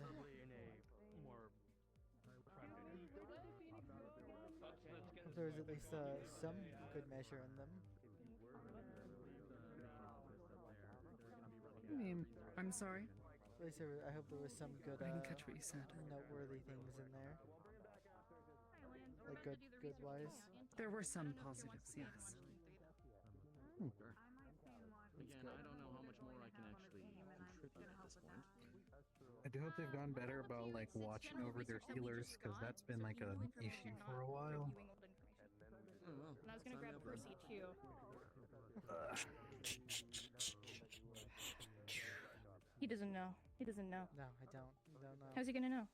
Hope there was at least some good measure in them. I'm sorry? At least I hope there was some good, I didn't catch what you said. noteworthy things in there. good, good wise. There were some positives, yes. Again, I don't know how much more I can actually contribute at this point. I do hope they've gotten better about like watching over their healers, because that's been like an issue for a while. Oh, well, And I was gonna sign me grab up then. Percy too. He doesn't know. He doesn't know. No, I don't. Don't know. How's he gonna know?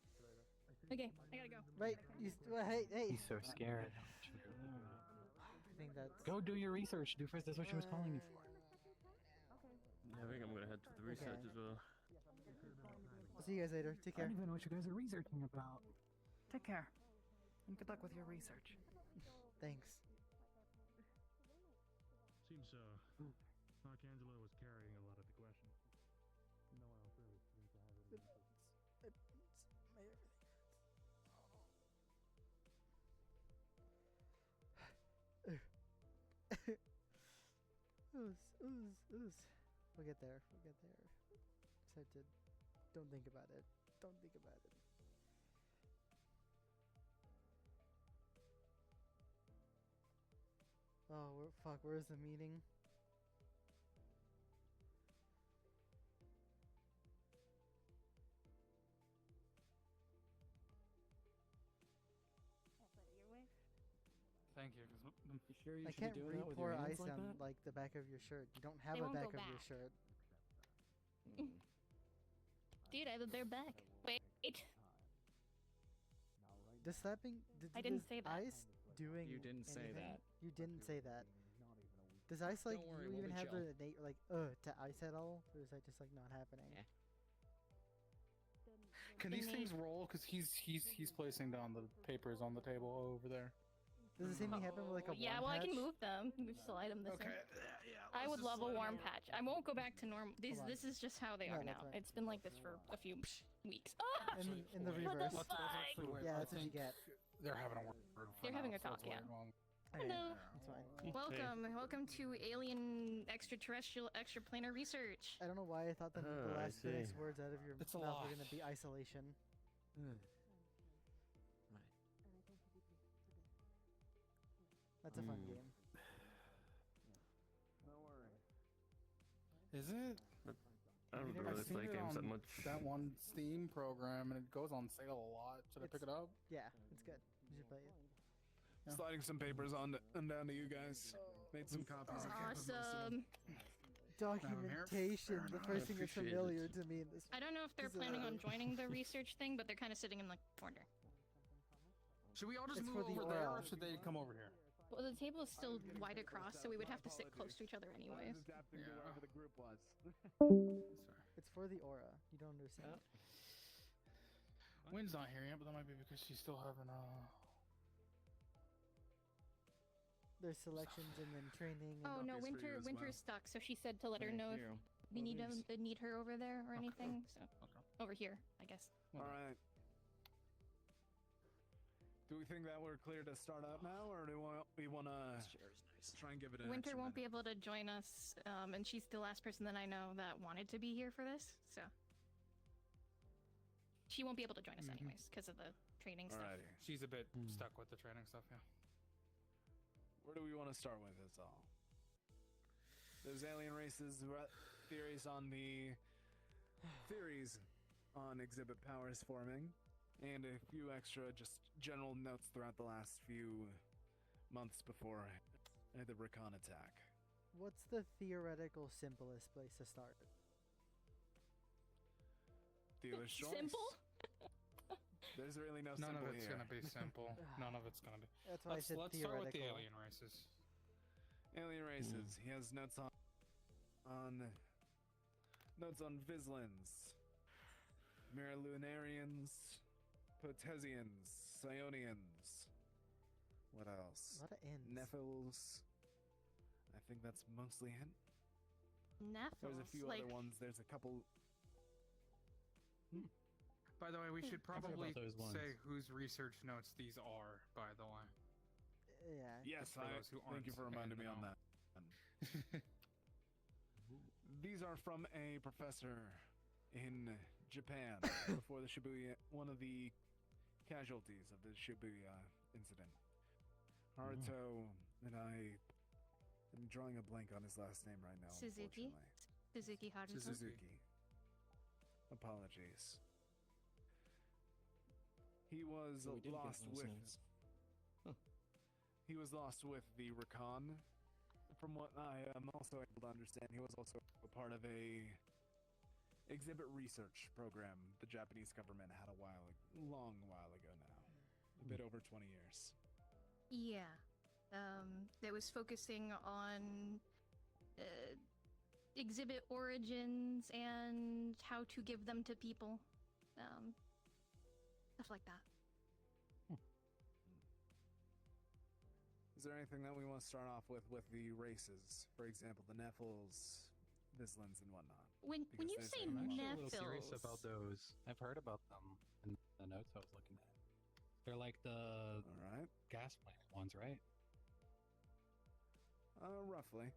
Okay, I gotta go. Wait, well, hey, hey. He's so scared. I think that's. Go do your research. Do first. That's what she was calling you for. Yeah, I think I'm gonna head to the research as well. I'll see you guys later. Take I care. don't even know what you guys are researching about. Take care. And good luck with your research. Thanks. Seems Arcangelo was carrying a lot of the questions. No one else really seemed to have any answers. Ooze. We'll get there. We'll get there. Just have to. Don't think about it. Don't think about it. Oh, fuck. Where's the meeting? Thank you. You sure you I should can't be doing that with your pour hands ice like on that? like the back of your shirt. You don't have They a won't back go of your back. shirt. Dude, I have a bare back. Wait. Does slapping? I didn't does say that. Ice doing? You didn't say anything? that. You didn't say that. Does ice like Don't worry, you we'll even be have chill. the innate like to ice at all, or is that just like not happening? Can these things roll? Because he's placing down the papers on the table over there. Does the same thing happen with like a Yeah, warm well, I patch? can move them. Move slide them this Okay. way. I would love a warm patch. I won't go back to normal. This is just how they No, are that's now. right. It's been like this for a few weeks. Ah! In the What reverse. the fuck? Yeah, that's what you get. They're having a word. They're having a talk, yeah. Hello. That's fine. Welcome to alien extraterrestrial extraplanar research. I don't know why I thought that the I last 6 see. words out of your It's a mouth were lot. gonna be isolation. That's a fun Hmm. game. Is it? I don't never really I've seen play it games that on much. that one Steam program, and it goes on sale a lot. Should I pick it up? Yeah, it's good. You should play it. No. Sliding some papers on down to you guys. Made some copies. I kept most of them. Awesome. Documentation, the first thing that's appreciate it. familiar to me in this. I don't know if they're This is, planning on joining the research thing, but they're kind of sitting in the corner. Should we all just It's move for the over there, oral. or should they come over here? Well, the table is still wide across, so we would have to sit close to each other anyways. Adapting to wherever the group was. It's for the aura. You don't understand. Wynn's not here yet, but that might be because she's still having There's selections and then training. And Oh no, Copies for you as Winter's well. stuck, so she said to let her know if we need her over there or anything. So over here, I guess. All right. Do we think that we're clear to start up now, or do we want to try and give it an Winter extra won't minute? be able to join us, and she's the last person that I know that wanted to be here for this, so she won't be able to join us anyways because of the training stuff. Alrighty. she's a bit stuck with the training stuff. Yeah. Where do we want to start with this all? There's alien races theories on exhibit powers forming, and a few extra just general notes throughout the last few months before the recon attack. What's the theoretical simplest place to start? Dealer's choice. Simple? There's really no None simple of it's here. gonna be simple. None of it's gonna be. That's why I said let's start with the theoretical. alien races. Alien races. He has notes on Vislins, Miralunarians, Potesians, Psionians. What else? A lot of N's. Nephils. I think that's mostly it. Nephils, There's a few like other ones. There's a couple. By the way, we should I forgot probably about those ones. say whose research notes these are. By the way. Yeah. Yes, for those who thank you aren't for reminding in me the on know. that. These are from a professor in Japan before the Shibuya, one of the casualties of the Shibuya incident. Haruto and I am drawing a blank on his last name right now. Suzuki. Suzuki Haruto. Suzuki. Apologies. He was We did get lost those with. names. Huh. He was lost with the Rakan. From what I am also able to understand, he was also a part of a exhibit research program the Japanese government had a long while ago now. A bit over 20 years. Yeah. That was focusing on exhibit origins and how to give them to people. Stuff like that. Is there anything that we want to start off with the races? For example, the Nephils, Vislins, and whatnot. When you say I'm actually a little curious Nephils, about those. I've heard about them in the notes I was looking at. They're like the gas plant ones, right? Roughly.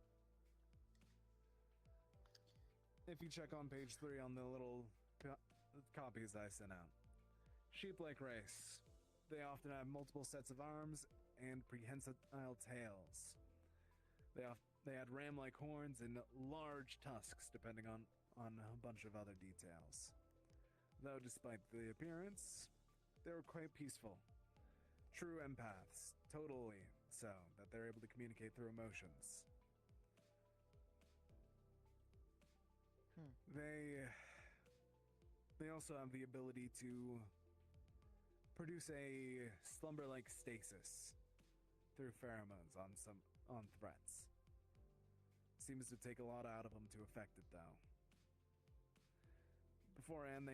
If you check on page 3 on the little copies I sent out. Sheep-like race. They often have multiple sets of arms and prehensile tails. They had ram-like horns and large tusks, depending on a bunch of other details. Though despite the appearance, they were quite peaceful. True empaths, totally so, that they're able to communicate through emotions. They also have the ability to produce a slumber-like stasis through pheromones on threats. Seems to take a lot out of them to affect it, though. Beforehand,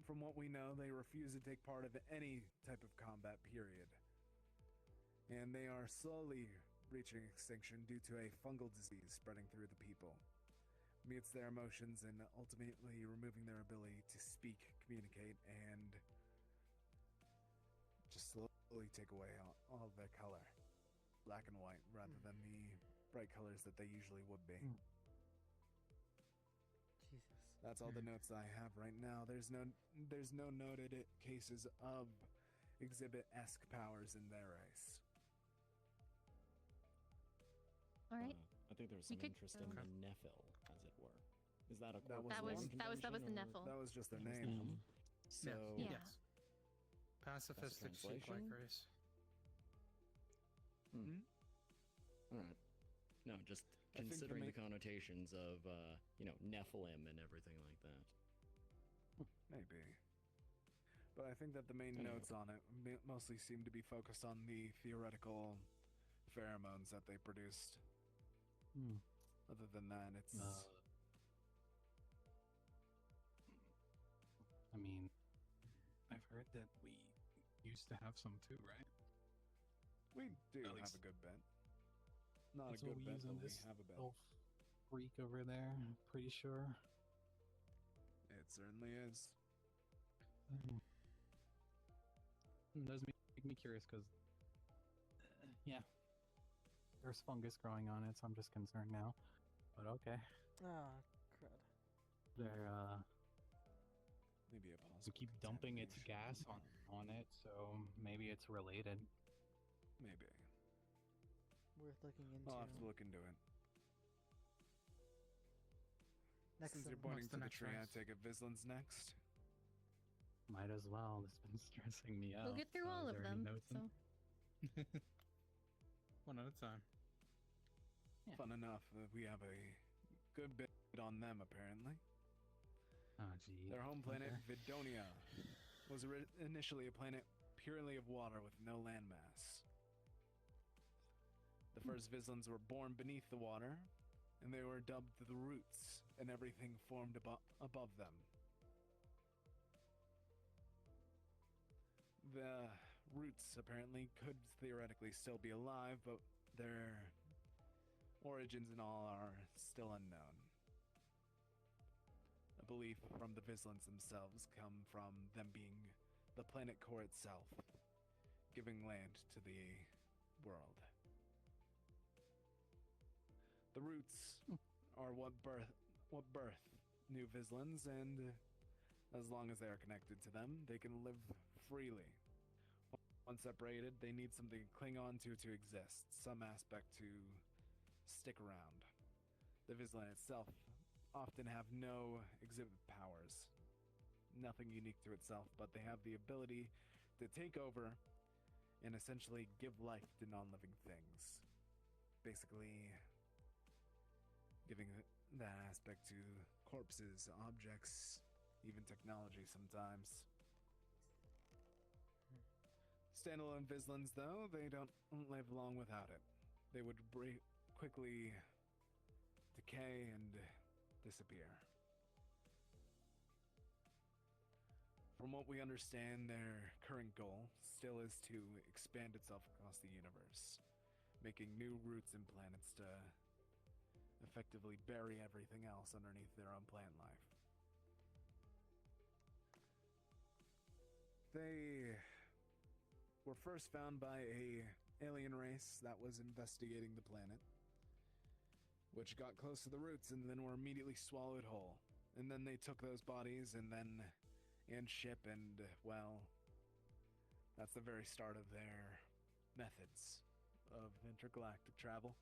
from what we know, they refuse to take part of any type of combat, period. And they are slowly reaching extinction due to a fungal disease spreading through the people. Mutes their emotions and ultimately removing their ability to speak, communicate, and just slowly take away all of their color. Black and white, rather than the bright colors that they usually would be. Jesus. That's all the notes I have right now. There's no noted cases of exhibit-esque powers in their race. All right. I think there was some interest in the Nephil, as it were. Is that a that was the Nephil. That was just their name. So yeah. Pacifistic sheep-like race. All right. No, just considering the connotations of, Nephilim and everything like that. Maybe. But I think that the main notes on it mostly seem to be focused on the theoretical pheromones that they produced. Other than that, it's... I mean, I've heard that we used to have some too, right? We do have a good bit. Not a good bit, but we have a bit. Little freak over there, I'm pretty sure. It certainly is. It does make me curious because, yeah, there's fungus growing on it, so I'm just concerned now. But okay. Ah, crud. They're maybe a possible. we keep dumping its gas on it, so maybe it's related. Maybe. Worth looking into. I'll have to look into it. Next Since you're pointing to the tree, I take it Vislin's next. Might as well. It's been stressing me out. We'll get through So all is of there any them. notes So. One at a time. Fun enough. We have a good bit on them, apparently. Oh, gee. Their home planet, Vidonia, was initially a planet purely of water with no landmass. The first Vislins were born beneath the water, and they were dubbed the Roots, and everything formed above them. The Roots apparently could theoretically still be alive, but their origins and all are still unknown. A belief from the Vislins themselves come from them being the planet core itself, giving land to the world. The Roots are what birth new Vislins, and as long as they are connected to them, they can live freely. Once separated, they need something to cling on to exist, some aspect to stick around. The Vizslan itself often have no exhibit powers, nothing unique to itself, but they have the ability to take over and essentially give life to non-living things. Basically, giving that aspect to corpses, objects, even technology sometimes. Standalone Vizslans, though, they don't live long without it. They would quickly decay and disappear. From what we understand, their current goal still is to expand itself across the universe, making new routes and planets to effectively bury everything else underneath their own plant life. They were first found by a alien race that was investigating the planet, which got close to the roots and then were immediately swallowed whole. And then they took those bodies and ship, and well, that's the very start of their methods of intergalactic travel.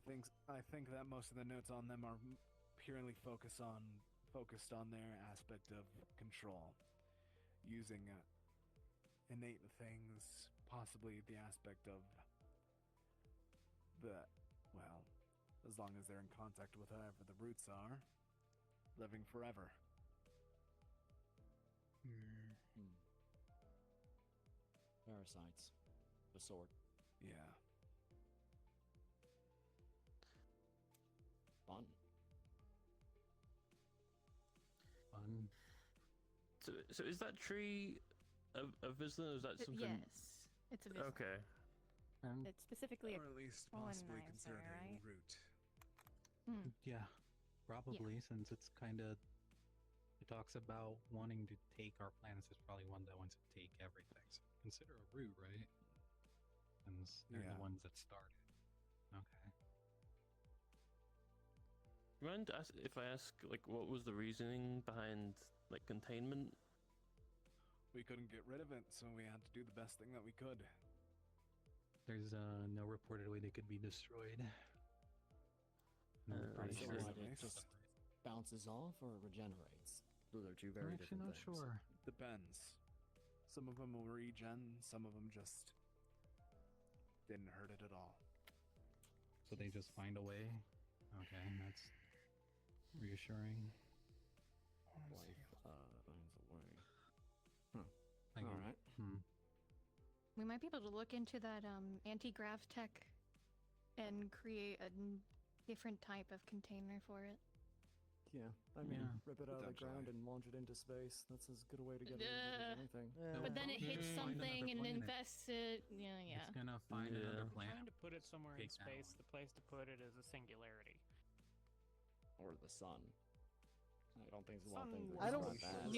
I think that most of the notes on them are purely focused on their aspect of control, using innate things, possibly the aspect of as long as they're in contact with whatever the roots are, living forever. Parasites. The sort. Yeah. Fun. So is that tree a Vizslan, or is that something? Yes, it's a Vizslan. Okay. It's specifically or at least possibly considered a root. Yeah, probably, since it's kind of, it talks about wanting to take our planets. There's probably one that wants to take everything. So consider a root, right? And they're the ones that started. Okay. You mind if I ask, like, what was the reasoning behind, like, containment? We couldn't get rid of it, so we had to do the best thing that we could. There's no reported way they could be destroyed. No, So what, it just bounces off or regenerates? Those are two very different things. I'm not sure. Depends. Some of them will regen, some of them just didn't hurt it at all. So they just find a way? Okay, that's reassuring. Life finds a way. Huh. Thank you. Alright. We might be able to look into that anti-grav tech and create a different type of container for it. Yeah, I mean, rip it out of the ground and launch it into space. That's as good a way to get it as anything. But then it hits something and invests it. Yeah. It's gonna find another planet. Trying to put it somewhere in space, the place to put it is a singularity. Or the sun. I don't think there's a lot of things I don't. that.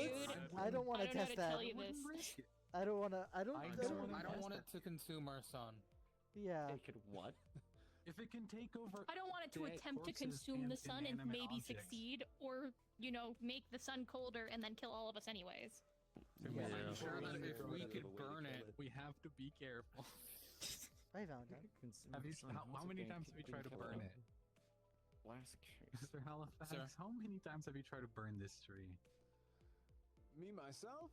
I don't want to test that. I don't want to. I don't want it to consume our sun. Yeah. It could what? If it can take over. I don't want it to attempt to consume the sun and maybe succeed, or make the sun colder and then kill all of us anyways. Yeah. I'm sure that if we could burn it, we have to be careful. Hey, Valentine. How many times have you tried to burn it? Last case. Mr. Halifax, how many times have you tried to burn this tree? Me, myself?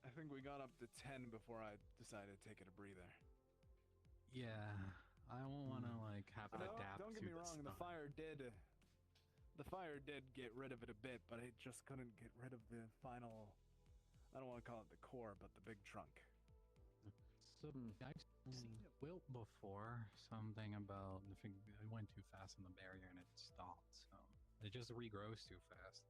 I think we got up to 10 before I decided to take it a breather. Yeah, I won't want to have to adapt. Don't get me wrong, the fire did get rid of it a bit, but it just couldn't get rid of the final, I don't want to call it the core, but the big trunk. So I've seen it wilt before, something about it went too fast in the barrier and it stopped, so it just regrows too fast.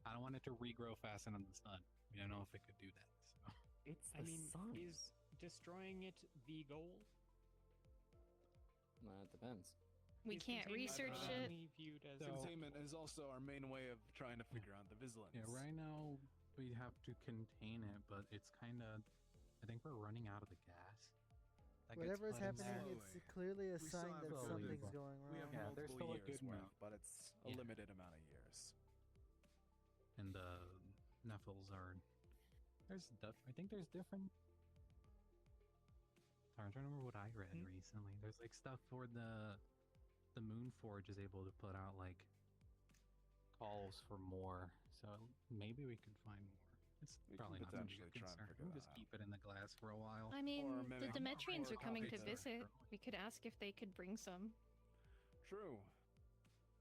I don't want it to regrow fast into the sun. We don't know if it could do that. So. It's the sun. Is destroying it the goal? It depends. We can't research it. Containment is also our main way of trying to figure out the Vizslans. Yeah, right now we have to contain it, but it's kind of. I think we're running out of the gas. that Whatever gets is put in happening, there. it's clearly a We still sign have that a something's good- going wrong. We have Yeah, there's multiple still a years good worth, amount. but it's a Yeah. limited amount of years. And Nephils are I think there's different. Sorry, I'm trying to remember what I read recently. There's like stuff where the Moon Forge is able to put out like calls for more. So maybe we could find more. It's We probably can not a big potentially try and concern. figure We'll that just out. keep it in the glass for a while. I mean, Or the mimic- Demetrians or are coming to copy the- visit. We could ask if they could bring some. True.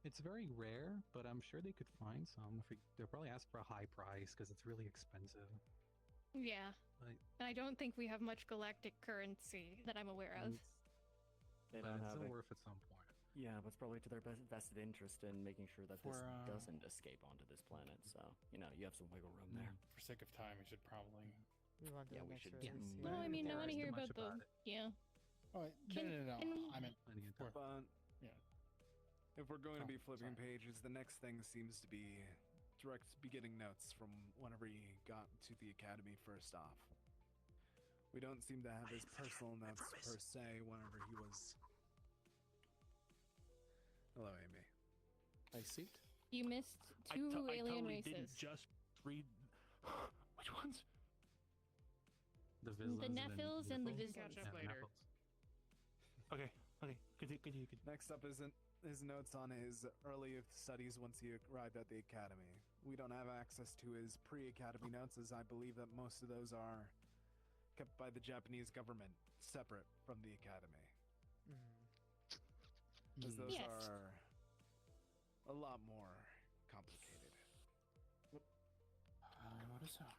It's very rare, but I'm sure they could find some. They'll probably ask for a high price because it's really expensive. Yeah. But And I don't think we have much galactic currency that I'm aware of. They but don't it's have still it. worth at some point. Yeah, but it's probably to their vested interest in making sure that this For, doesn't escape onto this planet. So, you know, you have some wiggle room there. For sake of time, we should probably. We want Yeah, the we next should release, get- Well, I mean, I want to hear much about the. about it. Yeah. Oh, wait, Can- no. can- I meant. But Yeah. if we're going to Oh, be flipping pages, the next thing seems to be direct beginning notes from whenever he got to the academy first off. We don't seem to have his personal notes per se whenever he was. Hello, Amy. I see. You missed I two alien totally races. didn't just read. Which ones? The The Vislins Nephils and the Vislins. Vislins. Yeah, the Nephils. Okay. Continue. Next up is his notes on his early studies once he arrived at the academy. We don't have access to his pre-academy notes, as I believe that most of those are kept by the Japanese government, separate from the academy. As those Yes. are a lot more complicated. What is that?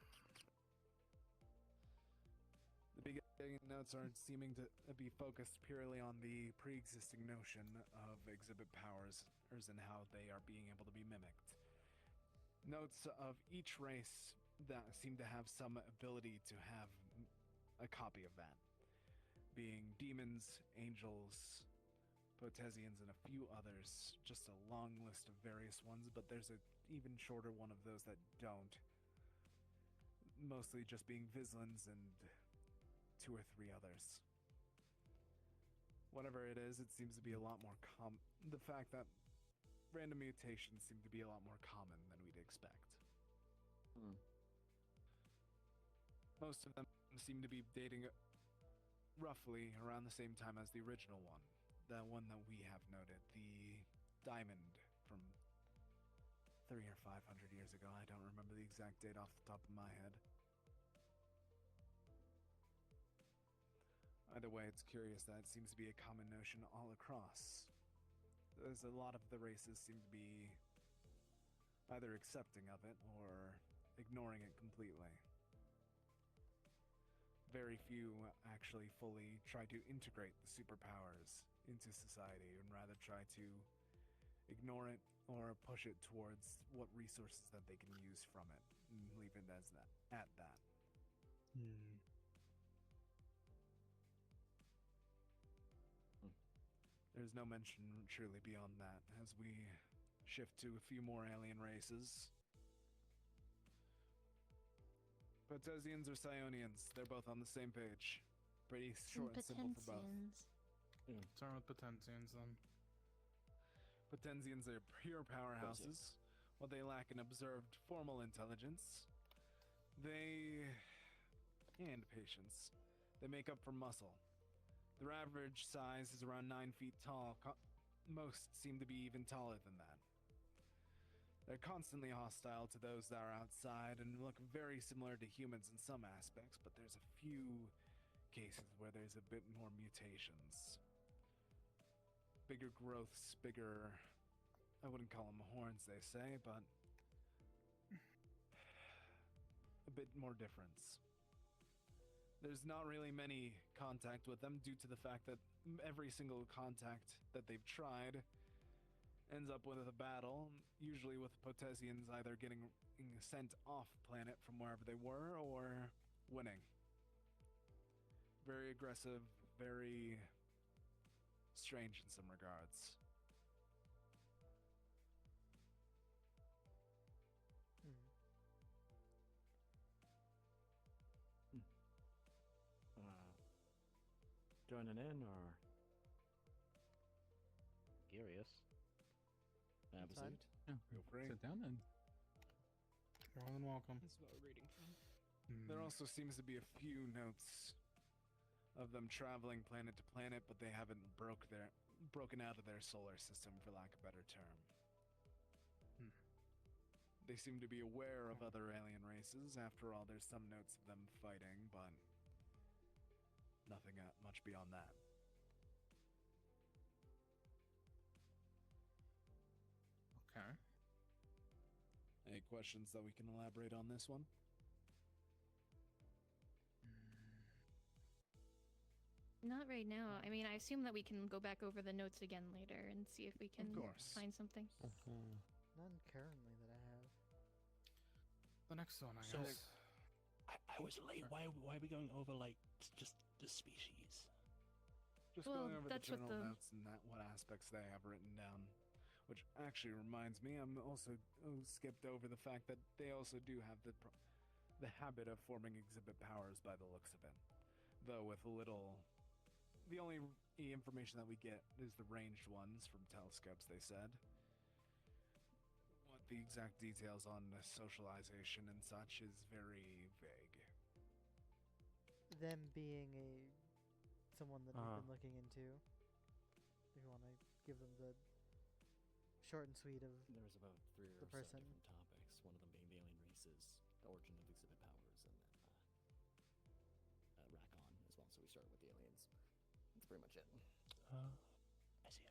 The beginning notes are seeming to be focused purely on the pre-existing notion of exhibit powers and how they are being able to be mimicked. Notes of each race that seem to have some ability to have a copy of that, being demons, angels, Potesians, and a few others. Just a long list of various ones, but there's a even shorter one of those that don't. Mostly just being Vislins and 2 or 3 others. Whatever it is, it seems to be a lot more the fact that random mutations seem to be a lot more common than we'd expect. Most of them seem to be dating roughly around the same time as the original one. The one that we have noted, the diamond from 300 or 500 years ago. I don't remember the exact date off the top of my head. Either way, it's curious that it seems to be a common notion all across. There's a lot of the races seem to be either accepting of it or ignoring it completely. Very few actually fully try to integrate the superpowers into society and rather try to ignore it or push it towards what resources that they can use from it and leave it as that at that. There's no mention truly beyond that as we shift to a few more alien races. Potesians or Psionians, they're both on the same page. Pretty short and simple for both. Start with Potensians then. Potensians are pure powerhouses. While they lack an observed formal intelligence, and patience, they make up for muscle. Their average size is around 9 feet tall. Most seem to be even taller than that. They're constantly hostile to those that are outside and look very similar to humans in some aspects, but there's a few cases where there's a bit more mutations. Bigger growths, I wouldn't call them horns, they say, but a bit more difference. There's not really many contact with them due to the fact that every single contact that they've tried ends up with a battle, usually with Potesians either getting sent off planet from wherever they were or winning. Very aggressive, very strange in some regards. joining in, or curious? fine. Absolute. Yeah, Feel free. sit down and More than welcome. This is what we're reading from. There also seems to be a few notes of them traveling planet to planet, but they haven't broken out of their solar system, for lack of a better term. They seem to be aware of other alien races. After all, there's some notes of them fighting, but nothing much beyond that. Okay. Any questions that we can elaborate on this one? Not right now. I mean, I assume that we can go back over the notes again later and see if we can find something. None currently that I have. The next one, I So, guess. I was late. Why are we going over like just the species? Just Well, going over that's the what general the- notes and what aspects they have written down. Which actually reminds me, I'm also skipped over the fact that they also do have the habit of forming exhibit powers by the looks of it. Though with a little... The only information that we get is the ranged ones from telescopes, they said. What the exact details on the socialization and such is very vague. Them being someone that we've Uh-huh. been looking into. If you want to give them the short and sweet of There's about 3 or the so person. different topics. One of them being the alien races, the origin of exhibit powers, and then Racon as well. So we started with the aliens. That's pretty much it. I see.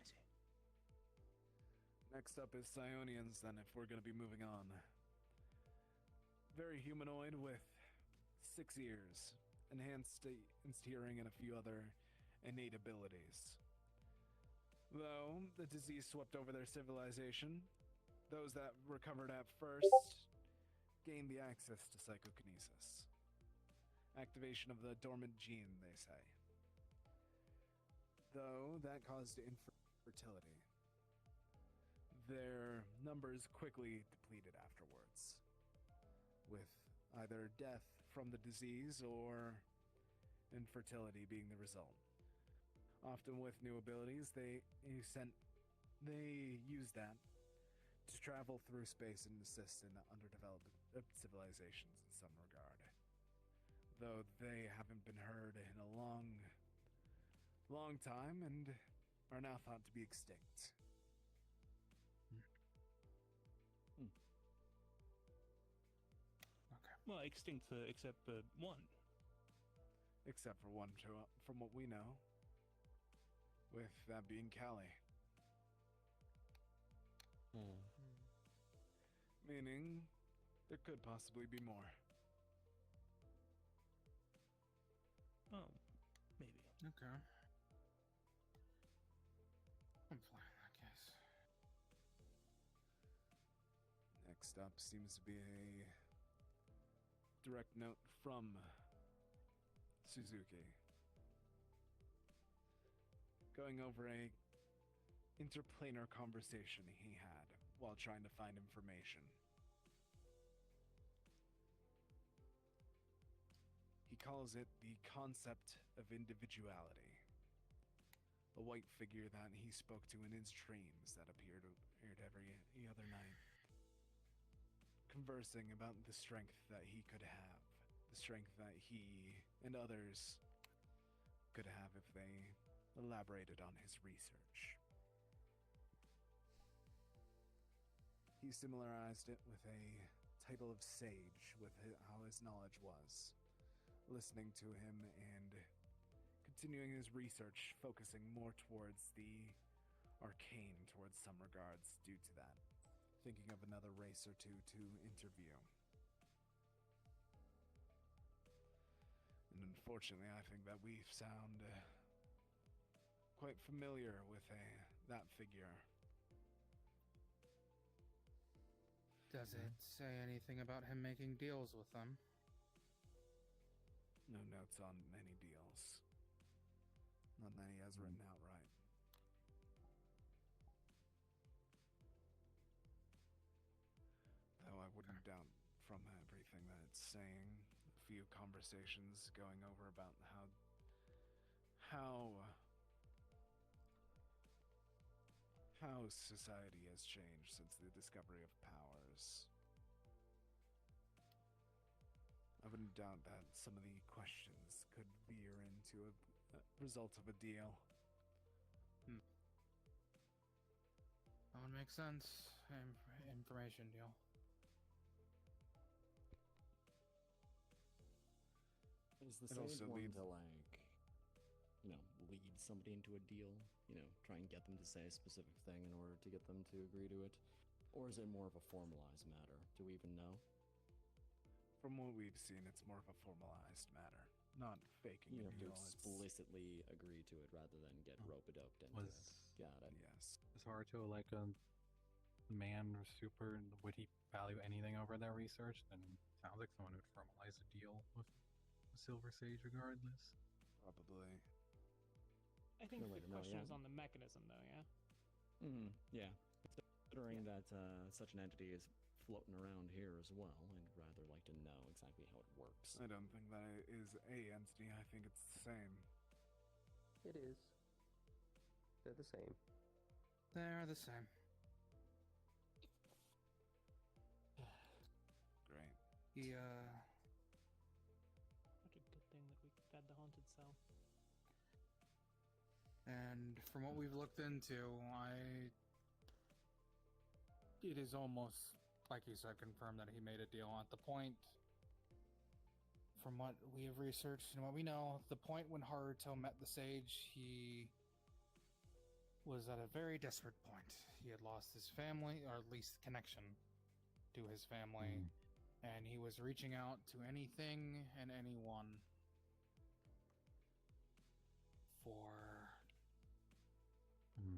Next up is Psionians, then, if we're going to be moving on. Very humanoid with 6 ears, enhanced hearing, and a few other innate abilities. Though the disease swept over their civilization, those that recovered at first gained the access to psychokinesis. Activation of the dormant gene, they say. Though that caused infertility. Their numbers quickly depleted afterwards, with either death from the disease or infertility being the result. Often with new abilities, they use that to travel through space and assist in underdeveloped civilizations in some regard. Though they haven't been heard in a long time and are now thought to be extinct. Okay. Well, extinct except for one. Except for one, from what we know. With that being Callie. Meaning, there could possibly be more. Oh, maybe. Okay. I'm fine in that case. Next up seems to be a direct note from Suzuki. Going over a interplanar conversation he had while trying to find information. He calls it the concept of individuality. A white figure that he spoke to in his dreams that appeared every other night. Conversing about the strength that he could have. The strength that he and others could have if they elaborated on his research. He similarized it with a title of sage with how his knowledge was. Listening to him and continuing his research, focusing more towards the arcane towards some regards due to that. Thinking of another race or two to interview. And unfortunately, I think that we sound quite familiar with that figure. Does it say anything about him making deals with them? No notes on any deals. None that he has written outright. Though I wouldn't doubt from everything that it's saying, a few conversations going over about how society has changed since the discovery of powers. I wouldn't doubt that some of the questions could veer into a result of a deal. That would make sense. Information deal. Is the It also sage one leads- to, like, you know, lead somebody into a deal? You know, try and get them to say a specific thing in order to get them to agree to it? Or is it more of a formalized matter? Do we even know? From what we've seen, it's more of a formalized matter, not faking You a have to deal. It's- explicitly agree to it rather than get rope-a-doped into it. Got it. Yes. Is Haruto like a man or super? Would he value anything over that research? Then sounds like someone who'd formalize a deal with a Silver Sage regardless. Probably. I think No way the to know, question yeah. is on the mechanism, though, yeah? Yeah. Considering that such an entity is floating around here as well, I'd rather like to know exactly how it works. I don't think that it is a entity. I think it's the same. It is. They're the same. They're the same. Great. Yeah. Such a good thing that we fed the haunted cell. And from what we've looked into, it is almost, like you said, confirmed that he made a deal. At the point, from what we have researched and what we know, the point when Haruto met the sage, he was at a very desperate point. He had lost his family, or at least connection to his family, and he was reaching out to anything and anyone for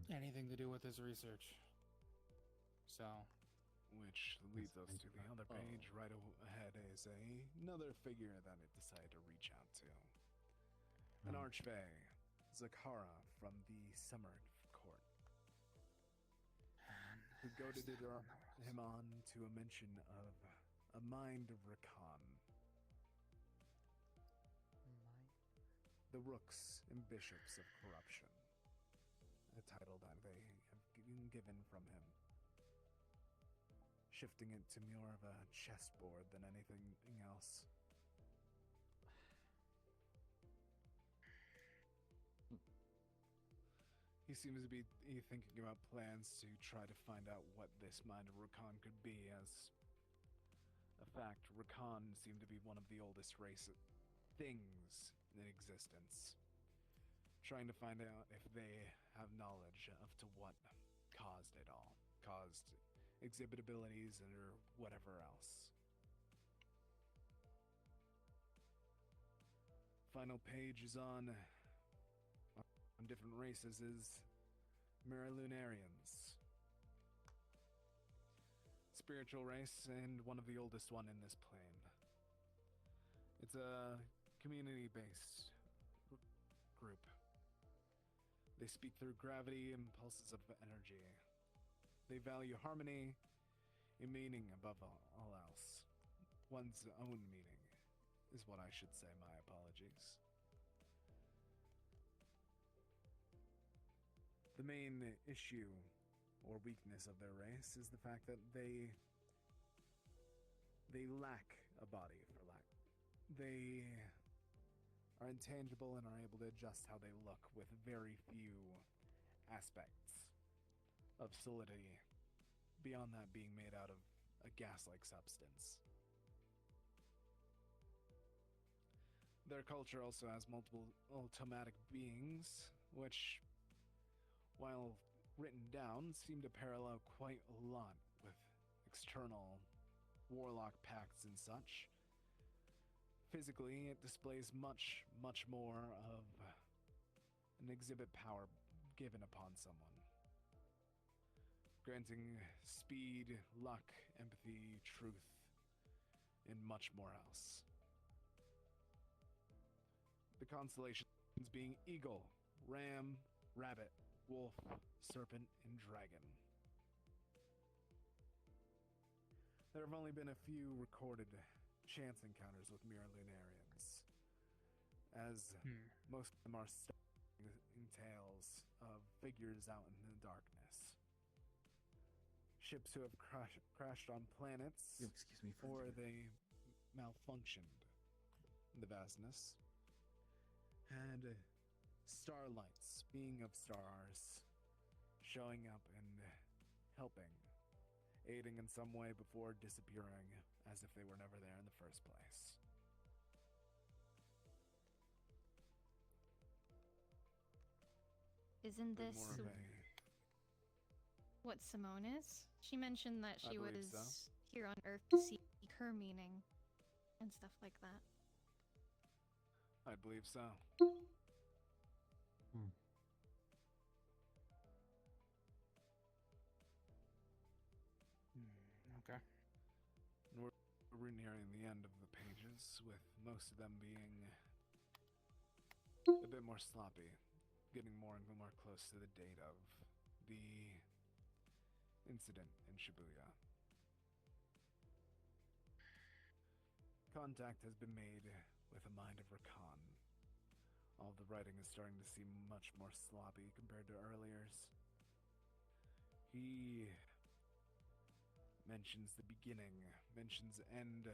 anything to do with his research. So, which leads us to the other page right ahead is another figure that it decided to reach out to. An archfey, Zakara from the Summer Court, who goaded him on to a mention of a mind of Rakan. The Rooks and Bishops of Corruption, a title that they have been given from him, shifting it to more of a chessboard than anything else. He seems to be thinking about plans to try to find out what this mind of Rakan could be. As a fact, Rakan seem to be one of the oldest things in existence. Trying to find out if they have knowledge of to what caused it all. Caused exhibit abilities or whatever else. Final page is on different races is Miralunarians. Spiritual race and one of the oldest one in this plane. It's a community-based group. They speak through gravity and pulses of energy. They value harmony and meaning above all else. One's own meaning is what I should say. My apologies. The main issue or weakness of their race is the fact that they lack a body, for lack. They are intangible and are able to adjust how they look with very few aspects of solidity, beyond that being made out of a gas-like substance. Their culture also has multiple automatic beings, which, while written down, seem to parallel quite a lot with external warlock pacts and such. Physically, it displays much, much more of an exhibit power given upon someone, granting speed, luck, empathy, truth, and much more else. The constellations being Eagle, Ram, Rabbit, Wolf, Serpent, and Dragon. There have only been a few recorded chance encounters with Miralunarians, as most of them are tales of figures out in the darkness. Ships who have crashed on planets, Excuse me for or they malfunctioned in the vastness. And starlights, being of stars, showing up and helping, aiding in some way before disappearing as if they were never there in the first place. Isn't Bit this more of a- what Simone is? She mentioned that I she believe was so. here on Earth to seek her meaning and stuff like that. I believe so. Okay. We're nearing the end of the pages, with most of them being a bit more sloppy, getting more and more close to the date of the incident in Shibuya. Contact has been made with a mind of Rakan. All the writing is starting to seem much more sloppy compared to earlier's. He mentions the beginning, mentions end,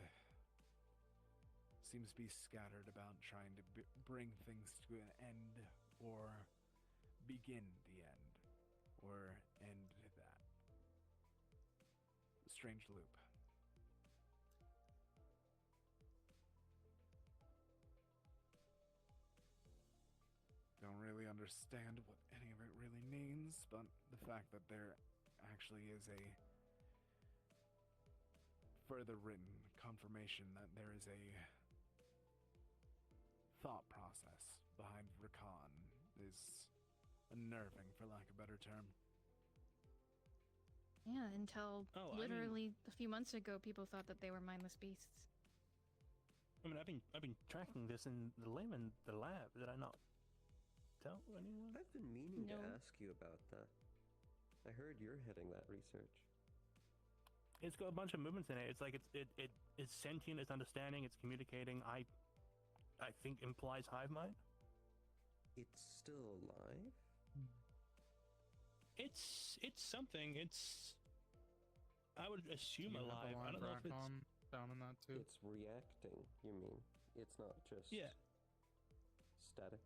seems to be scattered about trying to bring things to an end, or begin the end, or end that. A strange loop. Don't really understand what any of it really means, but the fact that there actually is a further written confirmation that there is a thought process behind Rakan is unnerving, for lack of a better term. Yeah, until Oh, literally a few months ago, people thought that they were mindless beasts. I mean, I've been tracking this in the lab. Did I not tell anyone? I've been meaning No. to ask you about that. I heard you're heading that research. It's got a bunch of movements in it. It's like it's sentient, it's understanding, it's communicating. I think implies hive mind. It's still alive? It's something. I would assume Do you have alive. a I line don't for know if it's Icon down in that too. It's reacting, you mean? It's not just static.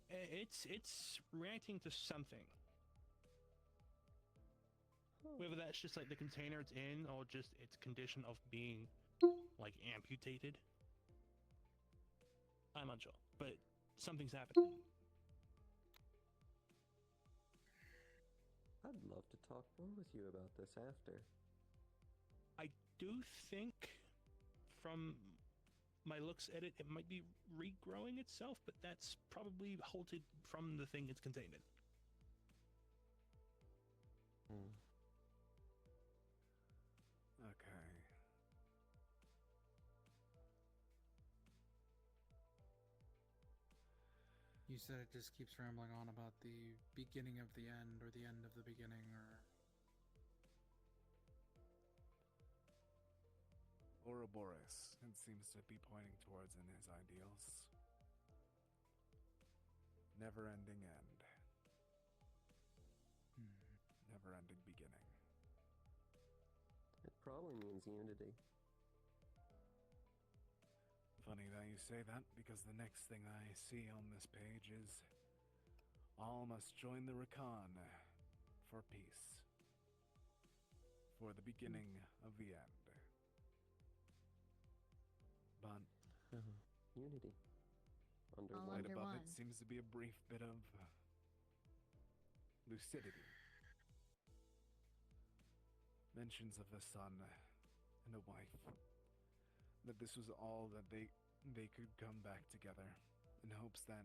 It's reacting to something. Whether that's just like the container it's in, or just its condition of being like amputated, I'm unsure. But something's happening. I'd love to talk more with you about this after. I do think, from my looks at it, it might be regrowing itself, but that's probably halted from the thing it's contained in. Okay. You said it just keeps rambling on about the beginning of the end, or the end of the beginning, or... Ouroboros, it seems to be pointing towards in his ideals. Never-ending end. Never-ending beginning. It probably means unity. Funny that you say that, because the next thing I see on this page is all must join the Rakan for peace. For the beginning of the end. But unity. Under All one. right under above one. it seems to be a brief bit of lucidity. Mentions of a son and a wife. That this was all that they could come back together, in hopes that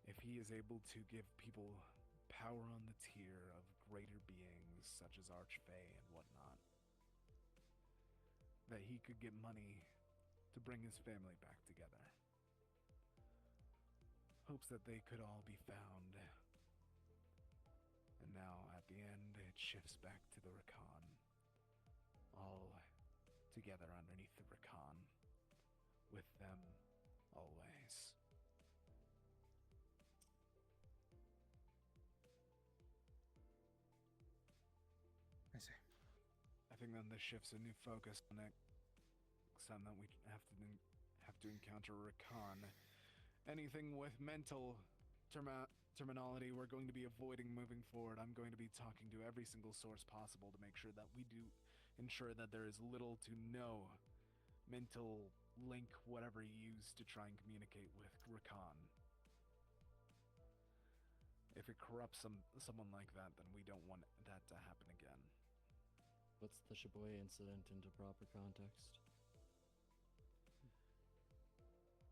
if he is able to give people power on the tier of greater beings such as Archfey and whatnot, that he could get money to bring his family back together. Hopes that they could all be found. And now, at the end, it shifts back to the Rakan. All together underneath the Rakan. With them always. think that this shifts a new focus on it. Next time that we have to encounter Rakan. Anything with mental terminology we're going to be avoiding moving forward. I'm going to be talking to every single source possible to make sure that we do ensure that there is little to no mental link, whatever you use to try and communicate with Rakan. If it corrupts someone like that, then we don't want that to happen again. What's the Shibuya incident into proper context?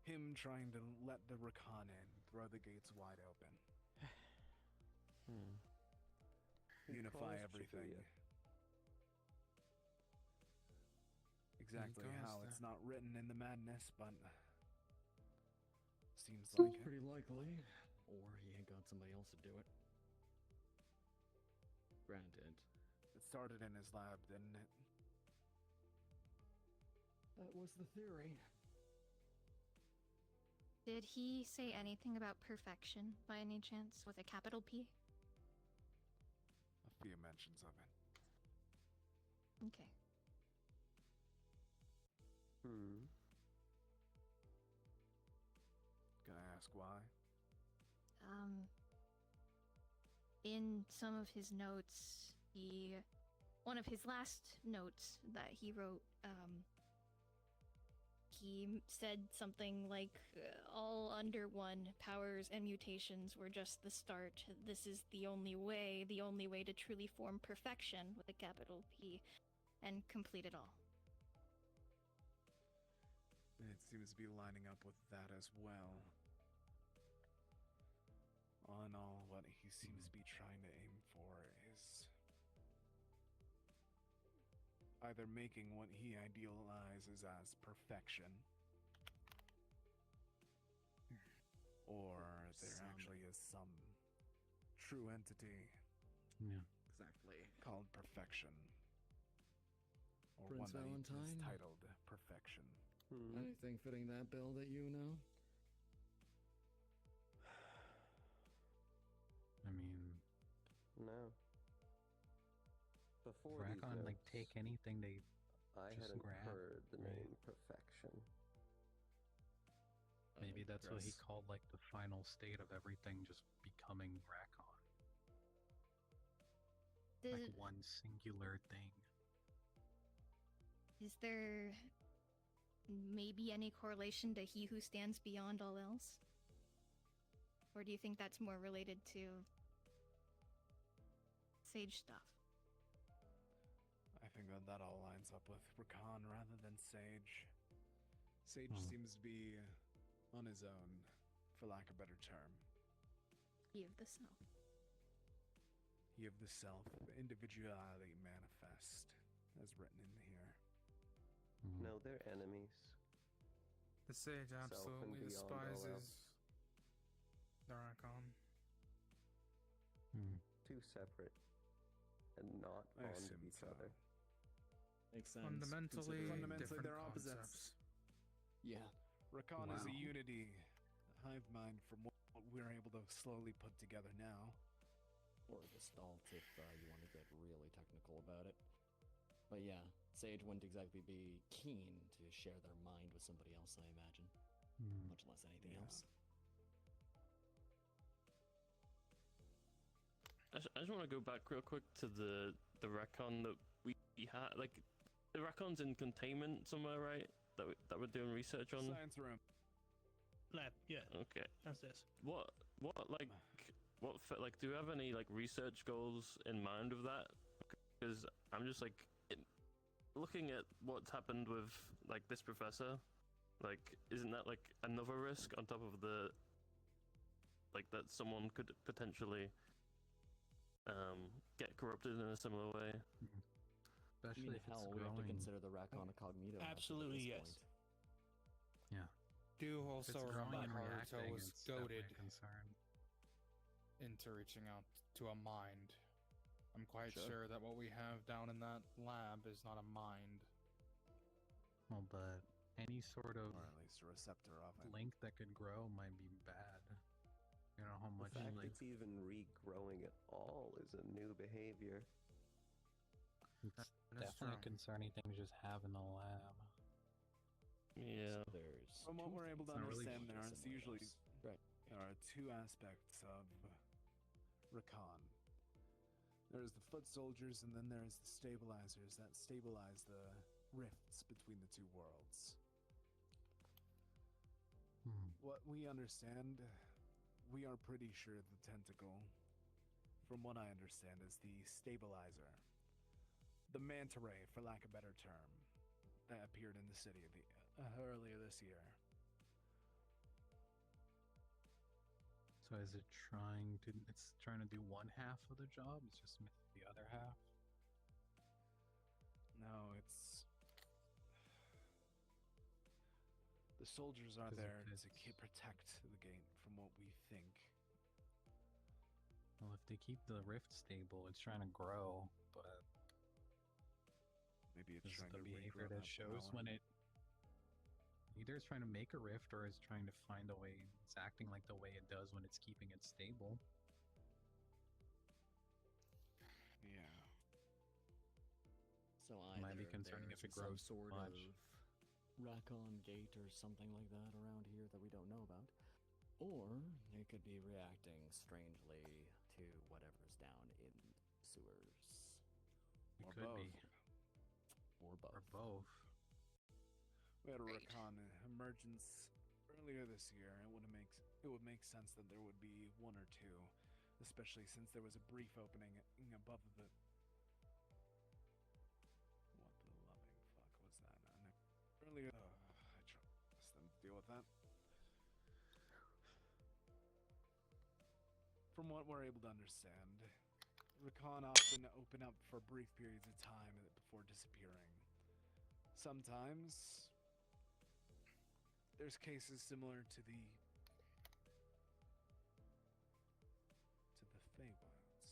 Him trying to let the Rakan in, throw the gates wide open. Unify everything. Exactly how it's not written in the madness, but seems like it. Pretty likely. Or he ain't got somebody else to do it. Granted. It started in his lab, didn't it? That was the theory. Did he say anything about perfection by any chance with a capital P? A few mentions of it. Okay. Can I ask why? In some of his notes, one of his last notes that he wrote, he said something like, all under one, powers and mutations were just the start. This is the only way to truly form perfection with a capital P, and complete it all. It seems to be lining up with that as well. All in all, what he seems to be trying to aim for is either making what he idealizes as perfection, or there actually is some true entity Exactly. called perfection. Or Prince one that Valentine? is titled perfection. Anything fitting that bill that you know? I mean, no. Before these Rakan, like, notes, take anything they I just hadn't grab, heard the right? name Perfection. Maybe that's what he Yes. called, like, the final state of everything just becoming Rakan. Like one singular thing. Is there maybe any correlation to he who stands beyond all else? Or do you think that's more related to Sage stuff? I think that all lines up with Rakan rather than Sage. Sage seems to be on his own, for lack of a better term. He of the self. He of the self, individuality manifest, as written in here. No, they're enemies. The Sage Self and absolutely beyond all else. despises the Rakan. Two separate and not I bond assume each so. other. Makes sense. Fundamentally different they're concepts. opposites. Yeah. Rakan is a Wow. unity, a hive mind from what we're able to slowly put together now. Or Gestalt, if you want to get really technical about it. But yeah, Sage wouldn't exactly be keen to share their mind with somebody else, I imagine. Much less anything else. I just want to go back real quick to the Rakan that we had. Like, the Rakan's in containment somewhere, right? That we're doing research on. Science room. Lab, yeah. Okay. Downstairs. What do you have any like research goals in mind of that? Because I'm just like looking at what's happened with like this professor. Like, isn't that like another risk on top of the like that someone could potentially get corrupted in a similar way? Especially if hell, it's we have to growing. consider the Rakan Incognito. hazard Absolutely, at yes. this point. Yeah. Do If also it's growing remember and Haruto reacting, was it's definitely goaded a concern. into reaching out to a mind. I'm quite Sure. sure that what we have down in that lab is not a mind. Well, but any sort of Or at least a receptor of it. link that could grow might be bad. You know how much The fact like it's even regrowing at all is a new behavior. it's That is definitely concerning thing to just have in the lab. Yeah. There's From what we're able to Not really understand, there are somewhere usually else. Right. there are two aspects of Rakan. There's the foot soldiers, and then there's the stabilizers that stabilize the rifts between the two worlds. What we understand, we are pretty sure the tentacle, from what I understand, is the stabilizer. The manta ray, for lack of a better term, that appeared in the city earlier this year. So is it trying to? It's trying to do one half of the job. It's just missing the other half. No, it's the soldiers are 'Cause if there to it's- protect the gate, from what we think. Well, if they keep the rift stable, it's trying to grow, but maybe it's this is trying the to behavior regrow that that shows power. when it either is trying to make a rift or is trying to find a way. It's acting like the way it does when it's keeping it stable. Yeah. So It might be either concerning if there's it grows some sort much. of Raccoon Gate or something like that around here that we don't know about, or it could be reacting strangely to whatever's down in sewers. It Or could both. be. Or both. Or both. We had a Rakan emergence earlier this year. It would make sense that there would be one or two, especially since there was a brief opening above the. What the loving fuck was that? Earlier, I trust them to deal with that. From what we're able to understand, Rakan often open up for brief periods of time before disappearing. Sometimes there's cases similar to the Feywilds.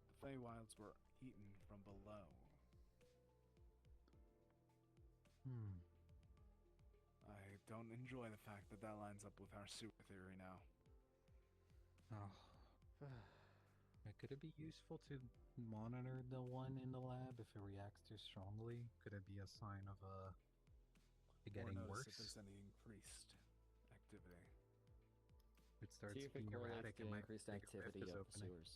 The Feywilds were eaten from below. I don't enjoy the fact that that lines up with our sewer theory now. Oh. Could it be useful to monitor the one in the lab if it reacts too strongly? Could it be a sign of it Or getting notice worse? if there's any increased activity. It starts See if it being correlates erratic. to It the might increased make a rift activity is of the opening. sewers.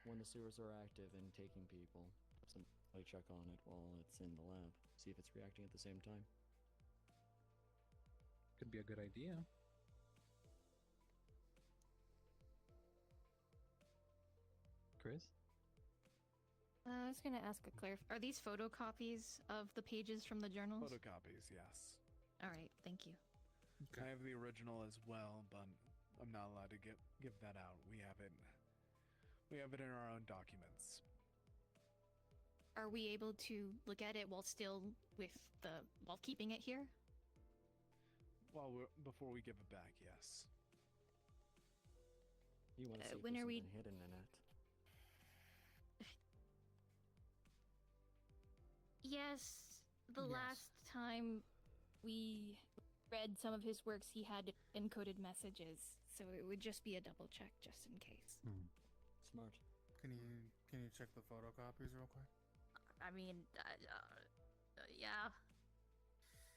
When the sewers are active and taking people, somebody check on it while it's in the lab. See if it's reacting at the same time. Could be a good idea. Chris? I was gonna ask a Are these photocopies of the pages from the journals? Photocopies, yes. All right, thank you. I have the original as well, but I'm not allowed to give that out. We have it in our own documents. Are we able to look at it while keeping it here? Before we give it back, yes. You want to see if when there's are we- something hidden in it. Yes, the Yes. last time we read some of his works, he had encoded messages, so it would just be a double check just in case. Smart. Can you check the photocopies real quick? I mean, yeah.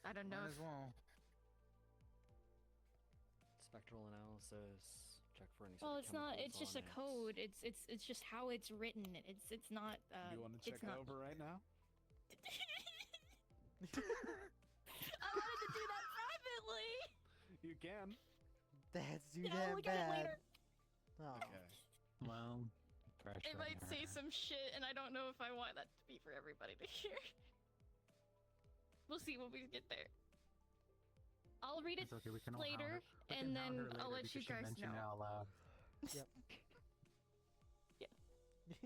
I don't know. Might as well. Spectral analysis. Check for any. Well, sort of it's not. It's chemicals just a on it. code. It's just how it's written. It's not. Do you want to check it's it not... over right now? I wanted to do that privately. You can. That's too No, damn we got it bad. later. Oh. Okay. Well, It might say some shit, and I don't know if I want that to be for everybody to hear. We'll see when we get there. I'll read it It's okay, we can all hound later, her. We can and hound then her I'll later let you because she guys mentioned know. it out loud. Yep.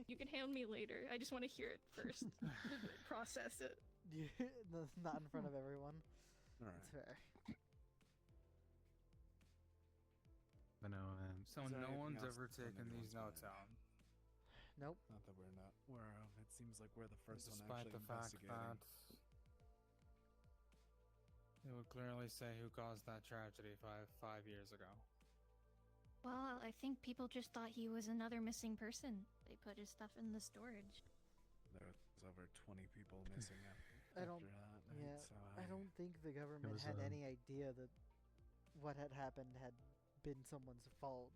You can hound me later. I just want to hear it first. Process it. Not in front of everyone. All That's fair. But no, So Is there no anything one's else ever that taken anyone's these notes done? out. Nope. Not that we're not aware of. It seems like we're the first one Despite actually the fact investigating. that it would clearly say who caused that tragedy five years ago. Well, I think people just thought he was another missing person. They put his stuff in the storage. 20 people missing I don't. after that night, Yeah, so I don't think the government was, had any idea that what had happened had been someone's fault.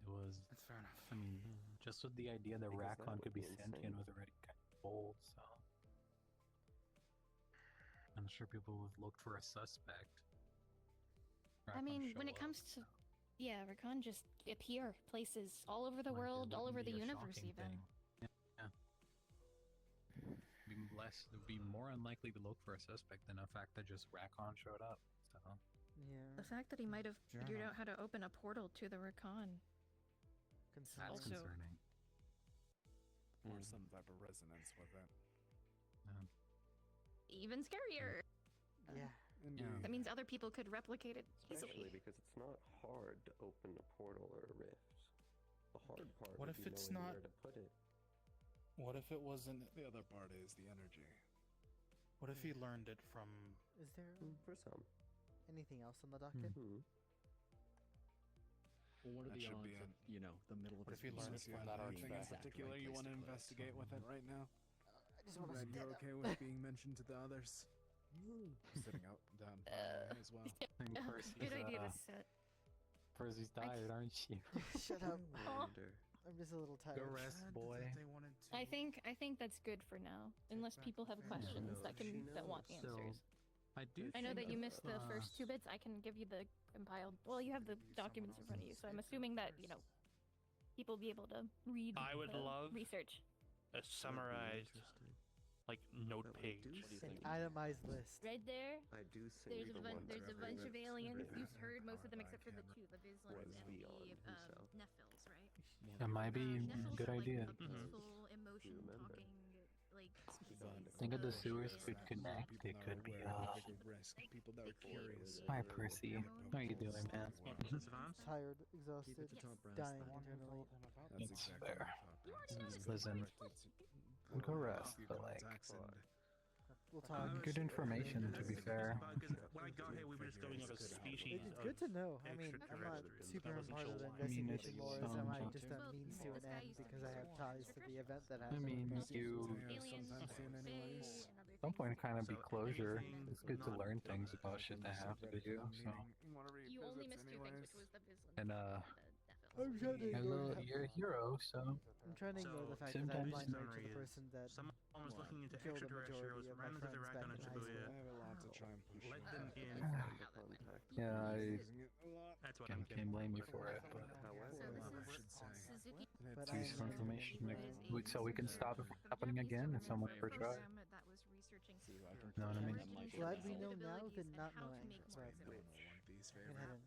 It was. That's fair enough. I mean, just with the idea that Because that Raccoon would could be be sentient insane. was already kind of bold, so I'm sure people would look for a suspect. I Raccoon mean, show when it up, comes to, yeah, Raccoon just appear places all over the like, it world, all wouldn't over the be a universe, shocking even. thing. Yeah. It'd be more unlikely to look for a suspect than the fact that just Raccoon showed up. So Yeah. The fact that he might have Fair figured enough. out how to open a portal to the Raccoon. that's Also- concerning. or some type of resonance with it. Even scarier. Yeah. That means other people could replicate it Especially easily. because it's not hard to open a portal or a rift. The hard part What would if be it's knowing not- where to put it. What if it wasn't? The other part is the energy. What if he learned it from? Is there For some. anything else on the docket? Well, what are That the should odds be of, a- you know, the middle of What his if he learned research it from not that being Anything in exactly particular right you place want to put it? investigate with it right now? I just want to Red, you're okay with being mentioned to the others? Sitting out down as well. think Percy's, Good idea to sit. Percy's tired, aren't you? Shut up. Aw. I'm just a little tired. Go rest, boy. I think that's good for now, unless people have questions that want So, answers. I do. I know think that you missed the uh, first 2 bits. I can give you the compiled. Well, you have the documents in front of you, so I'm assuming that people will be able to read. I would the love research. a summarized, like, note page. An itemized list. Right there. I do think There's a the bunch. one There's a that bunch of really aliens. really You've heard most of them except for the camera 2, the Vislins was and beyond the himself. Nephils, right? That might be Nephils a good are, like, idea. a peaceful, emotion talking, like species. Think of the of sewers aliens. could connect. It could be. People that are curious. Hi, Percy. How you doing, man? Tired, exhausted, dying internally. That's It's exactly fair. what Listen, go rest, but like, We'll talk. good information to be fair. When I got here, we were just going as a species. It's good to know. I mean, I'm not super on part of the investigation lore, so I might just a means to an end because I have ties to the event that I happened. mean, you. sometimes seen anyways. At some point, kind of be closure. It's good to learn things about shit that happened to you. So, You only missed 2 things, which was the Vislins and I'm trying to ignore the you're a hero. So, I'm trying to ignore the fact that I sometimes- blind range to the person that Someone was looking into killed the extraterrestrials, majority of my ran into friends the back Raccoon in high Shibuya, school. I have a lot to try and push. let them in. yeah, I That's what can't blame you for it. But Suzuki. But it's useful information. So we can stop it from happening again if someone ever tries. That was researching Know what I mean? Glad we know now than not knowing. But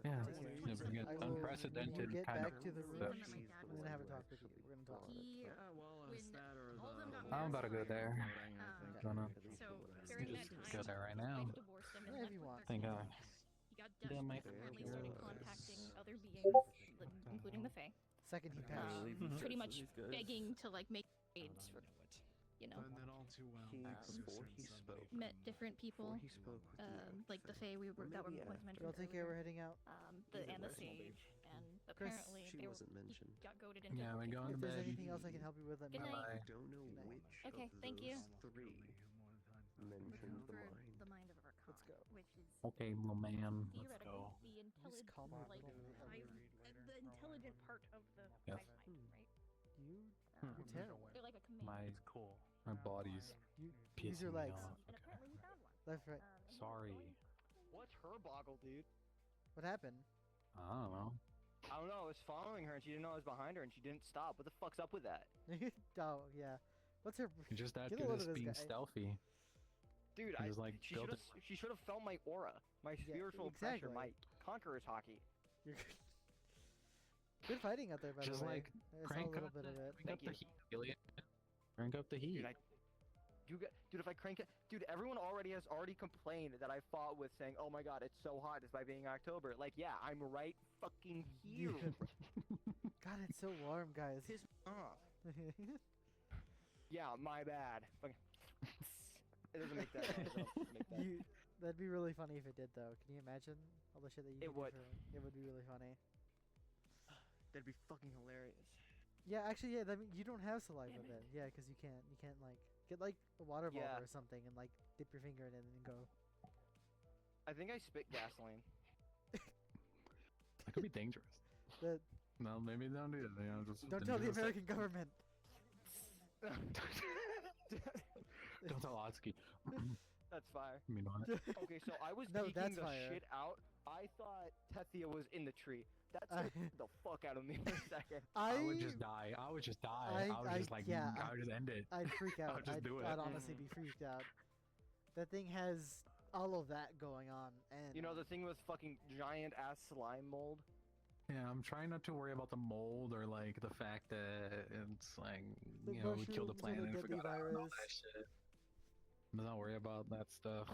Yeah, I it's will unprecedented get kind of back to the room. stuff. I'm gonna have a talk with you. We're gonna talk about it. He, I'm about to go there. Gonna so during that just time, go there right now. wife divorced him and Yeah, if left you with want. her Think son. I. He got Yeah, my- desperate, apparently started contacting other beings, including the Fae. Second he passed. Pretty much begging to like make raids for, you know. And then all too well. Before he spoke, Met different people, like the Fae was mentioned. Y'all take care. We're heading out. And the Sage, and apparently she they wasn't mentioned. got goaded into. Yeah, we're going to If there's bed. anything else I can help you with, let me Good know. night. I don't know Good night. which Okay, of thank you. those 3 mentioned the Over mind. the mind of a Raccoon, Let's go. which is Okay, little man. Let's theoretically go. the intelligent, calm down. like the intelligent part of the Yes. hive mind, right? You're terrible. They're like a command. My cool. my body's You pissing use your me legs. off. And apparently he found one. Left, right. Sorry. What's her boggle, dude? What happened? I don't know. I don't know. I was following her and she didn't know I was behind her and she didn't stop. What the fuck's up with that? Oh yeah. What's her? You're just that Get a good load at of this being guy. stealthy. Dude, He was like built she should have felt my aura, my spiritual pressure, exactly. my conqueror's hockey. You're good fighting out there, by Just the way. like I saw a crank little up, bit of it. crank up the heat, Elliot. Crank up the heat. Dude, if I crank it, dude, everyone has already complained that I fought with saying, "Oh my God, it's so hot," despite being October. Like, yeah, I'm right fucking here. God, it's so warm, guys. Piss me off. Yeah, my bad. Fucking- It doesn't make that noise. It doesn't make that. That'd be really funny if it did, though. Can you imagine all the shit that you It could do would. for it? It would be really funny. That'd be fucking hilarious. Yeah, actually, yeah. That mean, you don't have saliva then. Yeah, because you can't like get like a water bottle Yeah. or something and like dip your finger in it and then go. I think I spit gasoline. That could be dangerous. The No, maybe don't do that. You know, just don't tell the just- American government. Don't tell Atsuki. That's fire. I mean, what? Okay, so I was No, geeking that's the fire. shit out. I thought Tethia was in the tree. That scared the fuck out of me for a second. I would just die. I would just die. I would just like, yeah, I would just end it. I'd freak out. I'd just do it. I'd honestly be freaked out. That thing has all of that going on, and You know the thing with fucking giant ass slime mold. Yeah, I'm trying not to worry about the mold or like the fact that it's like The we killed the mushrooms or planet the and deadly forgot about all virus. that shit. But don't worry about that stuff.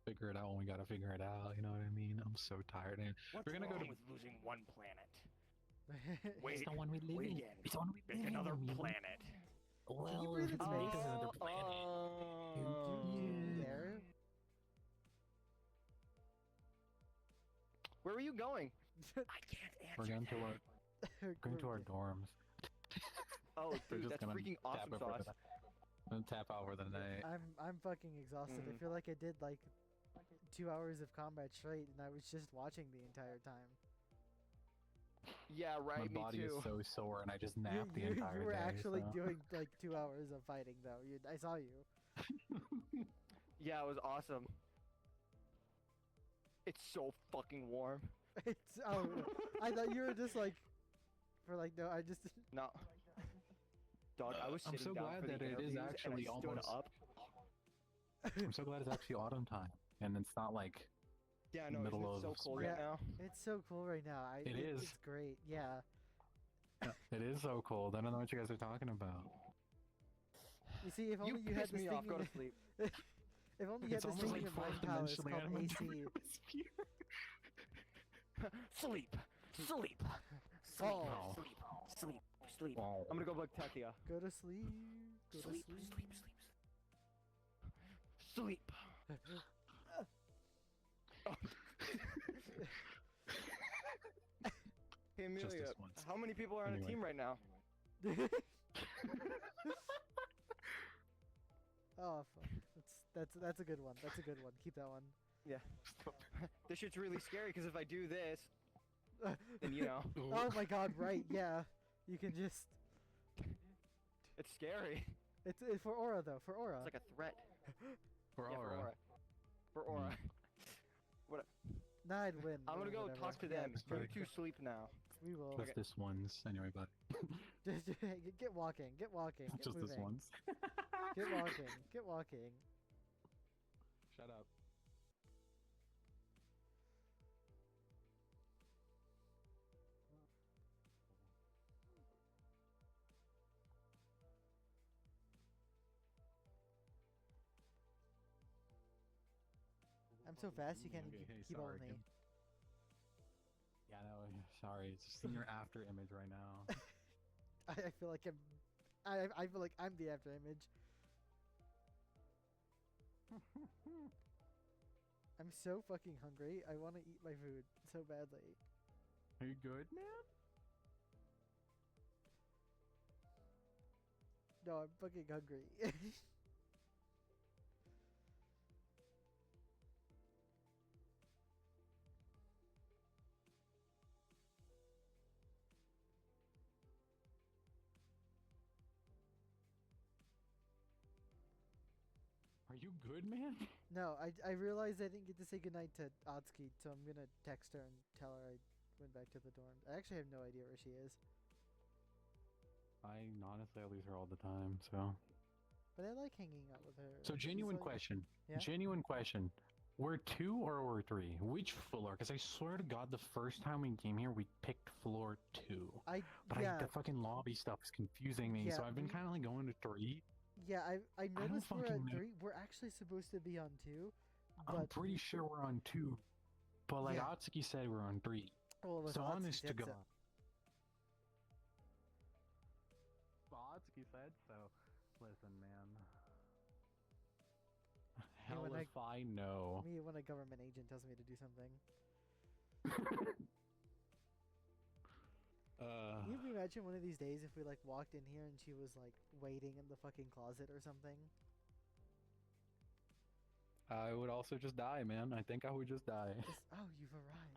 Figure it out when we gotta figure it out. You know what I mean? I'm so tired. And What's we're gonna go wrong to with losing one planet? It's the one we live in. again. It's the one we Make live in, another I mean. planet. Well, breathe if in it's space? another planet. there. Where were you going? I can't We're answer going to our going to our dorms. Oh, We're dude, just that's gonna freaking tap awesome it for sauce. the- Gonna tap out for the night. I'm fucking exhausted. I feel like I did like 2 hours of combat straight, and I was just watching the entire time. Yeah, right. My Me body too. is so sore, and I just napped the entire you were day. actually so. doing like 2 hours of fighting, though. I saw you. Yeah, it was awesome. It's so fucking warm. It's I thought you were just like, for like no, I just No. Dog, I was I'm sitting so down glad for the that it is interviews, and actually I stood almost. up. I'm so glad it's actually autumn time, and it's not like Yeah, no, middle isn't it of so cold spring. right now? It's so cool right now. It is. It's great. Yeah. It is so cold. I don't know what you guys are talking about. You see, if only you had pissed this me thing off. Go in to sleep. if only you had It's this almost thing in like your fourth mind palace dimensionally called animated AC. Sleep. Sleep. Sleep. Oh. Sleep. Sleep. Sleep. I'm gonna go bug Tethia. Go to sleep. Go Sleep. to sleep. Sleep. Sleep. Hey Amelia, this once. how many people are on a Anyway. team right now? Oh, fuck. That's a good one. That's a good one. Keep that one. Yeah. This shit's really scary because if I do this, then you know. Oh my god, right, yeah. You can just It's scary. it's for aura though, for aura. It's like a threat. For Yeah, aura. For aura. What? Nah, I'd win. I'm gonna or go whatever. talk to Yeah, them. sure. You two sleep now. We will. Just this once, anyway, but Just get walking. Get walking. Get just moving. this once. Get walking. Get walking. Shut up. I'm so fast you can't Okay, even hey, keep up sorry, with me. Yeah, no, sorry. It's just in your after image right now. I feel like I feel like I'm the after image. I'm so fucking hungry. I want to eat my food so badly. Are you good, man? No, I'm fucking hungry. Are you good, man? No, I realized I didn't get to say goodnight to Atsuki, so I'm gonna text her and tell her I went back to the dorm. I actually have no idea where she is. I honestly I lose her all the time, so. But I like hanging out with her. So She's genuine like- question. Yeah? Genuine question. We're 2 or we're 3? Which floor? Because I swear to God, the first time we came here, we picked floor 2. But yeah. the fucking lobby stuff is confusing me, so Yeah, I've been kind of like going to 3. Yeah, I don't noticed we're at fucking know. 3. We're actually supposed to be on 2. I'm But pretty sure we're on 2. But like Yeah. Atsuki said, we're on 3. Well, with so Atsuki, honest to that's God. a- Atsuki said so. Listen, man. Me Hell when if I know. Me when a government agent tells me to do something. Can you imagine one of these days if we like walked in here and she was like waiting in the fucking closet or something? I would also just die, man. I think I would just die. Just, oh, you've arrived.